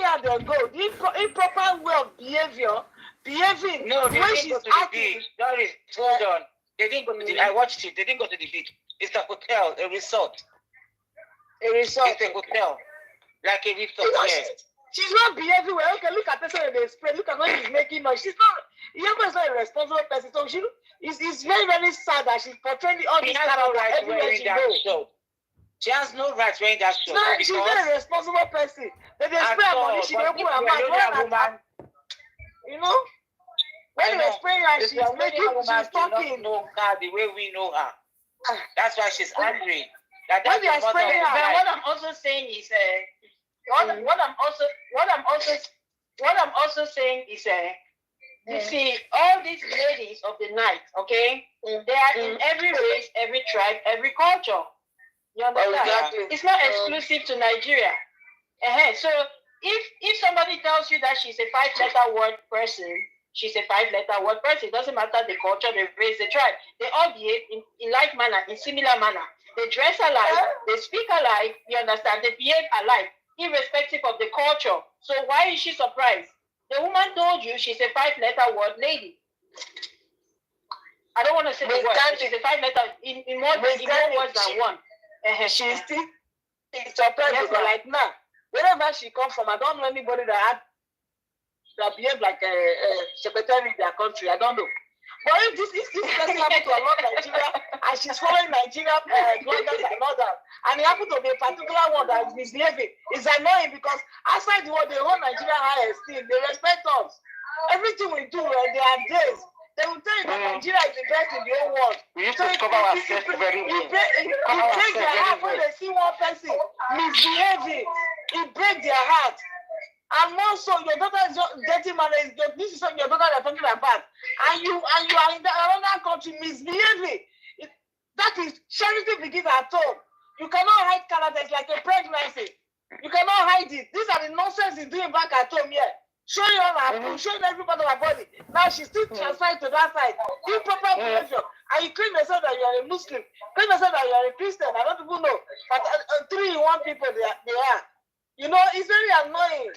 other go. Improper way of behaving. No, they didn't go to the beach. Doris, hold on. They didn't go to the. I watched it. They didn't go to the beach. It's a hotel, a resort. It's a hotel, like a resort. She's not behaving well. Okay, look at her in the spray. Look at what she's making noise. She's not. Iyabo is not a responsible person. So it's very, very sad that she's portraying all this character everywhere she goes. She has no right wearing that shirt. She's not a responsible person. They spray her money. She don't put her mouth. You know. When they spray her, she's talking. Know her the way we know her. That's why she's angry. But what I'm also saying is, what I'm also saying is, you see, all these ladies of the night, okay, they are in every race, every tribe, every culture. You understand? Exactly. It's not exclusive to Nigeria. So if somebody tells you that she's a 5-letter word person, she's a 5-letter word person. It doesn't matter the culture, the race, the tribe. They all behave in like manner, in similar manner. They dress alike, they speak alike, you understand? They behave alike, irrespective of the culture. So why is she surprised? The woman told you she's a 5-letter word lady. I don't want to say the word. She's a 5-letter in more words than one. She's still surprised because like now, wherever she comes from, I don't know anybody that behave like a secretary in their country. I don't know. But if this person happened to a lot of Nigeria and she's following Nigeria bloggers and all that, and it happened to be a particular one that is misbehaving, it's annoying because outside the world, they hold Nigeria high esteem. They respect us. Everything we do, there are days. They will tell you that Nigeria is the best in the whole world. We used to cover ourselves very well. It breaks their heart when they see one person misbehaving. It breaks their heart. And also, your daughter is dirty man. This is what your daughter is talking about. And you are in another country misbehaving. That is, charity begins at home. You cannot hide characters like a pregnancy. You cannot hide it. These are the nonsense he's doing back at home here. Showing on her, showing every part of her body. Now she's still transferred to that side. Improper behavior. And you claim yourself that you're a Muslim. Claim yourself that you're a Christian. I don't even know. But 3 in 1 people they are. You know, it's very annoying.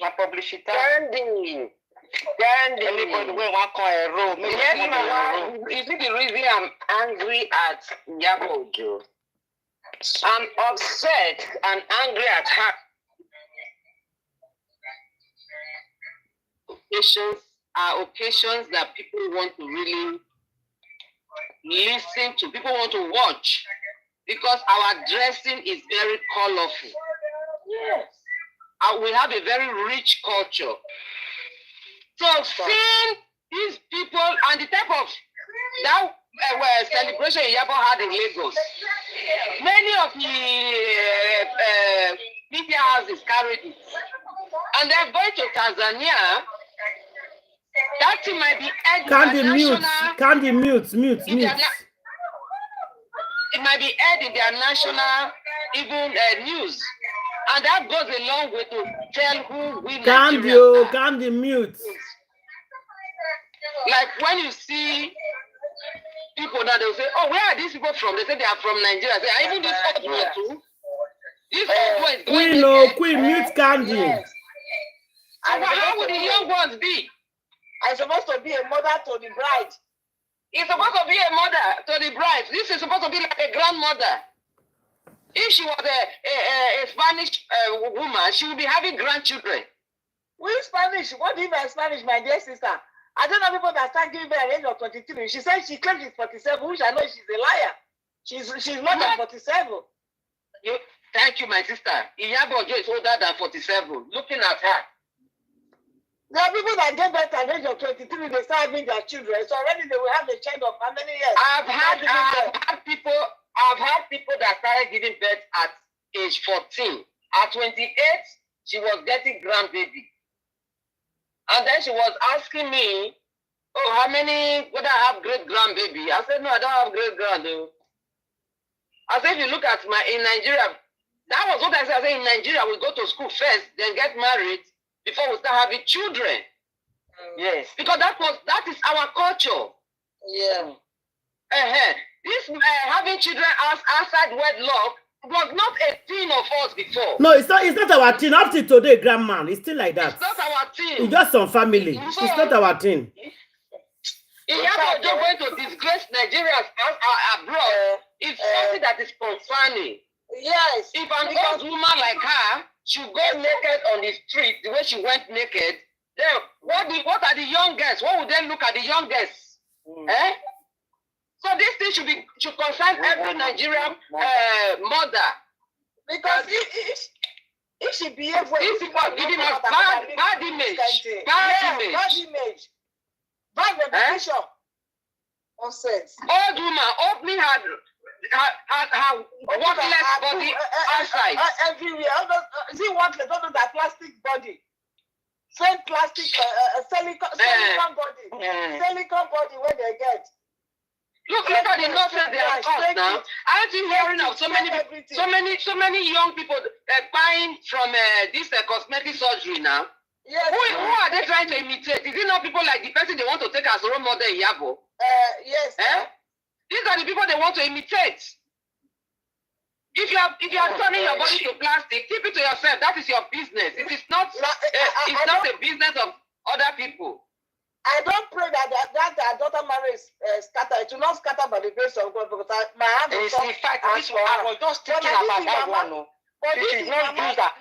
La publicità. Gandhi. Anybody will want to a room. You see the reason I'm angry at Iyabo Ojo? I'm upset and angry at her. Occasions that people want to really listen to, people want to watch, because our dressing is very colorful. Yes. We have a very rich culture. So seeing these people and the type of that celebration Iyabo had in Lagos, many of the media houses carried it. And they're going to Tanzania. That thing might be aired mute. It might be aired in their national news. And that goes a long way to tell who we Nigerians are. Candy mute. Like when you see people that they'll say, oh, where are these people from? They say they are from Nigeria. I say, are even this old one too? This old one is going Queen, mute Candy. Yes. And how would the young ones be? I'm supposed to be a mother to the bride. It's supposed to be a mother to the bride. This is supposed to be like a grandmother. If she was a Spanish woman, she would be having grandchildren. We Spanish. What do you mean Spanish, my dear sister? I don't know people that start giving her at the age of 23. She said she claims she's 47, which I know she's a liar. She's more than 47. Thank you, my sister. Iyabo Ojo is older than 47. Looking at her. There are people that get birth at the age of 23, they start having their children. So already they will have a child of how many years? I've had people that started giving birth at age 14. At 28, she was getting grandbaby. And then she was asking me, oh, how many, whether I have great grandbaby? I said, no, I don't have great grand. I said, if you look at in Nigeria, that was what I said. I said, in Nigeria, we go to school first, then get married before we start having children. Yes. Because that is our culture. Yeah. This having children outside wedlock was not a thing of us before. No, it's not our thing. Up to today, grandma, it's still like that. It's not our thing. It's just some family. It's not our thing. Iyabo don't going to disgrace Nigerians abroad. It's something that is concerning. Yes. If an old woman like her should go naked on the street the way she went naked, then what are the young girls? What would they look at the young girls? So this thing should concern every Nigerian mother. Because if she behaves well, if people are giving us bad image, bad reputation, nonsense. Old woman opening her worthless body outside. Everywhere. Is it worthless? Don't know that plastic body. Same plastic, silicone body. Silicone body where they get. Look at the nonsense they are caused now. Aren't you hearing of so many young people buying from this cosmetic surgery now? Yes. Who are they trying to imitate? Is it not people like the person they want to take as role model, Iyabo? Yes. These are the people they want to imitate. If you are turning your body to plastic, keep it to yourself. That is your business. It is not. It's not a business of other people. I don't pray that daughter marriage scatter. It will not scatter by the grace of God because my hand is in fact, this one, I was just thinking about that one. But this is not use that.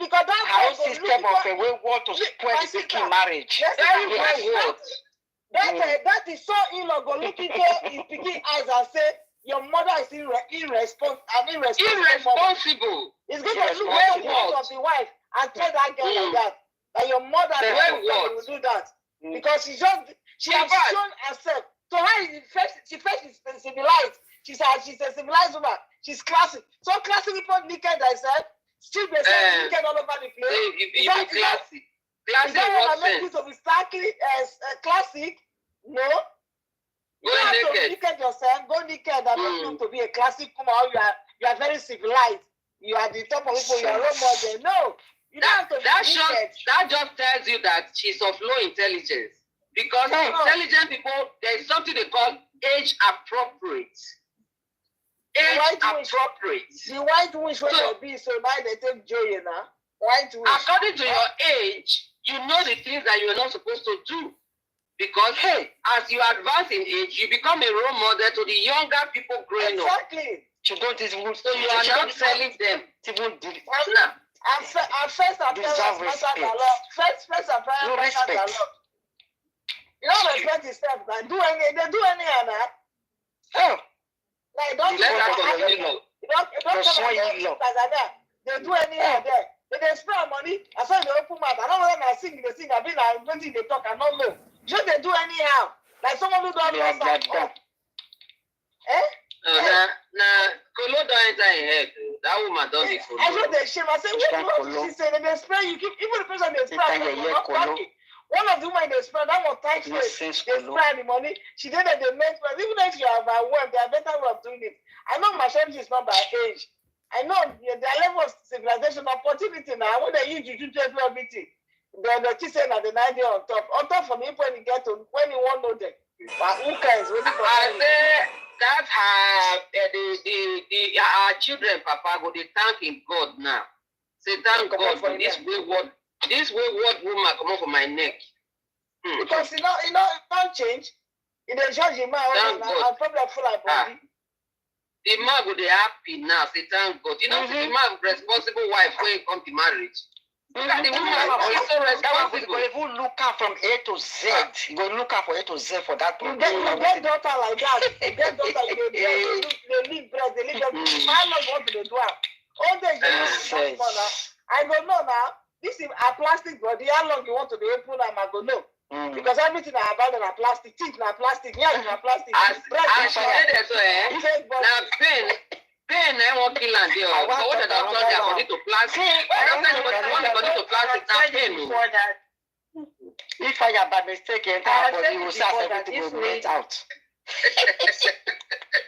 Because that how system of a way want to spread the Viking marriage. That is so illegal. Look into his picking eyes and say your mother is irresponsible. It's going to look at the of the wife and tell that girl like that. And your mother will do that because she has shown herself. So her she first is civilized. She's a civilized woman. She's classic. So classic people naked herself, still naked all over the place. Is that what I meant you to be classic? No. You have to naked yourself. Go naked and not to be a classic woman. You are very civilized. You are the top of people. You are role model. No. That just tells you that she's of low intelligence. Because intelligent people, there is something they call age appropriate. Age appropriate. The white wish will be so now they take joy now. White wish. According to your age, you know the things that you're not supposed to do. Because as you advance in age, you become a role model to the younger people growing up. Exactly. You don't even so you are not telling them to even do it. First and parents matter a lot. First and parents matter a lot. You don't respect yourself, man. They do anyhow now. Like don't they do anyhow there. They spend money. I saw the open mouth. I don't know when I sing. I've been like they talk. I don't know. Just they do anyhow. Like someone who don't know something. Kolo don't enter in head. That woman don't be Kolo. I know they shame. I said, what she said? They spray you. Even the person they spray. One of the women they spray, that was tight face. They spray the money. She did it, they make money. Even if you have a work, they are better way of doing it. I know my shame is not by age. I know their level of civilization opportunity now. When they use you to do everything, the kitchen and the 90 on top. On top from him when you get to when you want to know them. But who cares? I say that's how our children, Papa, go they thanking God now. Say thank God for this wayward woman come up for my neck. Because you know, it don't change. It don't judge the man. I'll probably full of body. The man go they happy now. Say thank God. You know, the man responsible wife when it come to marriage. Look at the woman is so responsible. If you look at from A to Z, you go look at for A to Z for that. You get daughter like that. You get daughter they live bread, they live how long want to do it? All day you I go no now. This is a plastic body. How long you want to be open? I go no. Because everything I abandon are plastic, teeth are plastic, yeah, are plastic. I said so, now pain, won't kill and deal. So what the doctor they are going to plastic? I don't think want to go to plastic now pain. If I by mistake enter our body, we will start everything will get out.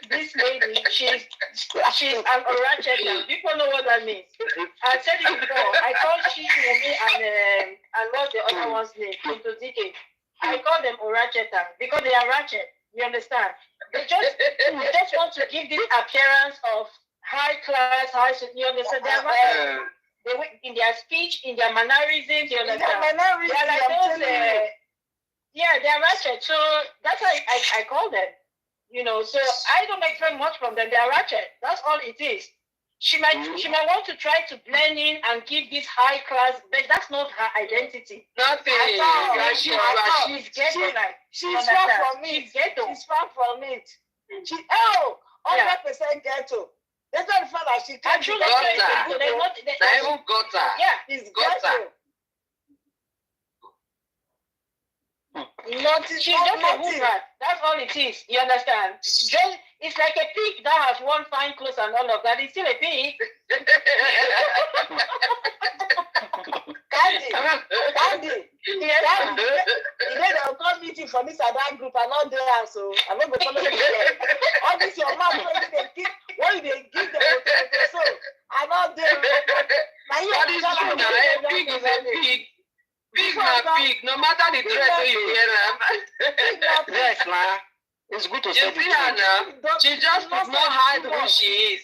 this lady, she's an oracheta. People know what that means. I said it before. I called Wunmi and what's the other one's name? Into DK. I call them oracheta because they are ratchet. You understand? They just want to give this appearance of high class, you understand? They are ratchet. In their speech, in their mannerisms, you understand? They are like those, they are ratchet. So that's why I call them. You know, so I don't expect much from them. They are ratchet. That's all it is. She might want to try to blend in and give this high class, but that's not her identity. Nothing. She's ghetto. She's far from it. She's ghetto. She's far from it. 100% ghetto. That's not the fact that she can't do that. Even gutter. Yeah, it's gutter. She's just a hoover. That's all it is. You understand? It's like a pig that has one fine clothes and all of that. It's still a pig. Candy. They'll call meeting for this and that group and not there, so I'm not going to follow you there. All this your mouth, what they give them, so I'm not there. What is true now? A pig is a pig. Pig na pig, no matter the dress you wear them. Yes, ma. It's good to say. You see her now? She just does not hide who she is.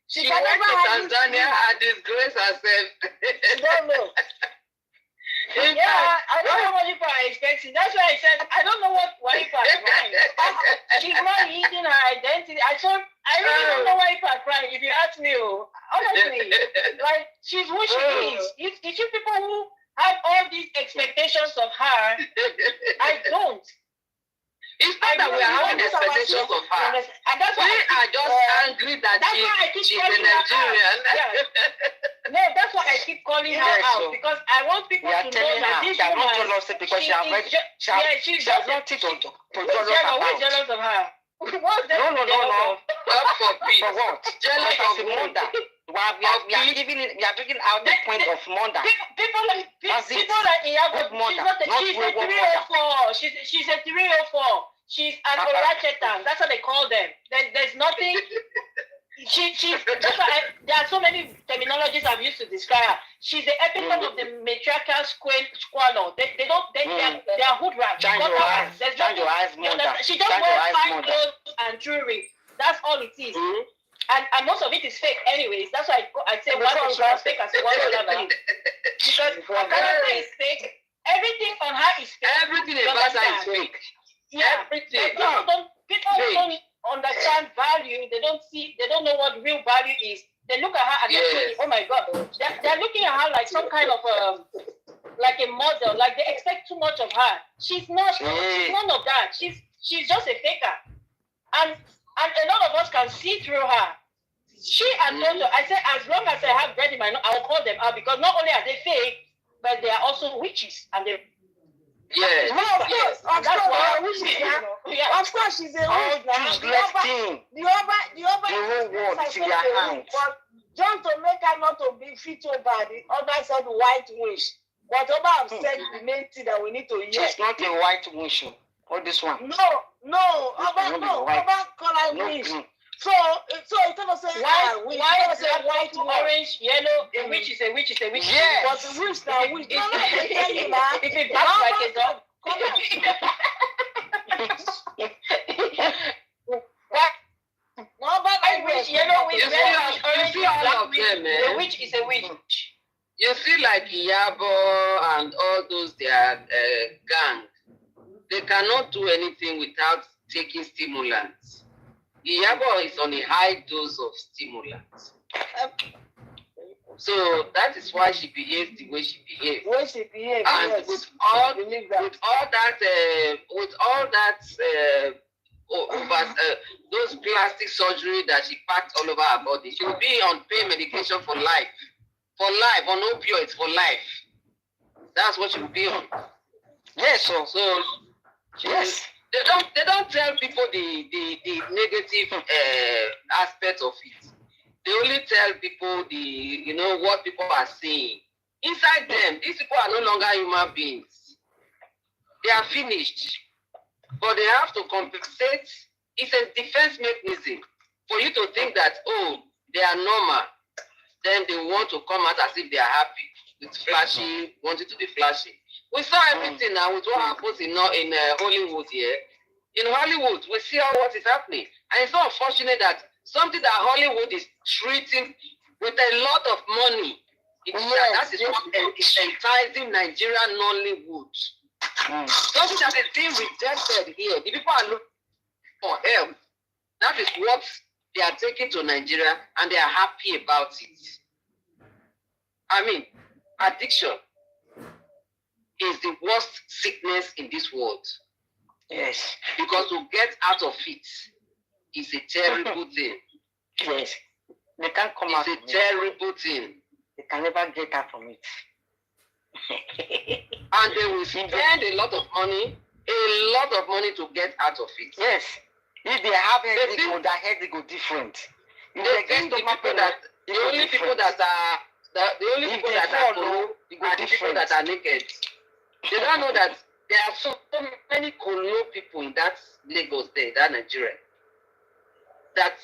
She went to Tanzania and disgraced herself. She don't know. I don't know what people are expecting. That's why I said I don't know what Waifa is crying. She's not eating her identity. I really don't know why people are crying. If you ask me, honestly, like she's who she is. It's you people who have all these expectations of her. I don't. It's not that we are having expectations of her. And that's why we are just angry that she's a Nigerian. No, that's why I keep calling her out, because I want people to know that this woman, because she has nothing to who's jealous of her? What's that? No. God forbid. For what? Jealous of murder. We are bringing out the point of murder. People like Iyabo, she's a 304. She's a 304. She's an oracheta. That's what they call them. There's nothing. There are so many terminologies I've used to describe her. She's the epitome of the matriarchal squalor. They are hood rats. She just wears fine clothes and jewelry. That's all it is. And most of it is fake anyways. That's why I say one is fake and one is because her character is fake. Everything on her is fake. Everything about her is fake. Yeah. Everything. People don't understand value. They don't know what real value is. They look at her and they say, oh my God. They're looking at her like some kind of like a model. Like they expect too much of her. She's not. She's none of that. She's just a faker. And a lot of us can see through her. She and Toto, I say, as long as I have bread in my nose, I will call them out, because not only are they fake, but they are also witches. And they. Yes. Of course, she's a witch. The whole world is in their hands. But John to make her not to be fit over, the other said white witch. But Oba have said the main thing that we need to hear. She's not a white witch. Or this one. No, Oba call her witch. So it's gonna say why is it white, orange, yellow? A witch is a witch is a witch. Yes. But the witch now witch. If it backs like a dog. Witch, yellow witch, orange, black witch. The witch is a witch. You see, like Iyabo and all those their gang, they cannot do anything without taking stimulants. Iyabo is on a high dose of stimulants. So that is why she behaves the way she behaves. And yes. with all that those plastic surgery that she packed all over her body, she will be on pain medication for life. For life, on opioids for life. That's what she will be on. Yes, so yes. They don't tell people the negative aspect of it. They only tell people what people are saying. Inside them, these people are no longer human beings. They are finished. But they have to compensate It's a defense mechanism for you to think that, oh, they are normal. Then they want to come out as if they are happy. It's flashy, wanting to be flashy. We saw everything now with what happens in Hollywood here. In Hollywood, we see how what is happening. And it's so unfortunate that something that Hollywood is treating with a lot of money, that is what is enticing Nigerian Nollywood. Something that is being rejected here. The people are looking for help. That is what they are taking to Nigeria, and they are happy about it. I mean, addiction is the worst sickness in this world. Yes. Because to get out of it is a terrible thing. Yes. They can't come out. It's a terrible thing. They can never get out from it. And they will spend a lot of money to get out of it. Yes. If they have headache, their headache go different. The only people that are naked. They don't know that there are so many Kolo people in that Lagos there, that Nigeria, that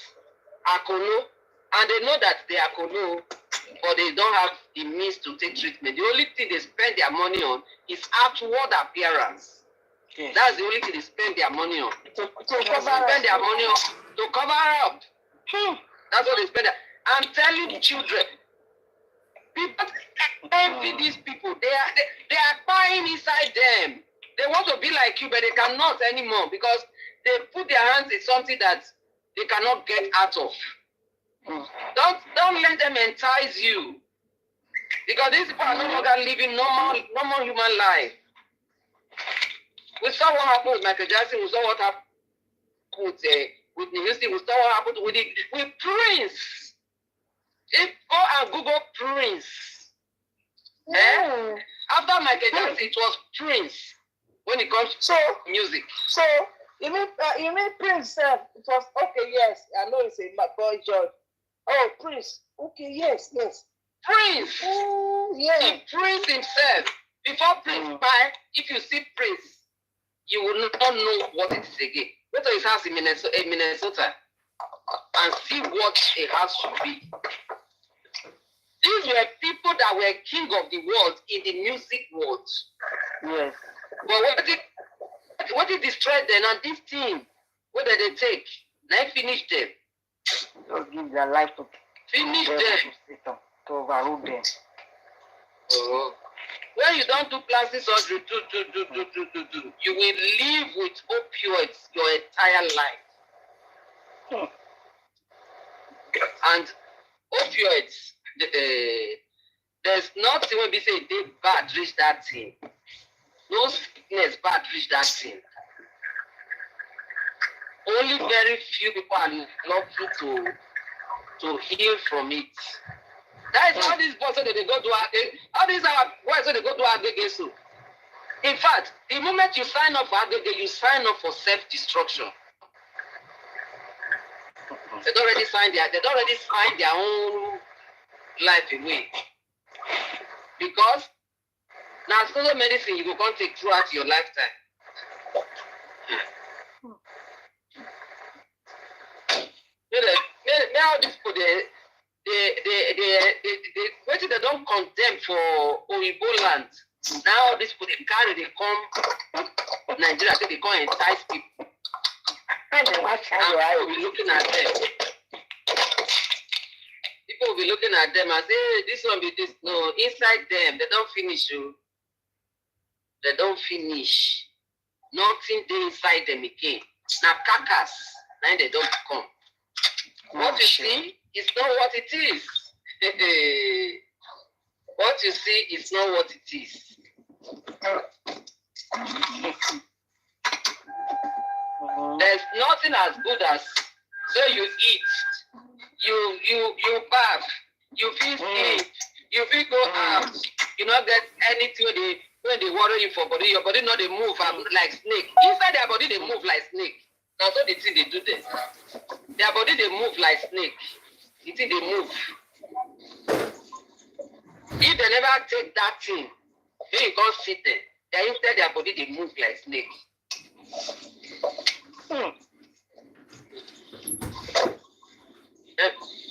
are Kolo, and they know that they are Kolo, but they don't have the means to take treatment. The only thing they spend their money on is outward appearance. Yes. That's the only thing they spend their money on. To cover up. That's what they spend. I'm telling the children, people envy these people. They are buying inside them. They want to be like you, but they cannot anymore because they put their hands in something that they cannot get out of. Don't let them entice you, because these people are no longer living normal human life. We saw what happened with Michael Jackson. We saw what happened with Whitney Houston. We saw what happened with Prince. Go and Google Prince. After Michael Jackson, it was Prince. When it comes to music. So you mean Prince? It was okay. Yes, I know it's a boy George. Oh, Prince. Okay, yes. Prince. Yeah. Prince himself. Before Prince died, if you see Prince, you will not know what it is again. Go to his house in Minnesota and see what a house should be. These were people that were king of the world in the music world. Yes. But what did destroy them? And this team, what did they take? They finished them. They'll give their life to finish them. To overrule them. When you don't do plastic surgery, you will live with opioids your entire life. And opioids, there's nothing when we say they bad reach that thing. No sickness bad reach that thing. Only very few people are lucky to heal from it. That is all these boys that they go to all these boys that they go to Agege. In fact, the moment you sign up for Agege, you sign up for self-destruction. They don't already sign their own life away. Because now so medicine you can't take throughout your lifetime. Now these people they don't condemn for Oyibo land. Now these people they come Nigeria, they come entice people. And people will be looking at them. People will be looking at them and say, hey, this one be this. No, inside them, they don't finish you. They don't finish. Nothing they inside them again. Now carcass, now they don't come. What you see is not what it is. What you see is not what it is. There's nothing as good as so you eat, you bath, you feel sleep, you feel go out, you not get anything when they worry you for body, your body not they move like snake. Inside their body they move like snake. That's what the thing they do there. Their body they move like snake. The thing they move. If they never take that thing, then you can't sit there. They instead their body they move like snake.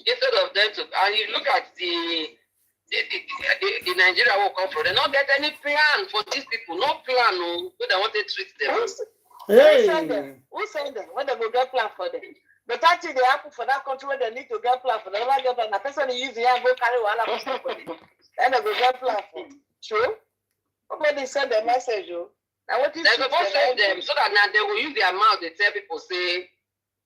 Instead of them to, and you look at the Nigeria will come from, they don't get any plan for these people. No plan, no. They want to treat them. Hey. Who send them? When they go get plan for them? But actually, they happen for that country where they need to get plan for them. Never get plan. The person who use the hand go carry one for somebody. Then they go get plan for them. True? Nobody send the message, yo. Now what is they're supposed to send them so that now they will use their mouth. They tell people, say,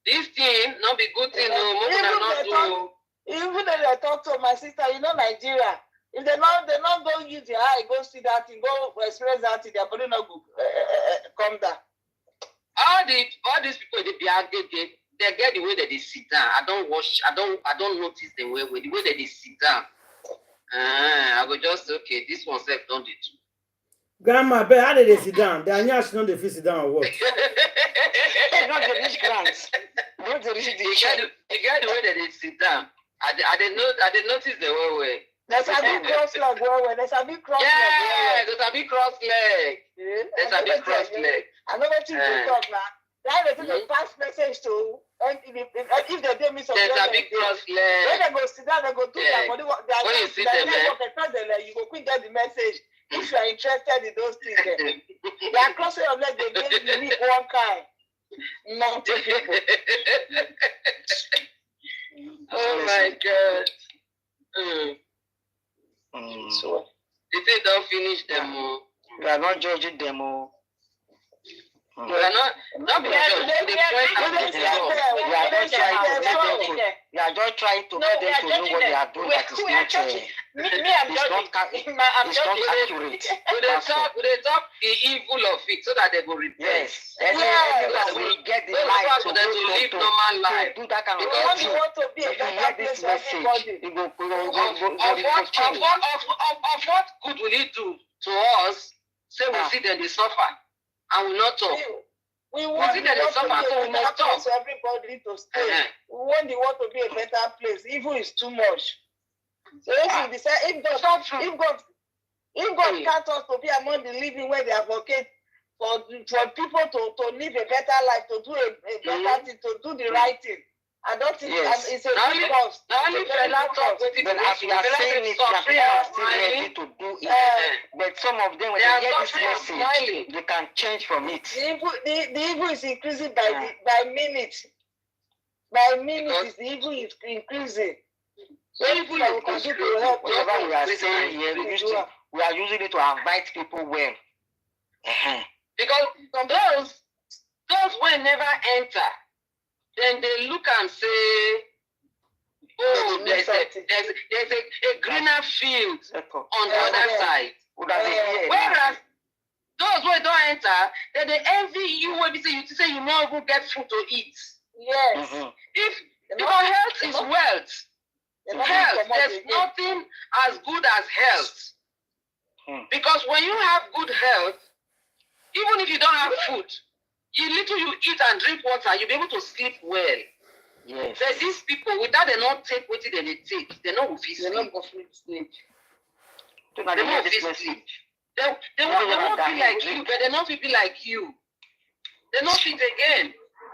this thing not be good thing, no. Even though they talk to my sister, you know Nigeria. If they not go use their eye, go see that thing, go experience that thing, their body not go come down. All these people they get the way that they sit down. I don't notice the way that they sit down. I go just okay, this one self don't do too. Grandma, but how did they sit down? They are not know they sit down or what? Not the rich grants. Not the rich. You get the way that they sit down. I did notice the way. There's a big cross leg. There's a big cross leg. Yeah, there's a big cross leg. There's a big cross leg. I know what you talk now. That's the pass message to. And if they do me some, there's a big cross leg. When they go sit down, they go do that. When you sit there, you go quick get the message. If you are interested in those things, they are crossing your leg. They give you unique one kind. Not people. Oh my God. So if they don't finish them, you are not judging them. You are not being judged. You are just trying to get them to know what they are doing. That is not accurate. They talk the evil of it so that they will repent. Yes. We get the life to live normal life. Do that kind of thing. You want to be a better place for everybody. Of what good will it do to us? Say we see that they suffer and we not talk. We want to be a better place for everybody to stay. We want the world to be a better place. Evil is too much. So if we decide, if God can't us to be among the living where they advocate for people to live a better life, to do a better thing, to do the right thing. I don't think it's a big cost. Not only but as you are saying it, people are still ready to do it. But some of them, when they get this message, they can change from it. The evil is increasing by minutes. By minutes, the evil is increasing. So evil that we can do to help whatever we are saying here, we are using it to invite people well. Because those will never enter. Then they look and say, oh, there's a greener field on the other side. Whereas those who don't enter, then they envy you when you say you not even get food to eat. Yes. If health is wealth, there's nothing as good as health. Because when you have good health, even if you don't have food, you eat and drink water, you'll be able to sleep well. Yes. There's these people, without they not take what they take, they not will feel sleep. They not go sleep. They won't feel sleep. They won't be like you, but they not be like you. They not fit again.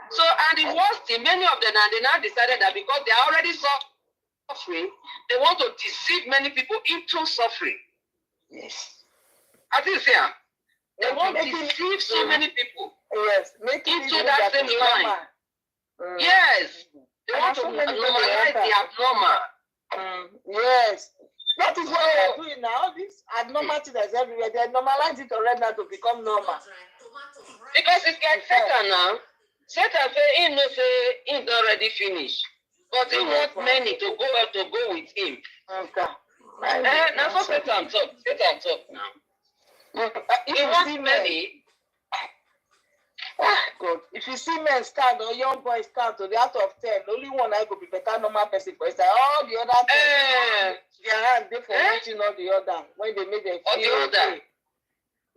So, and the worst thing, many of them, and they now decided that because they are already suffering, they want to deceive many people into suffering. Yes. I think here, they want to deceive so many people. Yes, into that same line. Yes, they want to normalize the abnormal. Yes, that is what they are doing now. This abnormality that's everywhere, they normalize it already now to become normal. Because it's like Satan now. Satan say he's already finished, but he wants many to go with him. Okay. Now so Satan talk now. He wants many. God. If you see men stand or young boys stand to the out of 10, only one I go be better normal person for inside. All the other their hand they for watching all the other when they make them feel okay.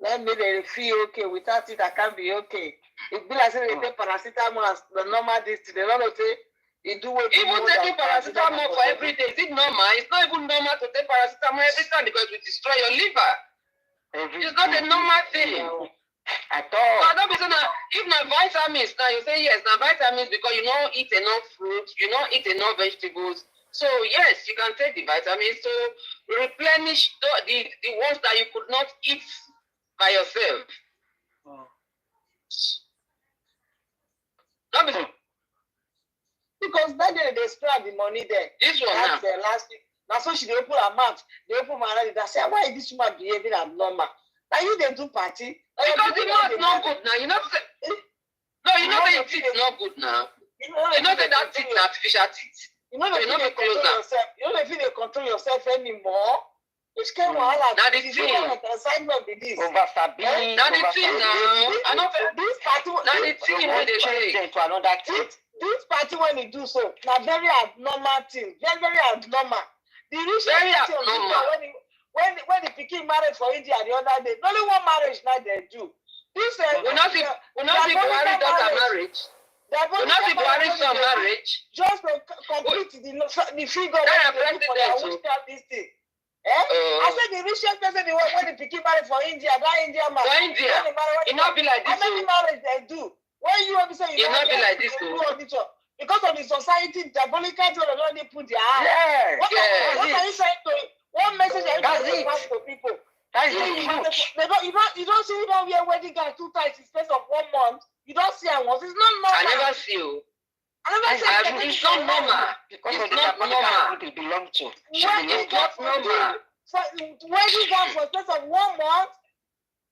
Let me they feel okay. Without it, I can't be okay. It be like saying they take paracetamol as the normal distance. They don't say you do what even taking paracetamol for every day. Is it normal? It's not even normal to take paracetamol every time because it destroy your liver. It's not a normal thing. At all. Don't be saying if na vitamins now, you say yes, na vitamins because you don't eat enough fruit, you don't eat enough vegetables. So yes, you can take the vitamins to replenish the ones that you could not eat by yourself. Don't be so. Because that day they spend the money there. This one that's the last week. Now so she open her mouth, they open my eyes, they say, why is this woman behaving abnormal? Now you they do party. Because the mouth not good now. You know you know the teeth not good now. You know that teeth is artificial teeth. You know they don't control yourself. You know they control yourself anymore. Which kind of now the thing assignment with this. Overstability. Now the thing now. I know this party. Now the thing when they change to another thing. This party when they do so, now very abnormal thing. Very, very abnormal. The rich very abnormal. When the pikin married for India the other day, only one marriage now they do. This we not see Buhari daughter marriage. We not see Buhari son marriage. Just to complete the figure of this thing. I said the richest person when the pikin married for India, that Indian man. For India, it not be like this. How many marriage they do? When you want to say you not be like this because of the society, diabolical to already put their eye. Yeah, what are you saying to one message I pass to people? That is the truth. You don't see you don't wear wedding gown 2 times in space of 1 month. You don't see her once. It's not normal. I never see you. It's not normal. Because it's not normal. It belongs to. It's not normal. So wedding gown for space of 1 month.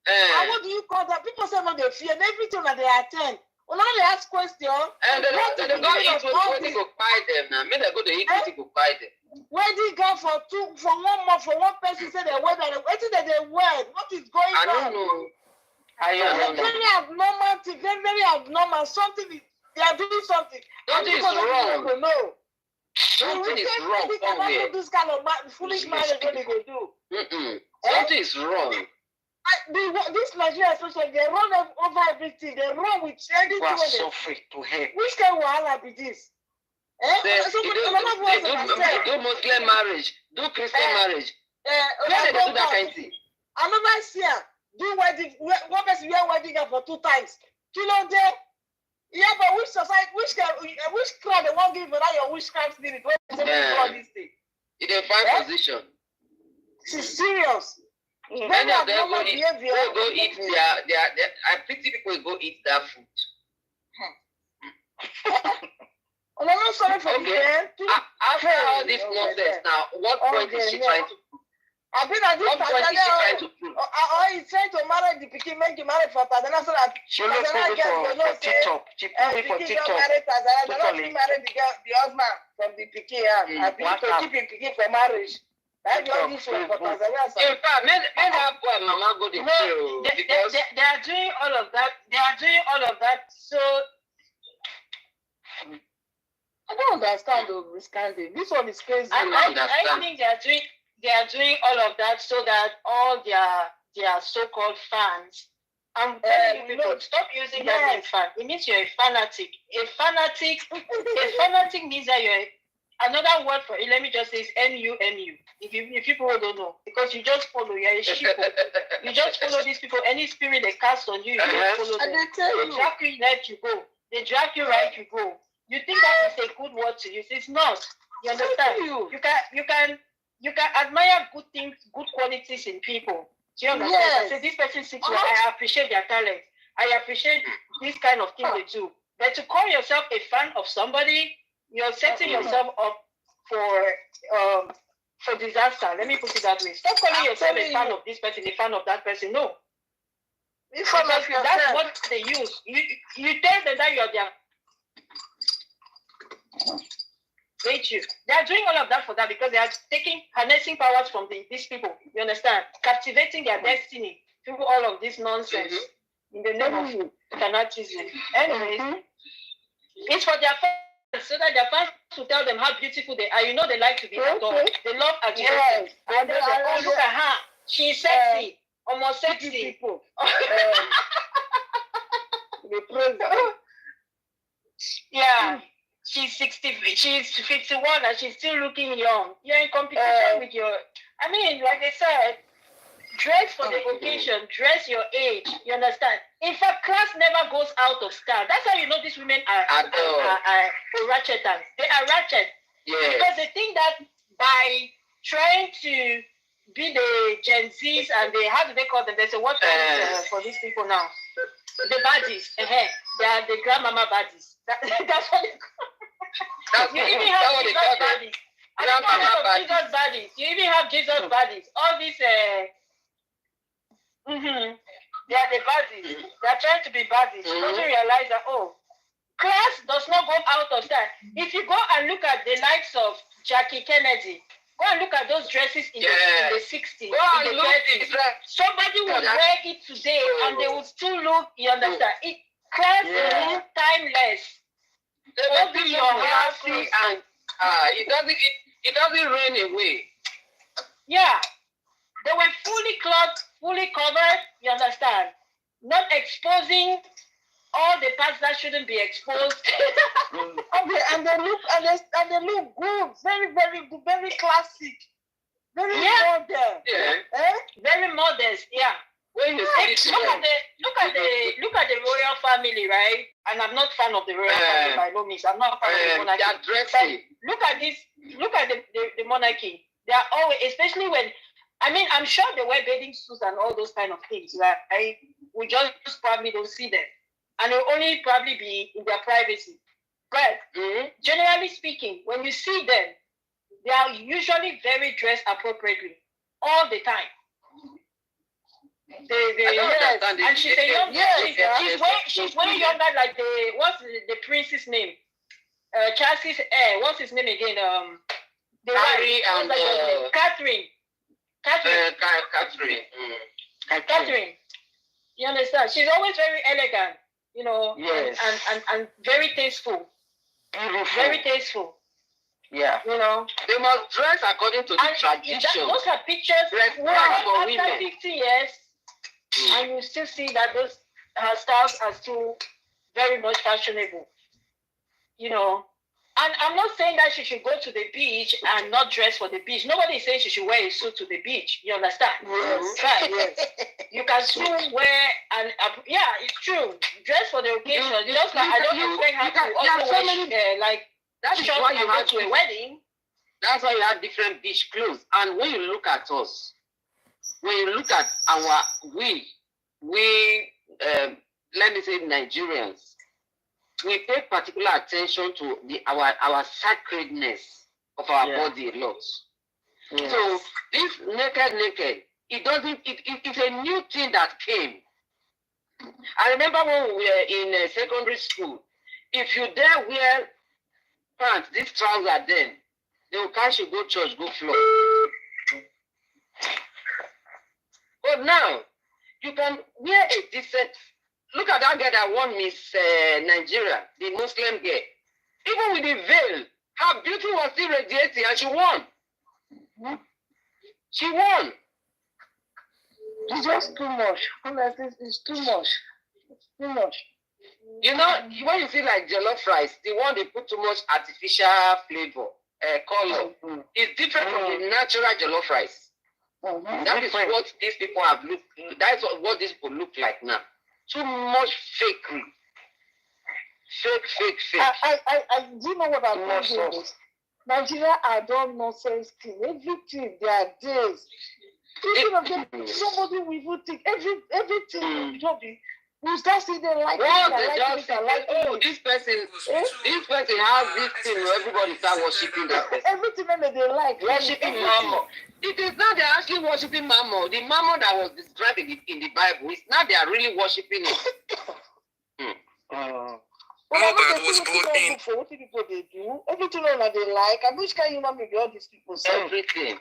And what do you call that? People say when they fear everything that they attend. When they ask questions, and they go eat what they go buy them now. Maybe they go to eat what they go buy them. Wedding gown for 1 month for one person say they wear that. What is that they wear? What is going on? I don't know. I don't know. Very abnormal. Very, very abnormal. Something they are doing something. Something is wrong. No. Something is wrong. They cannot do this kind of foolish marriage what they go do. Something is wrong. This Nigeria especially, they run over everything. They run with anything. We are suffering to hell. Which kind of wahala be this? They do Muslim marriage, do Christian marriage. Where they do that kind of thing? Another year, do wedding. One person wear wedding for 2 times. Kilo day. Yeah, but which society, which crowd they won't give you that your witchcraft spirit? When this thing? In a fine position. It's serious. Many of them go eat I pity people go eat that food. I'm not sorry for them. After all this nonsense now, what point is she trying to prove? I've been at this what point is she trying to prove? He's trying to marry the pikin, make you marry for Tanzania so that she looks for TikTok. She put me for TikTok. They don't marry the husband from the pikin. I think to keep him pikin for marriage. That's the only thing for Tanzania. In fact, men have poor mama go to jail because they are doing all of that. They are doing all of that. So I don't understand this kind of thing. This one is crazy. I think they are doing all of that so that all their so-called fans. I'm telling you people, stop using that name fan. It means you're a fanatic. A fanatic means that you're another word for it. Let me just say it's NUNU. If people don't know, because you just follow, you're a sheep. You just follow these people. Any spirit they cast on you, you just follow them. They drag you left, you go. They drag you right, you go. You think that is a good word to use? It's not. You understand? You can admire good things, good qualities in people. Do you understand? Yes. So this person sits here, I appreciate their talent. I appreciate this kind of thing they do. But to call yourself a fan of somebody, you're setting yourself up for disaster. Let me put it that way. Stop calling yourself a fan of this person, a fan of that person. No. That's what they use. You tell them that you're their virtue. They are doing all of that for that because they are harnessing powers from these people. You understand? Captivating their destiny through all of this nonsense in the name of fanatism. Anyways, it's for their fans so that their fans will tell them how beautiful they are. You know they like to be adored. They love admiration. And they say, oh, look at her. She's sexy. Almost sexy. People. Yeah. She's 60, she's 51 and she's still looking young. You're in competition with your, I mean, like I said, dress for the occasion, dress your age. You understand? In fact, class never goes out of style. That's how you know these women are ratchet. They are ratchet. Yes. Because they think that by trying to be the Gen Zs and the, how do they call them? There's a word for these people now. The baddies. They are the grandmama baddies. That's what they call them. You even have Jesus baddies. Jesus baddies. You even have Jesus baddies. All these they are the baddies. They are trying to be baddies. You don't realize that class does not go out of that. If you go and look at the likes of Jackie Kennedy, go and look at those dresses in the 60s, in the 30s. Somebody will wear it today and they will still look, you understand? Class is timeless. Open your house and it doesn't rain away. Yeah. They were fully clothed, fully covered, you understand? Not exposing all the parts that shouldn't be exposed. and they look good, very, very good, very classic. Very modern. Yeah. Very modest, yeah. When you look at the royal family, right? And I'm not fan of the royal family by no means. I'm not a fan of the monarchy. They are dressing. Look at this. Look at the monarchy. They are always, especially when, I mean, I'm sure they wear bathing suits and all those kind of things. Right? We just probably don't see them, and they'll only probably be in their privacy. But generally speaking, when you see them, they are usually very dressed appropriately all the time. And she's a young she's way younger, like what's the prince's name? Charles's what's his name again? The Harry and Catherine. Catherine. You understand? She's always very elegant, you know, and very tasteful. Very tasteful. Yeah. You know. They must dress according to the tradition. Those are pictures after 50 years. And you still see that those styles are still very much fashionable, you know. And I'm not saying that she should go to the beach and not dress for the beach. Nobody is saying she should wear a suit to the beach. You understand? Right. Yes. You can still wear it's true. Dress for the occasion. Just like I don't expect her to also wear that's short why you go to a wedding. That's why you have different beach clothes. And when you look at us, when you look at let me say Nigerians, we pay particular attention to our sacredness of our body a lot. Yes. So this naked, it's a new thing that came. I remember when we were in secondary school, if you dare wear pants, this trouser, then they will catch you, go church, go floor. But now, you can wear a decent... Look at that girl that won Miss Nigeria, the Muslim girl. Even with the veil, her beauty was still radiating and she won. She won. It's just too much. Honestly, it's too much. It's too much. You know, when you see like jollof rice, the one they put too much artificial flavor, color, it's different from the natural jollof rice. That is what these people have looked. That's what these people look like now. Too much fakery. Fake. I do know what I'm saying. Nigeria are done nonsense thing. Everything there are days. Somebody will even think everything will be. We start seeing them like this person has this thing where everybody start worshiping that person. Everything that they like. Worshiping Mama. It is not they're actually worshiping Mama. The Mama that was described in the Bible, it's not they are really worshiping it. Mohbad was brought in. For what people they do, everything that they like, and which kind of human being all these people say? Everything.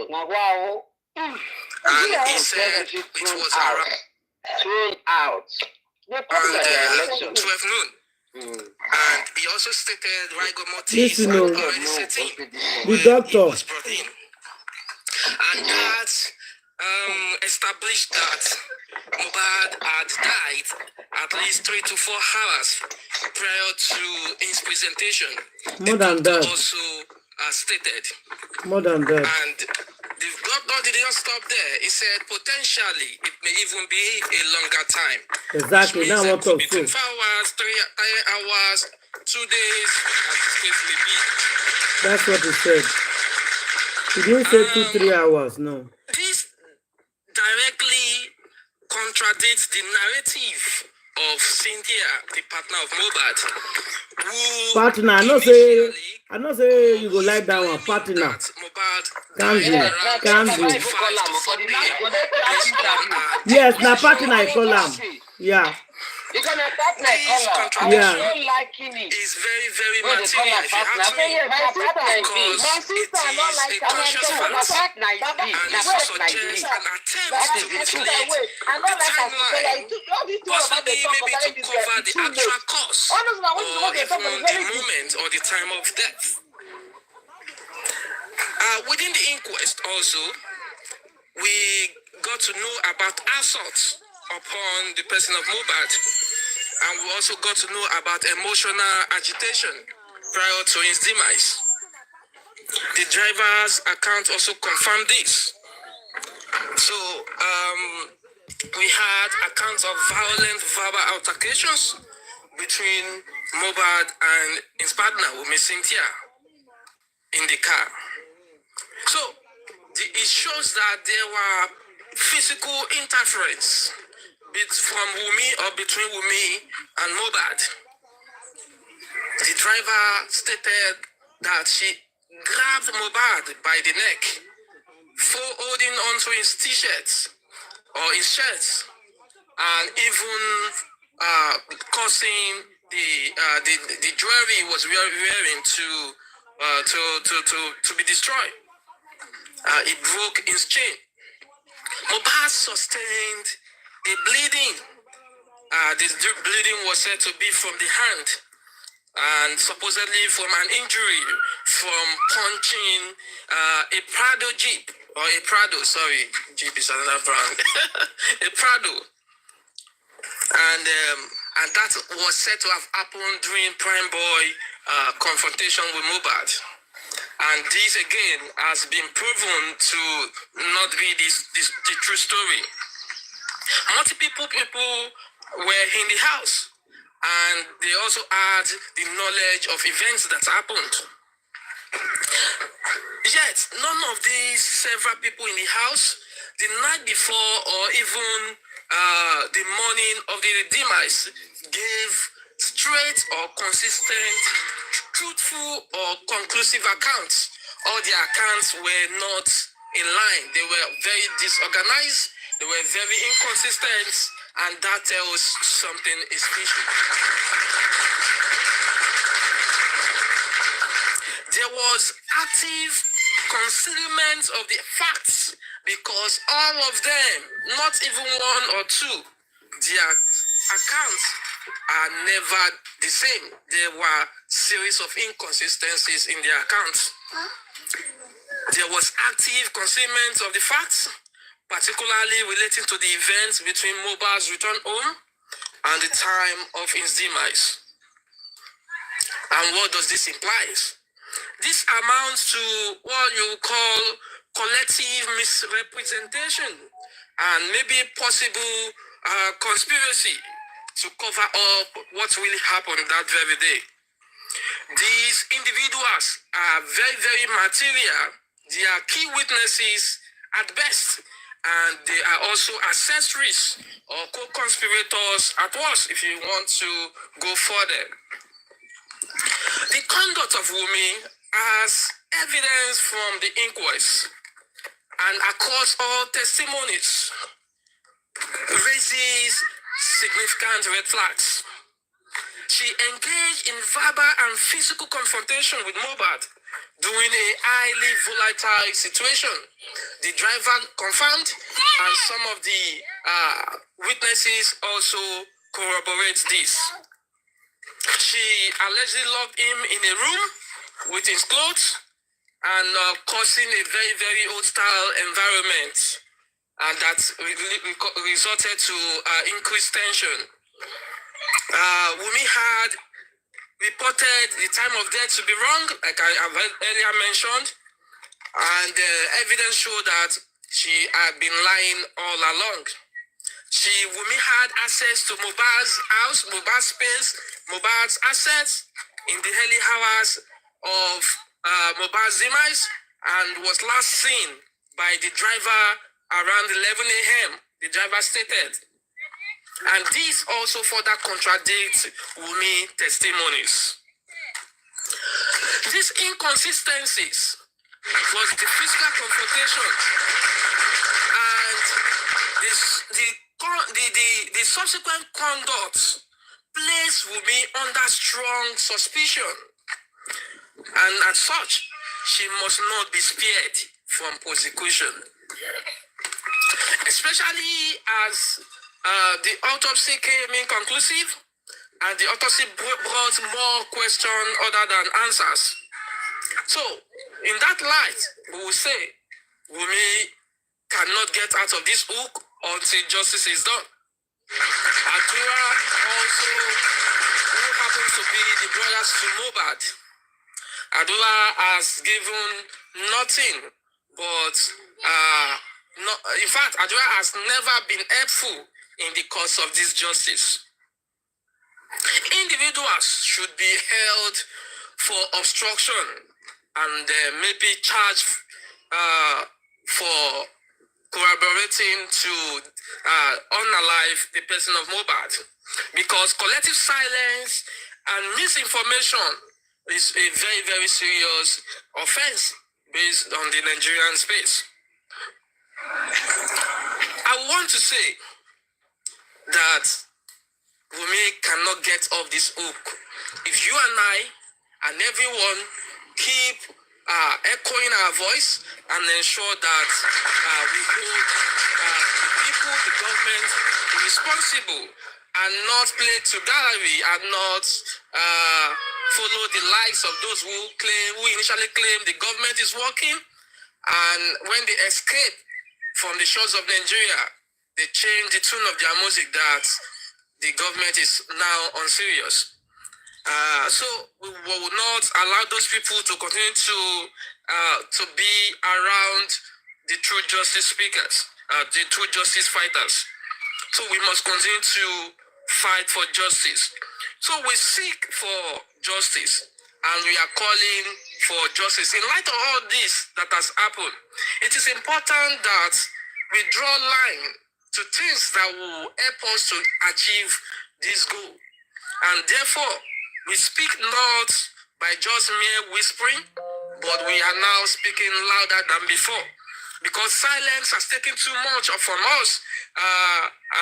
Wow. And he said it was thrown out around 12 noon. And he also stated rigor mortis already setting the doctor was brought in. And that established that Mohbad had died at least 3 to 4 hours prior to his presentation. More than that. Also stated. More than that. And the God did not stop there. He said potentially it may even be a longer time. Exactly. Now what could be also? 24 hours, 3 hours, 2 days, as the case may be. That's what he said. He didn't say 2-3 hours, no. This directly contradicts the narrative of Cynthia, the partner of Mohbad. Partner, I know say you go like that one, partner. Can't do. Yes, now partner I call him. Yeah. Because my partner is very, very material if you ask me. My sister not like conscious fact. And it suggests an attempt to inflate the timeline, possibly maybe to cover the actual cause, or even the moment or the time of death. Within the inquest also, we got to know about assaults upon the person of Mohbad, and we also got to know about emotional agitation prior to his demise. The driver's account also confirmed this. So we had accounts of violent verbal altercations between Mohbad and his partner, Wunmi Cynthia, in the car. So it shows that there were physical interference from Wunmi or between Wunmi and Mohbad. The driver stated that she grabbed Mohbad by the neck, holding onto his t-shirts or his shirts, and even causing the jewelry he was wearing to be destroyed. He broke his chain. Mohbad sustained a bleeding. This bleeding was said to be from the hand, and supposedly from an injury from punching a Prado Jeep, or a Prado, sorry, Jeep is another brand, a Prado. And that was said to have happened during Prime Boy confrontation with Mohbad. And this again has been proven to not be the true story. Multiple people were in the house, and they also had the knowledge of events that happened. Yet, none of these several people in the house, the night before or even the morning of the demise, gave straight or consistent, truthful or conclusive accounts. All the accounts were not in line. They were very disorganized, they were very inconsistent, and that tells something is fishy. There was active concealment of the facts because all of them, not even one or two, their accounts are never the same. There were series of inconsistencies in their accounts. There was active concealment of the facts, particularly relating to the events between Mohbad's return home and the time of his demise. And what does this imply? This amounts to what you call collective misrepresentation and maybe possible conspiracy to cover up what really happened that very day. These individuals are very, very material. They are key witnesses at best, and they are also accessories or co-conspirators at worst, if you want to go further. The conduct of Wunmi as evidence from the inquest and across all testimonies raises significant red flags. She engaged in verbal and physical confrontation with Mohbad during a highly volatile situation. The driver confirmed, and some of the witnesses also corroborate this. She allegedly locked him in a room with his clothes and causing a very, very hostile environment, and that resulted to increased tension. Wunmi had reported the time of death to be wrong, like I have earlier mentioned, and evidence showed that She had been lying all along. Wunmi had access to Mohbad's house, Mohbad's space, Mohbad's assets in the early hours of Mohbad's demise, and was last seen by the driver around 11 a.m. The driver stated. And this also further contradicts Wunmi testimonies. These inconsistencies was the physical confrontation and the subsequent conduct placed Wunmi under strong suspicion, and as such, she must not be spared from prosecution. Especially as the autopsy came inconclusive, and the autopsy brought more questions other than answers. So, in that light, we will say Wunmi cannot get out of this hook until justice is done. Adura also, who happens to be the brothers to Mohbad, Adura has given nothing but, in fact, Adura has never been helpful in the cause of this justice. Individuals should be held for obstruction and maybe charged for corroborating to unalive the person of Mohbad, because collective silence and misinformation is a very, very serious offense based on the Nigerian space. I want to say that Wunmi cannot get off this hook if you and I and everyone keep echoing our voice and ensure that we hold the people, the government responsible, and not play to gallery and not follow the likes of those who initially claim the government is working, and when they escape from the shores of Nigeria, they change the tune of their music that the government is now unserious. So we will not allow those people to continue to be around the true justice speakers, the true justice fighters. So we must continue to fight for justice. So we seek for justice, and we are calling for justice. In light of all this that has happened, it is important that we draw a line to things that will help us to achieve this goal. And therefore, we speak not by just mere whispering, but we are now speaking louder than before, because silence has taken too much from us,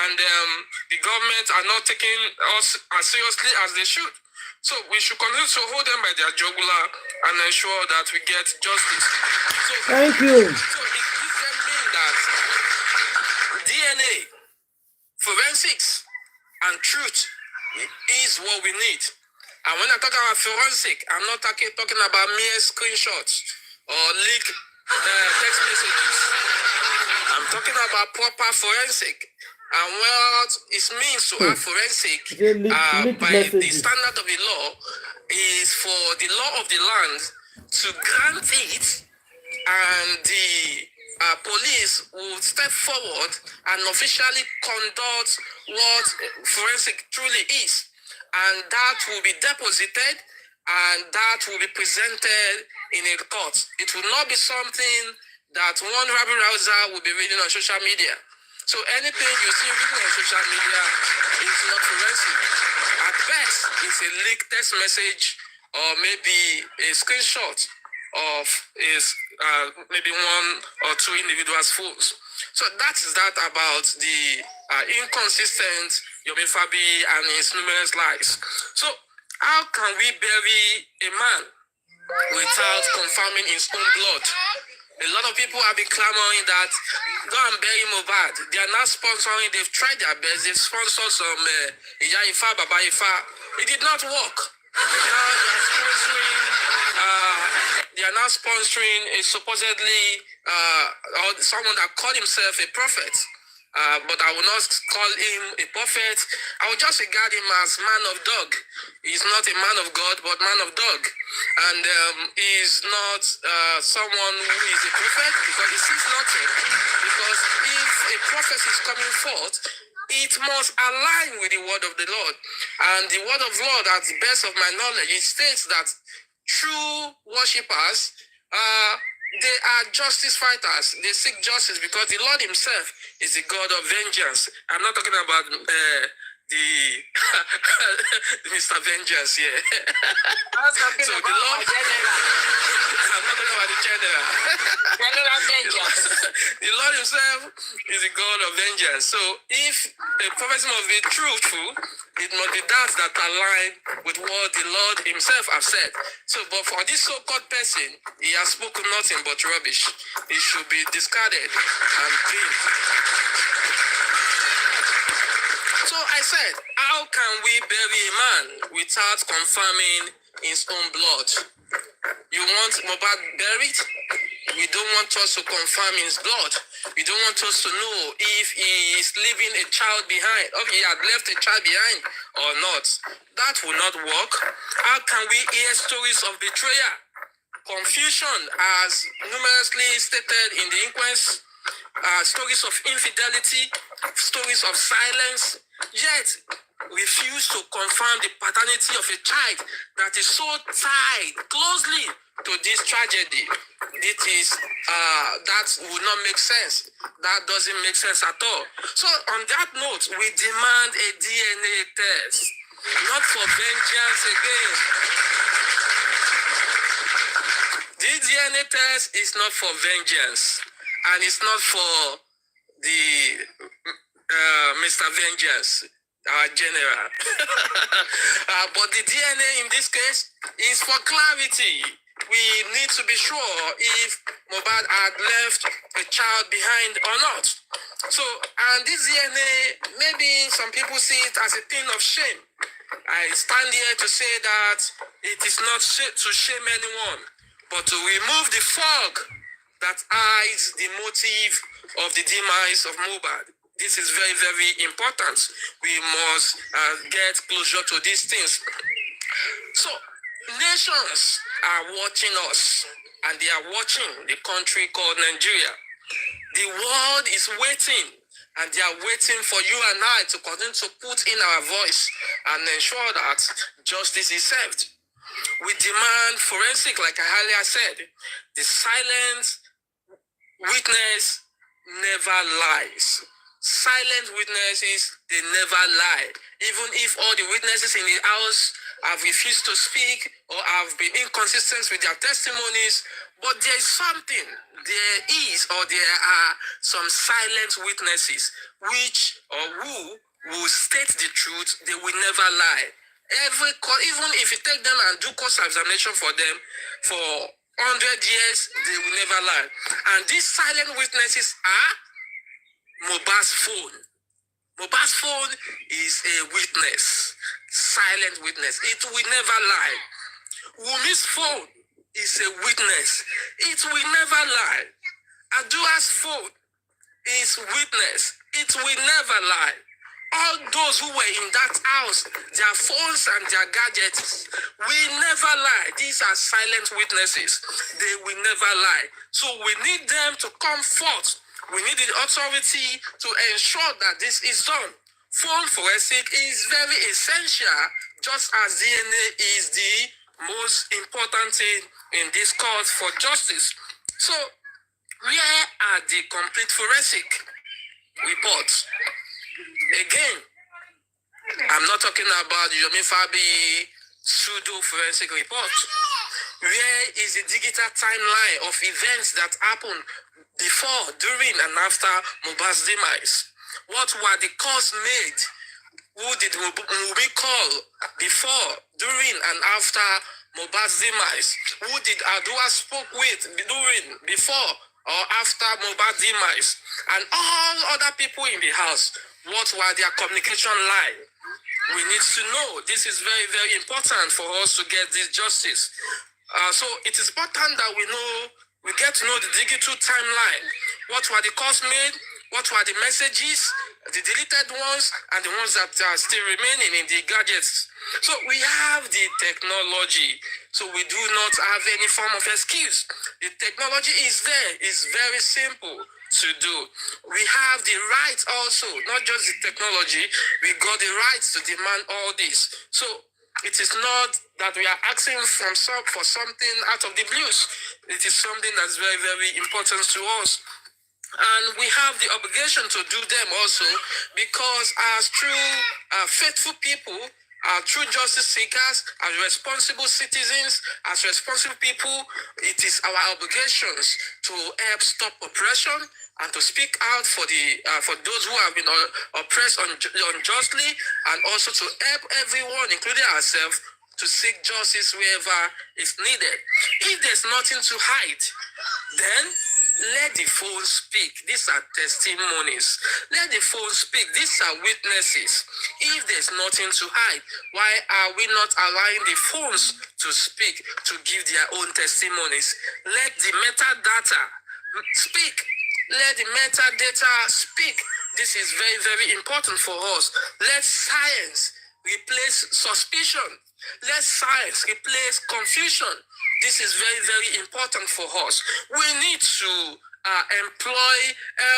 and the government are not taking us as seriously as they should. So we should continue to hold them by their jugular and ensure that we get justice. So, thank you. So it doesn't mean that DNA, forensics, and truth is what we need. And when I talk about forensic, I'm not talking about mere screenshots or leaked text messages. I'm talking about proper forensic. And what it means to have forensic by the standard of the law is for the law of the land to grant it, and the police will step forward and officially conduct what forensic truly is. And that will be deposited, and that will be presented in a court. It will not be something that one rabble rouser will be reading on social media. So anything you see written on social media is not forensic. At best, it's a leaked text message or maybe a screenshot of maybe one or two individuals' phones. So that is that about the inconsistent Yomi Fabi and his numerous lies. So how can we bury a man without confirming his own blood? A lot of people have been clamoring that go and bury Mohbad. They are not sponsoring. They've tried their best. They've sponsored some Iya Ifa, Baba Ifa. It did not work. They are now sponsoring a supposedly or someone that called himself a prophet. but I will not call him a prophet. I will just regard him as man of dog. He's not a man of God, but man of dog. And he's not someone who is a prophet because he sees nothing. Because if a prophecy is coming forth, it must align with the word of the Lord. And the word of the Lord, at the best of my knowledge, it states that true worshippers, they are justice fighters. They seek justice because the Lord himself is the God of vengeance. I'm not talking about the Mr. Vengeance here. I'm talking about the Lord. I'm not talking about the general. General vengeance. The Lord himself is the God of vengeance. So if a prophecy must be truthful, it must be that align with what the Lord himself has said. So, but for this so-called person, he has spoken nothing but rubbish. He should be discarded and cleaned. So I said, how can we bury a man without confirming his own blood? You want Mohbad buried? We don't want us to confirm his blood. We don't want us to know if he is leaving a child behind, or he had left a child behind or not. That will not work. How can we hear stories of betrayal, confusion, as numerously stated in the inquest, stories of infidelity, stories of silence, yet refuse to confirm the paternity of a child that is so tied closely to this tragedy? It is that would not make sense. That doesn't make sense at all. So on that note, we demand a DNA test, not for vengeance again. The DNA test is not for vengeance, and it's not for the Mr. Vengeance, our general. But the DNA in this case is for clarity. We need to be sure if Mohbad had left a child behind or not. So, and this DNA, maybe some people see it as a thing of shame. I stand here to say that it is not to shame anyone, but to remove the fog that hides the motive of the demise of Mohbad. This is very, very important. We must get closure to these things. So, nations are watching us, and they are watching the country called Nigeria. The world is waiting, and they are waiting for you and I to continue to put in our voice and ensure that justice is served. We demand forensic, like I earlier said. The silent witness never lies. Silent witnesses, they never lie. Even if all the witnesses in the house have refused to speak or have been inconsistent with their testimonies, but there is something, there is, or there are some silent witnesses which or who will state the truth. They will never lie. Even if you take them and do course examination for them for 100 years, they will never lie. And these silent witnesses are Mohbad's phone. Mohbad's phone is a witness, silent witness. It will never lie. Wunmi's phone is a witness. It will never lie. Adua's phone is witness. It will never lie. All those who were in that house, their phones and their gadgets will never lie. These are silent witnesses. They will never lie. So we need them to come forth. We need the authority to ensure that this is done. Phone forensic is very essential, just as DNA is the most important thing in this cause for justice. So, where are the complete forensic reports? Again, I'm not talking about the Yomi Fabi pseudo forensic report. Where is the digital timeline of events that happened before, during, and after Mohbad's demise? What were the calls made? Who did Wunmi call before, during, and after Mohbad's demise? Who did Adua spoke with during, before, or after Mohbad's demise? And all other people in the house, what were their communication line? We need to know. This is very, very important for us to get this justice. So it is important that we get to know the digital timeline. What were the calls made? What were the messages, the deleted ones, and the ones that are still remaining in the gadgets? So we have the technology. So we do not have any form of excuse. The technology is there. It's very simple to do. We have the right also, not just the technology. We got the rights to demand all this. So it is not that we are asking for something out of the blues. It is something that's very, very important to us. And we have the obligation to do them also, because as true faithful people, true justice seekers, as responsible citizens, as responsible people, it is our obligations to help stop oppression and to speak out for those who have been oppressed unjustly, and also to help everyone, including ourselves, to seek justice wherever is needed. If there's nothing to hide, then let the phone speak. These are testimonies. Let the phone speak. These are witnesses. If there's nothing to hide, why are we not allowing the phones to speak, to give their own testimonies? Let the metadata speak. Let the metadata speak. This is very, very important for us. Let science replace suspicion. Let science replace confusion. This is very, very important for us. We need to employ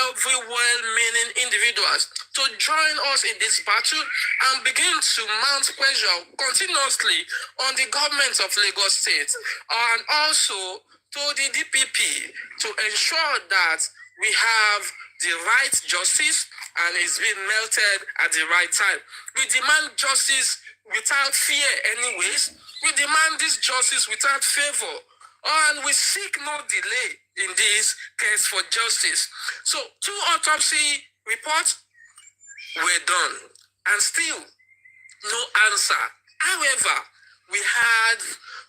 every well-meaning individuals to join us in this battle and begin to mount pressure continuously on the government of Lagos State and also to the DPP to ensure that we have the right justice and it's being melted at the right time. We demand justice without fear anyways. We demand this justice without favor. And we seek no delay in this case for justice. So 2 autopsy reports were done and still no answer. However, we had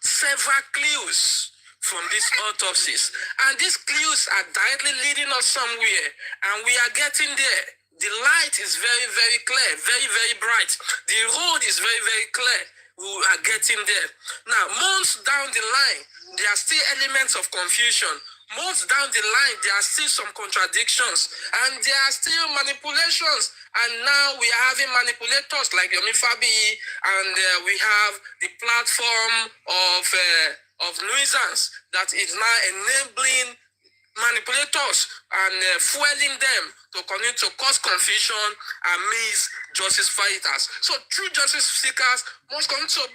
several clues from these autopsies, and these clues are directly leading us somewhere, and we are getting there. The light is very, very clear, very, very bright. The road is very, very clear. We are getting there. Now, months down the line, there are still elements of confusion. Months down the line, there are still some contradictions, and there are still manipulations. And now we are having manipulators like Yomi Fabi, and we have the platform of nuisance that is now enabling manipulators and fueling them to continue to cause confusion and miss justice fighters. So true justice seekers must continue to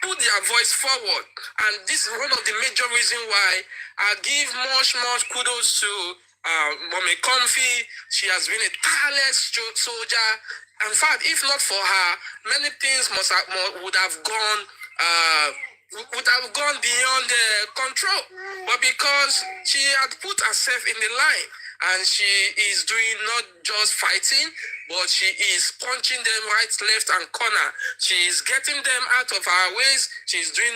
put their voice forward. And this is one of the major reasons why I give much kudos to Mommy Comfy. She has been a tireless soldier. In fact, if not for her, many things would have gone beyond control. But because she had put herself in the line, and she is doing not just fighting, but she is punching them right, left, and corner. She is getting them out of our ways. She's doing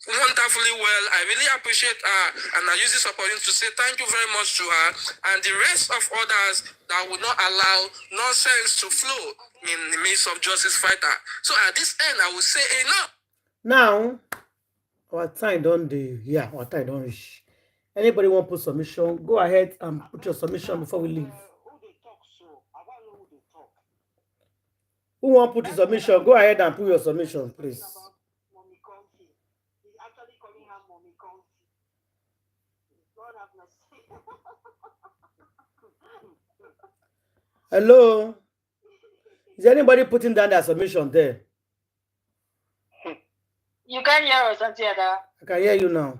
wonderfully well. I really appreciate her, and I use this opportunity to say thank you very much to her and the rest of others that would not allow nonsense to flow in the midst of justice fighter. So at this end, I will say enough. Now, our time don't do. Yeah, our time don't reach. Anybody want to put submission? Go ahead and put your submission before we leave. Who want to put your submission? Go ahead and put your submission, please. Hello? Is anybody putting down their submission there? You can hear us, Auntie Ada. I can hear you now.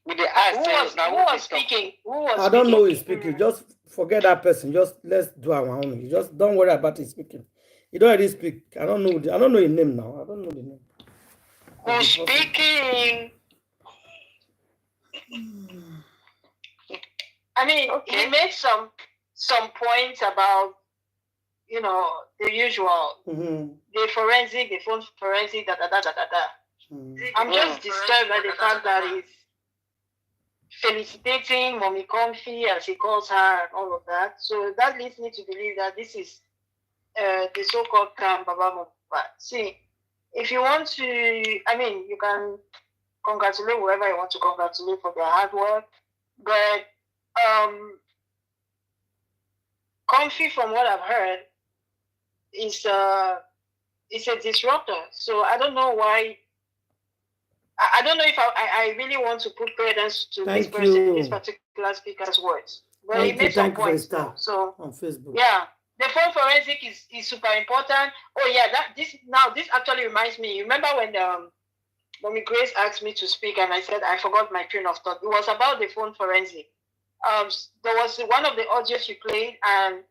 With the eyes, who was speaking? I don't know who is speaking. Just forget that person. Just let's do our own. You just don't worry about his speaking. You don't already speak. I don't know his name now. I don't know the name. Who's speaking? I mean, he made some points about, you know, the usual, the forensic, the phone forensic, I'm just disturbed by the fact that he's felicitating Mommy Comfy, as he calls her, and all of that. So that leads me to believe that this is the so-called Kam Baba Mohbad. See, if you want to, I mean, you can congratulate whoever you want to congratulate for their hard work, but Comfy, from what I've heard, is a disruptor. So I don't know why. I don't know if I really want to put credence to this particular speaker's words. But he made some points. So on Facebook. Yeah, the phone forensic is super important. Oh yeah, this actually reminds me. You remember when Mommy Grace asked me to speak and I said I forgot my train of thought. It was about the phone forensic. There was one of the audios you played, and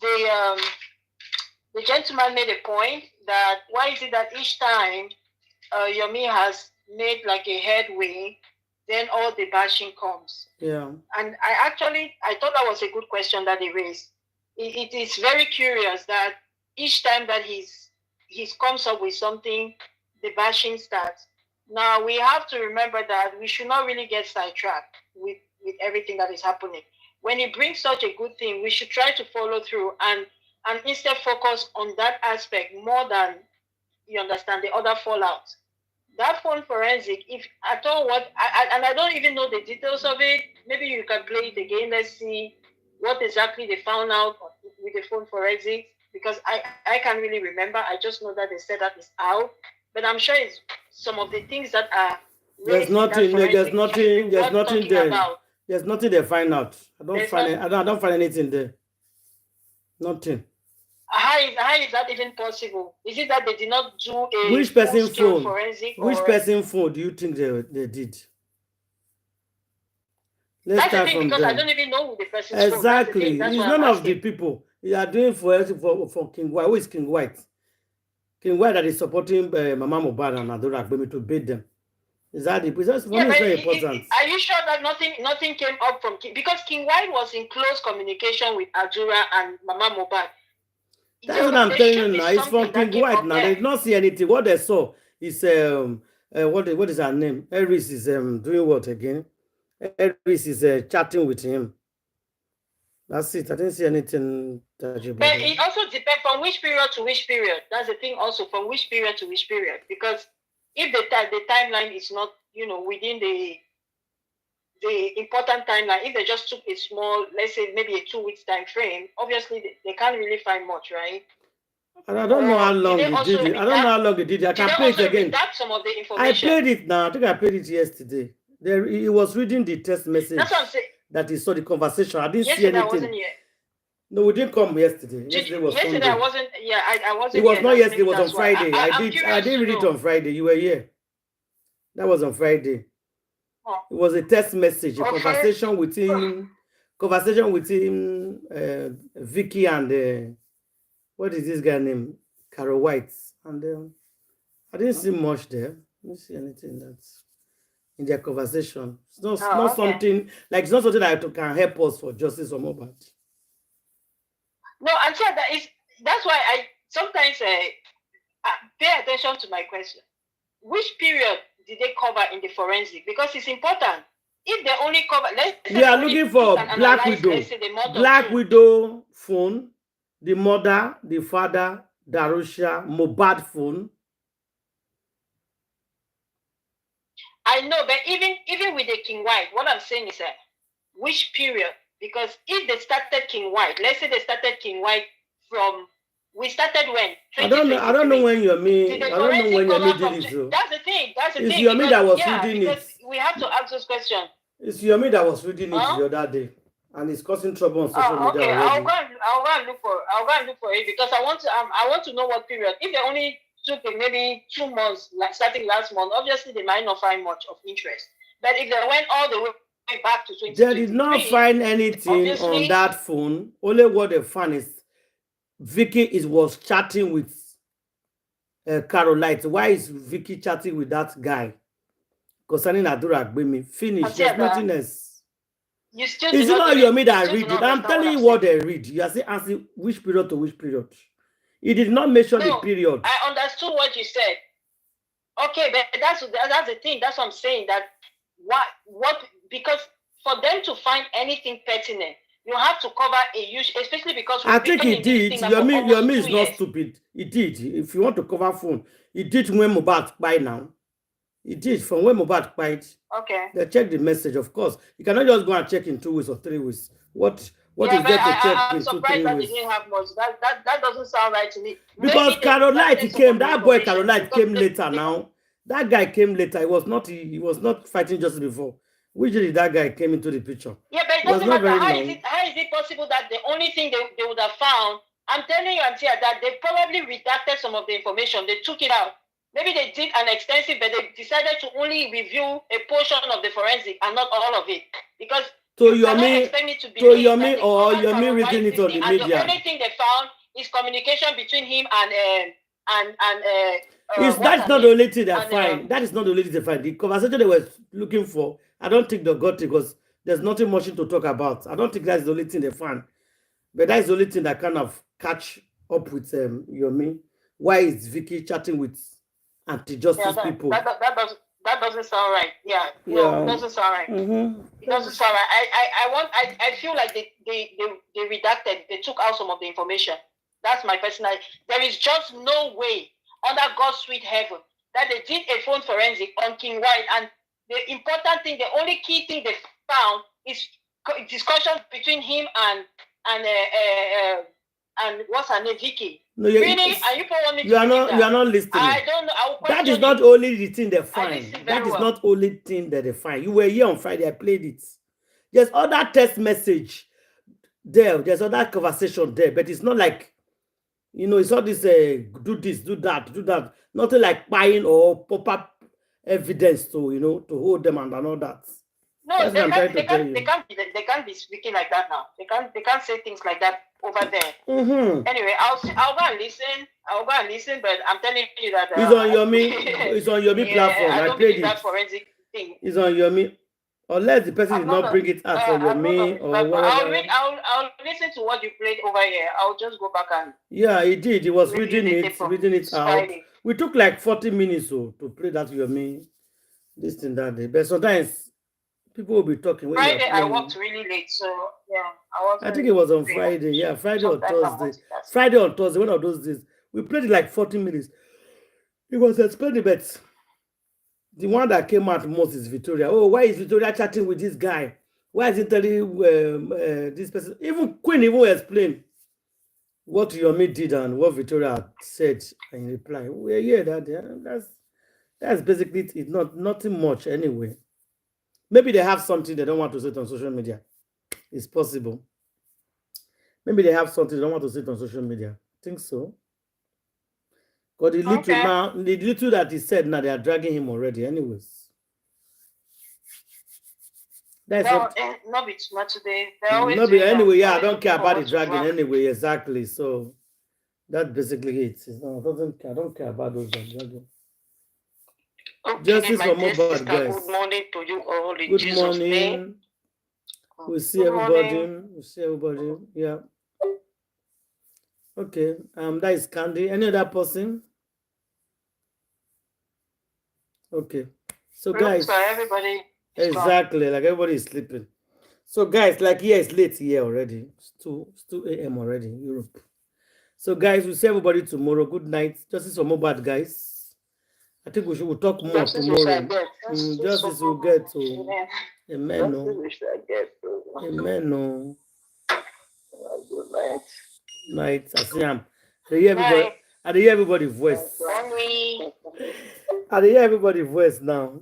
the gentleman made a point that why is it that each time Yomi has made like a headway, then all the bashing comes. Yeah. And I thought that was a good question that he raised. It is very curious that each time that he's comes up with something, the bashing starts. Now we have to remember that we should not really get sidetracked with everything that is happening. When he brings such a good thing, we should try to follow through and instead focus on that aspect more than, you understand, the other fallout. That phone forensic, if at all I don't even know the details of it. Maybe you can play it again. Let's see what exactly they found out with the phone forensic, because I can't really remember. I just know that they said that it's out, but I'm sure it's some of the things that are. There's nothing there. There's nothing they find out. I don't find anything there. Nothing. How is that even possible? Is it that they did not do a which person phone? Forensic? Which person phone do you think they did? That's the thing, because I don't even know who the person's phone. Exactly. It's none of the people. You are doing for King White. Who is King White? King White that is supporting Mama Mohbad and Adora Agbemi to bait them. Is that the it's very important? Are you sure that nothing came up from King? Because King White was in close communication with Adura and Mama Mohbad. That's what I'm telling you now. It's from King White now. They did not see anything. What they saw is what is her name? Eris is doing what again? Eris is chatting with him. That's it. I didn't see anything. But it also depends from which period to which period. That's the thing also, from which period to which period. Because if the timeline is not, within the important timeline, if they just took a small, let's say maybe a 2 weeks time frame, obviously they can't really find much, right? And I don't know how long they did it. I don't know how long they did it. I can play it again. Some of the information. I played it now. I think I played it yesterday. He was reading the text message. That's what I'm saying. That he saw the conversation. I didn't see Yesterday anything. I wasn't here. No, we didn't come yesterday. Yesterday was Sunday. I wasn't. Yeah, I wasn't. It was not yesterday. It was on Friday. I did read it on Friday. You were here. That was on Friday. Oh. It was a text message, a conversation with him. Vicky and what is this guy named Carol White? And I didn't see much there. I didn't see anything that's in their conversation. It's not something like it's not something that can help us for justice or Mohbad. No, I'm sure that's why I sometimes pay attention to my question. Which period did they cover in the forensic? Because it's important. If they only cover, we are looking for Black Widow. Black Widow phone, the mother, the father, Darusha, Mohbad phone. I know, but even with the King White, what I'm saying is which period? Because if they started King White, let's say they started King White from, we started when? I don't know when you mean. I don't know when you did it. So. That's the thing. It's Yomi that was reading it. We have to ask this question. It's Yomi that was reading it the other day, and it's causing trouble on social media. Okay, I'll go and look for it because I want to know what period. If they only took maybe 2 months, like starting last month, obviously they might not find much of interest. But if they went all the way back to 2023, they did not find anything on that phone. Only what they found is Vicky was chatting with Caroline. Why is Vicky chatting with that guy concerning Adora Agbemi? Finish. There's nothing else. It's not Yomi that read it. I'm telling you what they read. You are asking which period to which period. He did not mention the period. I understood what you said. Okay, but that's the thing. That's what I'm saying. That what because for them to find anything pertinent, you have to cover a huge, especially because I think he did. Yomi is not stupid. He did. If you want to cover phone, he did when Mohbad by now. It did from when Mohbad quiet. Okay. They check the message, of course. You cannot just go and check in 2 weeks or 3 weeks. What is there to check in 2-3 weeks? I'm surprised that they didn't have much. That doesn't sound right to me. Because Caroline came, that boy Caroline came later now. That guy came later. He was not fighting just before. Usually that guy came into the picture. Yeah, but it doesn't matter. How is it possible that the only thing they would have found, I'm telling you, Auntie, that they probably redacted some of the information. They took it out. Maybe they did an extensive, but they decided to only review a portion of the forensic and not all of it. Because Yomi or Yomi reading it on the media. The only thing they found is communication between him and that's not the only thing they find. That is not the only thing they find. The conversation they were looking for, I don't think they got it because there's nothing much to talk about. I don't think that's the only thing they found. But that's the only thing that kind of catch up with Yomi. Why is Vicky chatting with anti-justice people? That doesn't sound right. Yeah. No, it doesn't sound right. It doesn't sound right. I feel like they redacted, they took out some of the information. That's my personal. There is just no way under God's sweet heaven that they did a phone forensic on King White. And the important thing, the only key thing they found is discussion between him and what's her name, Vicky. No, you are not listening. I don't know. That is not only the thing they find. That is not only thing that they find. You were here on Friday. I played it. There's other text message there. There's other conversation there, but it's not like, it's all this do this, do that. Nothing like buying or pop up evidence to hold them and all that. No, they can't be speaking like that now. They can't say things like that over there. Anyway, I'll go and listen. But I'm telling you that it's on Yomi platform. I played it. That forensic thing. It's on Yomi, unless the person did not bring it out for Yomi or whatever. I'll listen to what you played over here. I'll just go back and. Yeah, he did. He was reading it out. We took like 40 minutes to play that Yomi. This thing that day, but sometimes. People will be talking. Friday, I worked really late, so yeah, I think it was on Friday. Yeah, Friday or Thursday. Friday or Thursday, one of those days. We played it like 40 minutes. It was expensive, but the one that came out most is Victoria. Oh, why is Victoria chatting with this guy? Why is he telling this person? Even Queen explained what Yomi did and what Victoria said in reply. Well, yeah, that's basically it. It's nothing much anyway. Maybe they have something they don't want to say on social media. It's possible. Maybe they have something they don't want to say on social media. I think so. Because the little that he said now, they are dragging him already anyways. Not be too much today. Anyway, yeah, I don't care about the dragging anyway, exactly. So that's basically it. I don't care about those dragging. Okay, Justice for Mohbad, guys. Good morning to you all in good Jesus' morning. Name. We'll see everybody. We'll see everybody. Yeah. Okay. That is Candy. Any other person? Okay. So guys. So everybody. Exactly. Like everybody is sleeping. So guys, like it's late here already. It's 2 a.m. already in Europe. So guys, we'll see everybody tomorrow. Good night. Justice for Mohbad, guys. I think we'll talk more tomorrow. Justice will get to. Amen. Amen. Good night. Night. I see him. I hear everybody's voice. I hear everybody's voice now.